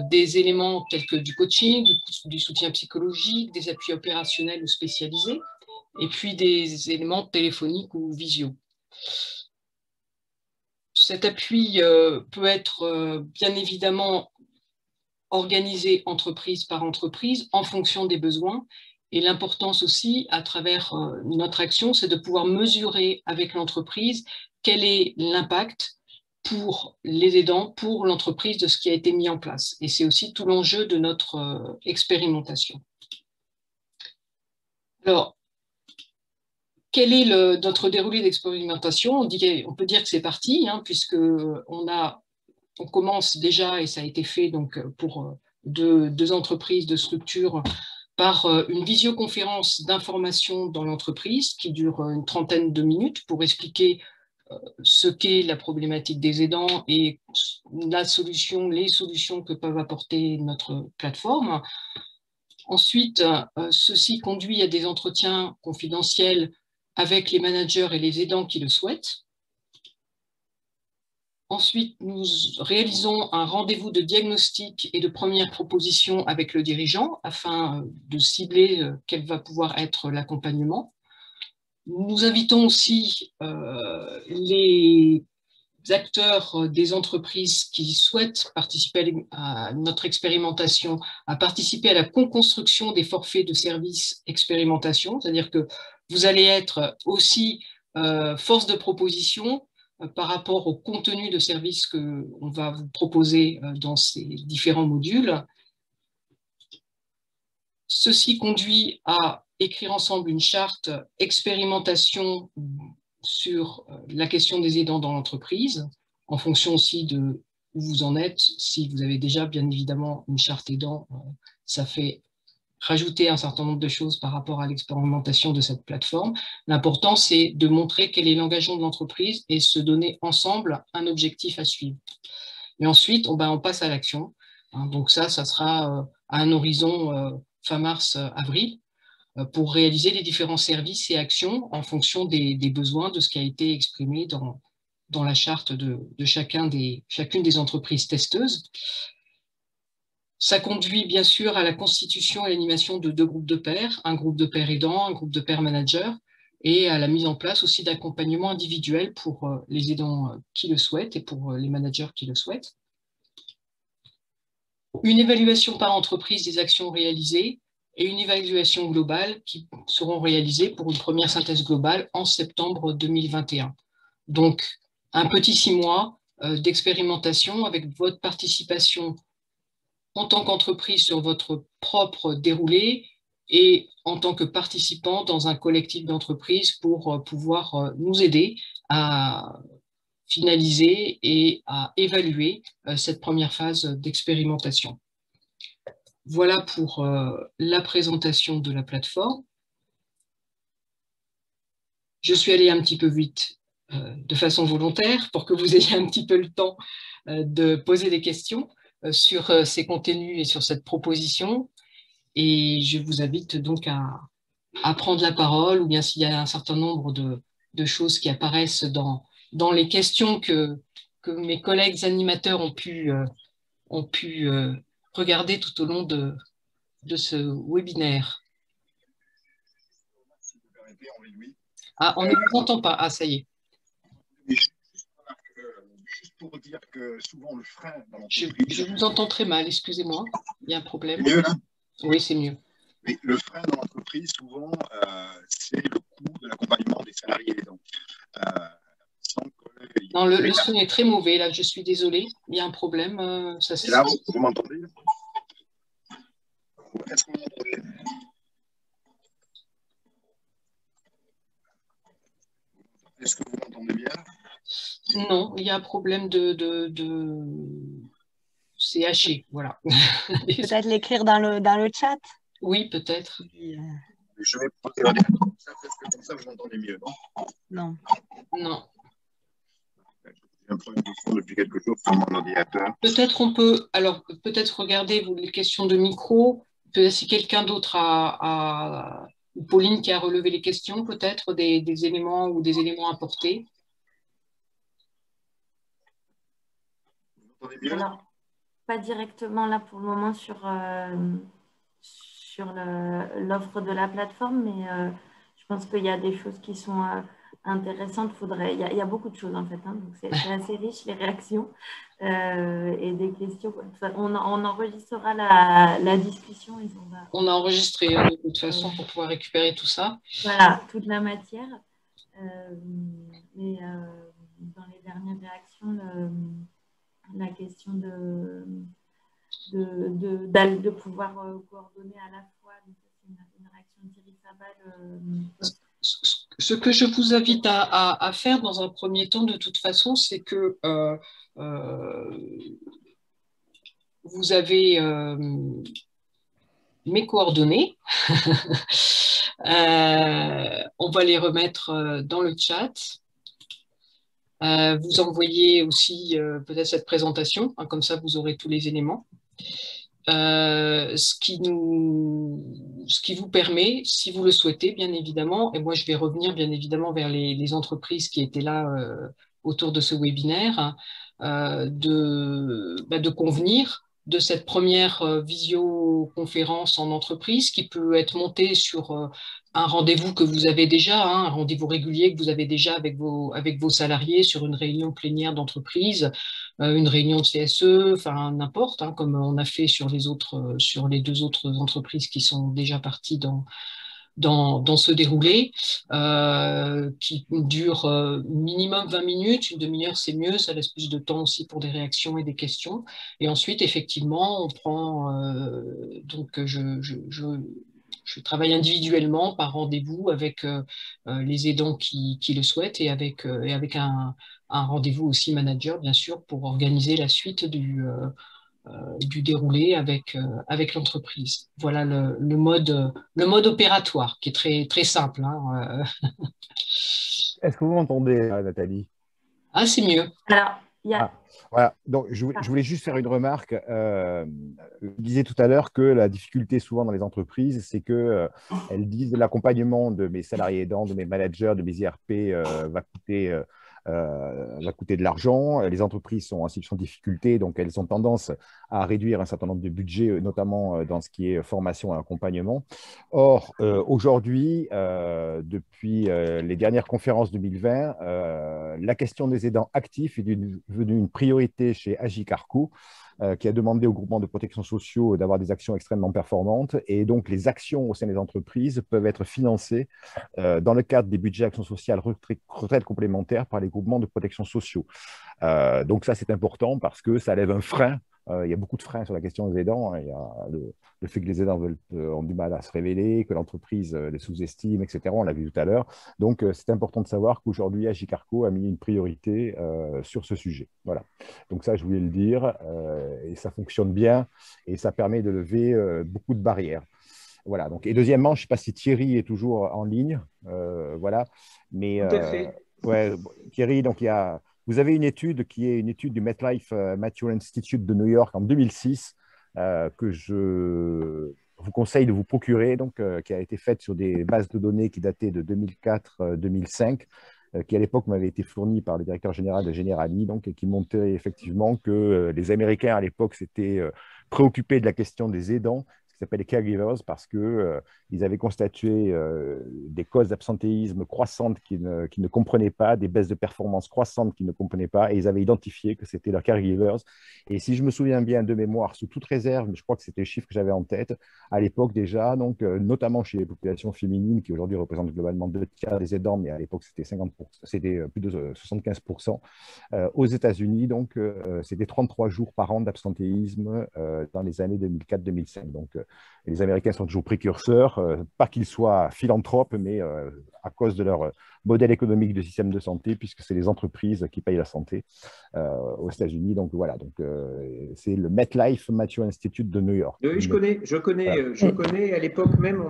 des éléments tels que du coaching, du soutien psychologique, des appuis opérationnels ou spécialisés, et puis des éléments téléphoniques ou visio. Cet appui peut être bien évidemment organisé entreprise par entreprise en fonction des besoins. Et l'importance aussi, à travers notre action, c'est de pouvoir mesurer avec l'entreprise quel est l'impact pour les aidants, pour l'entreprise de ce qui a été mis en place. Et c'est aussi tout l'enjeu de notre expérimentation. Alors, quel est notre déroulé d'expérimentation? On peut dire que c'est parti, hein, puisque on commence déjà, et ça a été fait donc, pour deux entreprises, deux structures, par une visioconférence d'information dans l'entreprise qui dure une trentaine de minutes pour expliquer ce qu'est la problématique des aidants et les solutions que peuvent apporter notre plateforme. Ensuite, ceci conduit à des entretiens confidentiels avec les managers et les aidants qui le souhaitent. Ensuite, nous réalisons un rendez-vous de diagnostic et de première proposition avec le dirigeant afin de cibler quel va pouvoir être l'accompagnement. Nous invitons aussi les acteurs des entreprises qui souhaitent participer à notre expérimentation à participer à la co-construction des forfaits de services expérimentation, c'est-à-dire que vous allez être aussi force de proposition par rapport au contenu de services qu'on va vous proposer dans ces différents modules. Ceci conduit à écrire ensemble une charte expérimentation sur la question des aidants dans l'entreprise, en fonction aussi de où vous en êtes. Si vous avez déjà bien évidemment une charte aidant, ça fait rajouter un certain nombre de choses par rapport à l'expérimentation de cette plateforme. L'important, c'est de montrer quel est l'engagement de l'entreprise et se donner ensemble un objectif à suivre. Et ensuite, on passe à l'action. Donc ça sera à un horizon fin mars-avril pour réaliser les différents services et actions en fonction des besoins de ce qui a été exprimé dans la charte de chacune des entreprises testeuses. Ça conduit bien sûr à la constitution et l'animation de 2 groupes de pairs, un groupe de pairs aidants, un groupe de pairs managers, et à la mise en place aussi d'accompagnement individuel pour les aidants qui le souhaitent et pour les managers qui le souhaitent. Une évaluation par entreprise des actions réalisées et une évaluation globale qui seront réalisées pour une première synthèse globale en septembre 2021. Donc, un petit 6 mois d'expérimentation avec votre participation en tant qu'entreprise sur votre propre déroulé et en tant que participant dans un collectif d'entreprises pour pouvoir nous aider à finaliser et à évaluer cette première phase d'expérimentation. Voilà pour la présentation de la plateforme. Je suis allée un petit peu vite de façon volontaire pour que vous ayez un petit peu le temps de poser des questions sur ces contenus et sur cette proposition. Et je vous invite donc à prendre la parole, ou bien s'il y a un certain nombre de choses qui apparaissent dans les questions que mes collègues animateurs ont pu regarder tout au long de ce webinaire. Ah, on ne vous entend pas. Ah, ça y est. Juste pour dire que souvent le frein dans je vous entends très mal, excusez-moi. Il y a un problème. C'est mieux là? Oui, c'est mieux. Mais le frein dans l'entreprise, souvent, c'est le coût de l'accompagnement des salariés. Donc, non, le son est très mauvais, là, je suis désolée. Il y a un problème. Ça, et là, vous m'entendez? Est-ce que vous m'entendez? Est-ce que vous m'entendez bien? Non, il y a un problème c'est haché, voilà. Peut-être l'écrire dans le chat? Oui, peut-être. Je vais poser la question comme ça, parce que comme ça, vous m'entendez mieux, non? Non. Non. J'ai un problème de son depuis quelque chose sur mon ordinateur. Peut-être on peut, alors peut-être regarder vous, les questions de micro, peut-être si quelqu'un d'autre ou Pauline qui a relevé les questions, peut-être des éléments ou des éléments apportés. Alors, pas directement là pour le moment sur l'offre de la plateforme, mais je pense qu'il y a des choses qui sont intéressantes. Il y a beaucoup de choses en fait, hein, donc c'est assez riche les réactions et des questions. On enregistrera la discussion. Et on a enregistré de toute façon pour pouvoir récupérer tout ça. Voilà, toute la matière. Mais dans les dernières réactions, la question de pouvoir coordonner à la fois, c'est une réaction de Thierry Sabal. Ce que je vous invite à faire dans un premier temps, de toute façon, c'est que vous avez mes coordonnées. On va les remettre dans le chat. Vous envoyez aussi peut-être cette présentation, hein, comme ça vous aurez tous les éléments. Ce qui vous permet, si vous le souhaitez, bien évidemment, et moi je vais revenir bien évidemment vers les entreprises qui étaient là autour de ce webinaire, de convenir de cette première visioconférence en entreprise qui peut être montée sur un rendez-vous que vous avez déjà, hein, un rendez-vous régulier que vous avez déjà avec vos salariés sur une réunion plénière d'entreprise, une réunion de CSE, enfin n'importe, hein, comme on a fait sur les deux autres entreprises qui sont déjà parties dans ce déroulé, qui dure minimum 20 minutes, une demi-heure c'est mieux, ça laisse plus de temps aussi pour des réactions et des questions. Et ensuite, effectivement, on prend, donc je travaille individuellement par rendez-vous avec les aidants qui le souhaitent et avec un rendez-vous aussi manager, bien sûr, pour organiser la suite du déroulé avec l'entreprise. Voilà le mode opératoire qui est très, très simple. Hein. Est-ce que vous m'entendez, Nathalie? Ah, c'est mieux. Alors, il y a... Voilà, donc je voulais juste faire une remarque. Je disais tout à l'heure que la difficulté souvent dans les entreprises, c'est qu'elles disent l'accompagnement de mes salariés aidants, de mes managers, de mes IRP va coûter de l'argent. Les entreprises sont en situation de difficulté, donc elles ont tendance à réduire un certain nombre de budgets, notamment dans ce qui est formation et accompagnement. Or, aujourd'hui, depuis les dernières conférences 2020, la question des aidants actifs est devenue une priorité chez Agicarco, qui a demandé au groupement de protection sociale d'avoir des actions extrêmement performantes. Et donc, les actions au sein des entreprises peuvent être financées dans le cadre des budgets actions sociales retraite complémentaires par les groupements de protection sociale. Donc, ça, c'est important parce que ça lève un frein. Il y a beaucoup de freins sur la question des aidants. Il y a le fait que les aidants ont du mal à se révéler, que l'entreprise les sous-estime, etc. On l'a vu tout à l'heure. Donc, c'est important de savoir qu'aujourd'hui, Agicarco a mis une priorité sur ce sujet. Voilà. Donc ça, je voulais le dire. Et ça fonctionne bien et ça permet de lever beaucoup de barrières. Voilà. Donc, et deuxièmement, je ne sais pas si Thierry est toujours en ligne. Voilà. Mais, tout à fait. Ouais, Thierry, donc vous avez une étude qui est une étude du MetLife Mature Institute de New York en 2006 que je vous conseille de vous procurer, donc, qui a été faite sur des bases de données qui dataient de 2004-2005, qui à l'époque m'avait été fournie par le directeur général de Generali, donc, et qui montrait effectivement que les Américains à l'époque s'étaient préoccupés de la question des aidants, ce qui s'appelle les caregivers, parce qu'ils avaient constaté des causes d'absentéisme croissantes qu'ils ne comprenaient pas, des baisses de performance croissantes qu'ils ne comprenaient pas, et ils avaient identifié que c'était leurs caregivers. Et si je me souviens bien de mémoire, sous toute réserve, mais je crois que c'était le chiffre que j'avais en tête, à l'époque déjà, donc, notamment chez les populations féminines, qui aujourd'hui représentent globalement 2/3 des aidants, mais à l'époque c'était 50%, c'était plus de 75%. Aux États-Unis, donc, c'était 33 jours par an d'absentéisme dans les années 2004-2005. Donc, les Américains sont toujours précurseurs, pas qu'ils soient philanthropes, mais à cause de leur modèle économique de système de santé, puisque c'est les entreprises qui payent la santé aux États-Unis. Donc voilà, donc, c'est le MetLife Matthew Institute de New York. Oui, je connais. À l'époque même,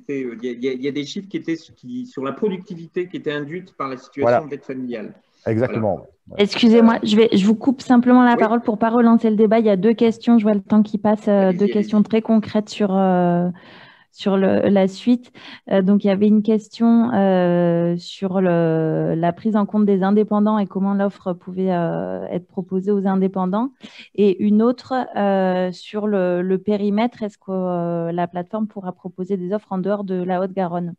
il y a des chiffres qui étaient sur la productivité qui était induite par la situation d'aide familiale. Exactement. Voilà. Excusez-moi, je vous coupe simplement la parole pour ne pas relancer le débat. Il y a 2 questions, je vois le temps qui passe, 2 questions très concrètes sur la suite. Donc, il y avait une question sur la prise en compte des indépendants et comment l'offre pouvait être proposée aux indépendants. Et une autre sur le périmètre, est-ce que la plateforme pourra proposer des offres en dehors de la Haute-Garonne?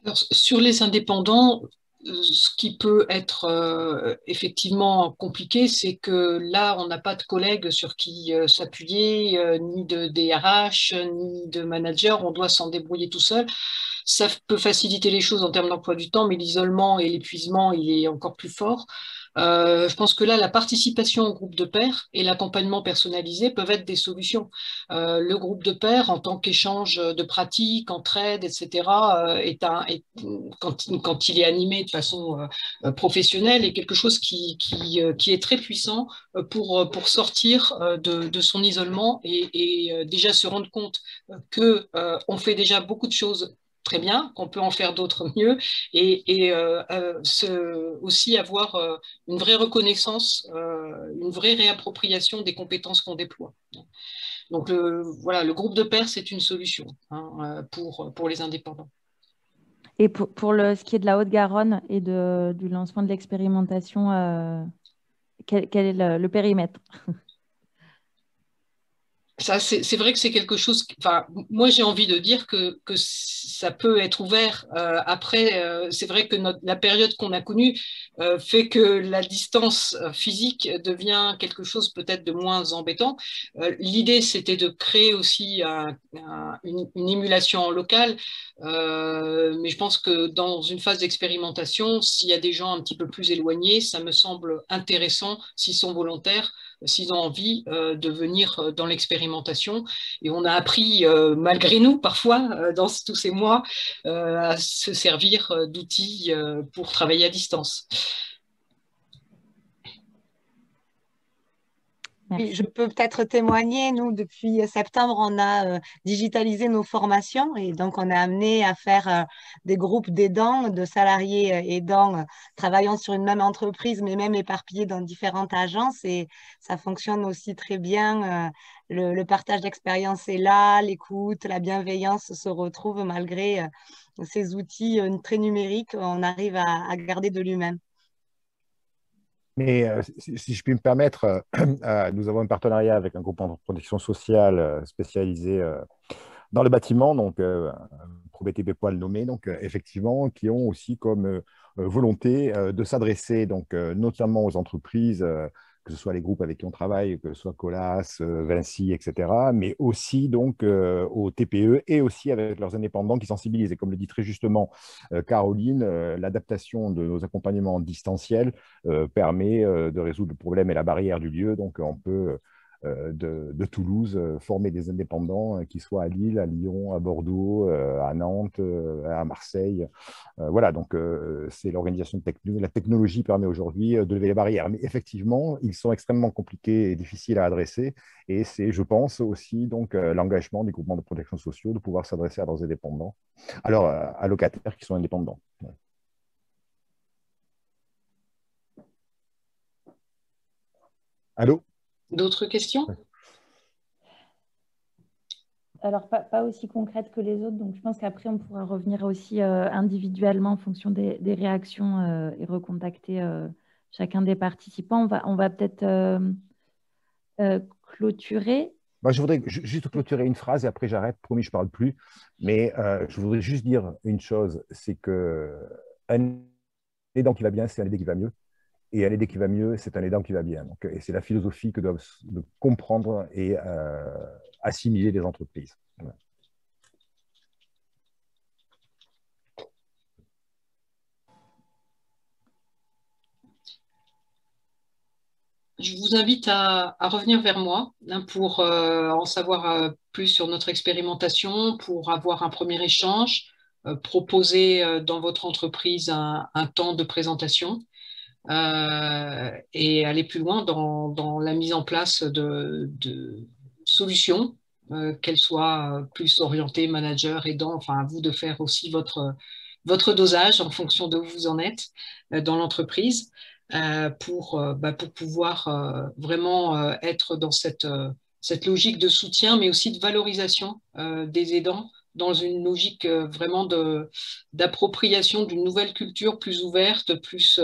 Alors, sur les indépendants, ce qui peut être effectivement compliqué, c'est que là, on n'a pas de collègues sur qui s'appuyer, ni de DRH, ni de manager, on doit s'en débrouiller tout seul. Ça peut faciliter les choses en termes d'emploi du temps, mais l'isolement et l'épuisement, il est encore plus fort. Je pense que là, la participation au groupe de pairs et l'accompagnement personnalisé peuvent être des solutions. Le groupe de pairs, en tant qu'échange de pratiques, entraide, etc., quand il est animé de façon professionnelle, est quelque chose qui est très puissant pour sortir de son isolement et déjà se rendre compte qu'on fait déjà beaucoup de choses très bien, qu'on peut en faire d'autres mieux et aussi avoir une vraie reconnaissance, une vraie réappropriation des compétences qu'on déploie. Donc voilà, le groupe de pairs, c'est une solution pour les indépendants. Et pour ce qui est de la Haute-Garonne et du lancement de l'expérimentation, quel est le périmètre? Ça, c'est vrai que c'est quelque chose. Moi, j'ai envie de dire que ça peut être ouvert après. C'est vrai que la période qu'on a connue fait que la distance physique devient quelque chose peut-être de moins embêtant. L'idée, c'était de créer aussi une émulation locale, mais je pense que dans une phase d'expérimentation, s'il y a des gens un petit peu plus éloignés, ça me semble intéressant, s'ils sont volontaires, s'ils ont envie de venir dans l'expérimentation. Et on a appris, malgré nous, parfois, dans tous ces mois, à se servir d'outils pour travailler à distance. Oui, je peux peut-être témoigner. Nous, depuis septembre, on a digitalisé nos formations et donc on a amené à faire des groupes d'aidants, de salariés aidants travaillant sur une même entreprise, mais même éparpillés dans différentes agences. Et ça fonctionne aussi très bien. Le partage d'expérience est là, l'écoute, la bienveillance se retrouvent malgré ces outils très numériques. On arrive à garder de l'humain. Mais si je puis me permettre, nous avons un partenariat avec un groupe de protection sociale spécialisé dans le bâtiment, donc ProBTP Poil nommé, donc effectivement, qui ont aussi comme volonté de s'adresser donc notamment aux entreprises, que ce soit les groupes avec qui on travaille, que ce soit Colas, Vinci, etc., mais aussi donc aux TPE et aussi avec leurs indépendants qui sensibilisent. Et comme le dit très justement Caroline, l'adaptation de nos accompagnements en distanciel permet de résoudre le problème et la barrière du lieu. Donc on peut de Toulouse, former des indépendants qui soient à Lille, à Lyon, à Bordeaux, à Nantes, à Marseille. Voilà, donc c'est l'organisation de la technologie permet aujourd'hui de lever les barrières. Mais effectivement, ils sont extrêmement compliqués et difficiles à adresser. Et c'est, je pense, aussi donc l'engagement des groupements de protection sociale de pouvoir s'adresser à leurs indépendants, à leurs allocataires qui sont indépendants. Ouais. Allô? D'autres questions? Alors, pas aussi concrète que les autres, donc je pense qu'après, on pourra revenir aussi individuellement en fonction des réactions et recontacter chacun des participants. On va peut-être clôturer. Moi, je voudrais juste clôturer une phrase et après j'arrête, promis, je ne parle plus. Mais je voudrais juste dire une chose, c'est qu'un aidant qui va bien, c'est un aidé qui va mieux. Et un aidé qui va mieux, c'est un aidant qui va bien. Donc, et c'est la philosophie que doivent comprendre et assimiler les entreprises. Voilà. Je vous invite à revenir vers moi pour en savoir plus sur notre expérimentation, pour avoir un premier échange, proposer dans votre entreprise un temps de présentation et aller plus loin dans la mise en place de solutions, qu'elles soient plus orientées manager, aidant, enfin à vous de faire aussi votre dosage en fonction de où vous en êtes dans l'entreprise. Pour pouvoir vraiment être dans cette logique de soutien, mais aussi de valorisation des aidants, dans une logique vraiment d'appropriation d'une nouvelle culture plus ouverte, plus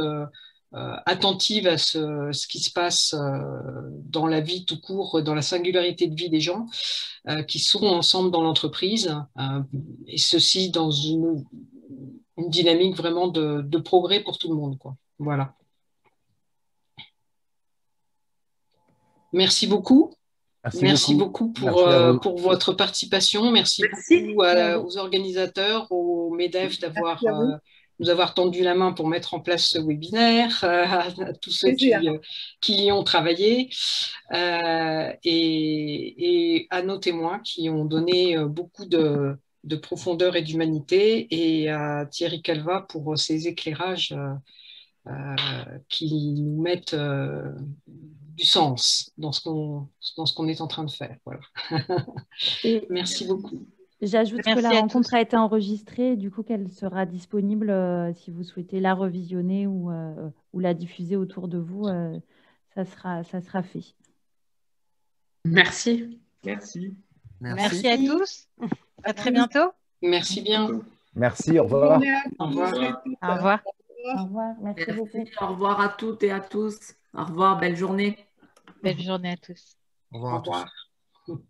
attentive à ce qui se passe dans la vie tout court, dans la singularité de vie des gens qui sont ensemble dans l'entreprise, et ceci dans une dynamique vraiment de progrès pour tout le monde, quoi. Voilà. Merci beaucoup. Merci beaucoup pour votre participation. Merci beaucoup aux organisateurs, au MEDEF nous avoir tendu la main pour mettre en place ce webinaire, à tous ceux qui y ont travaillé et à nos témoins qui ont donné beaucoup de profondeur et d'humanité, et à Thierry Calva pour ses éclairages qui nous mettent du sens dans ce qu'on est en train de faire. Voilà. Merci beaucoup. J'ajoute que la rencontre a été enregistrée, du coup qu'elle sera disponible si vous souhaitez la revisionner ou la diffuser autour de vous, ça sera fait. Merci. Merci. Merci à tous. À très bientôt. Merci bien. Merci, au revoir. Au revoir. Au revoir. Au revoir, merci beaucoup. Au revoir à toutes et à tous. Au revoir, belle journée. Belle journée à tous. Au revoir. Au revoir.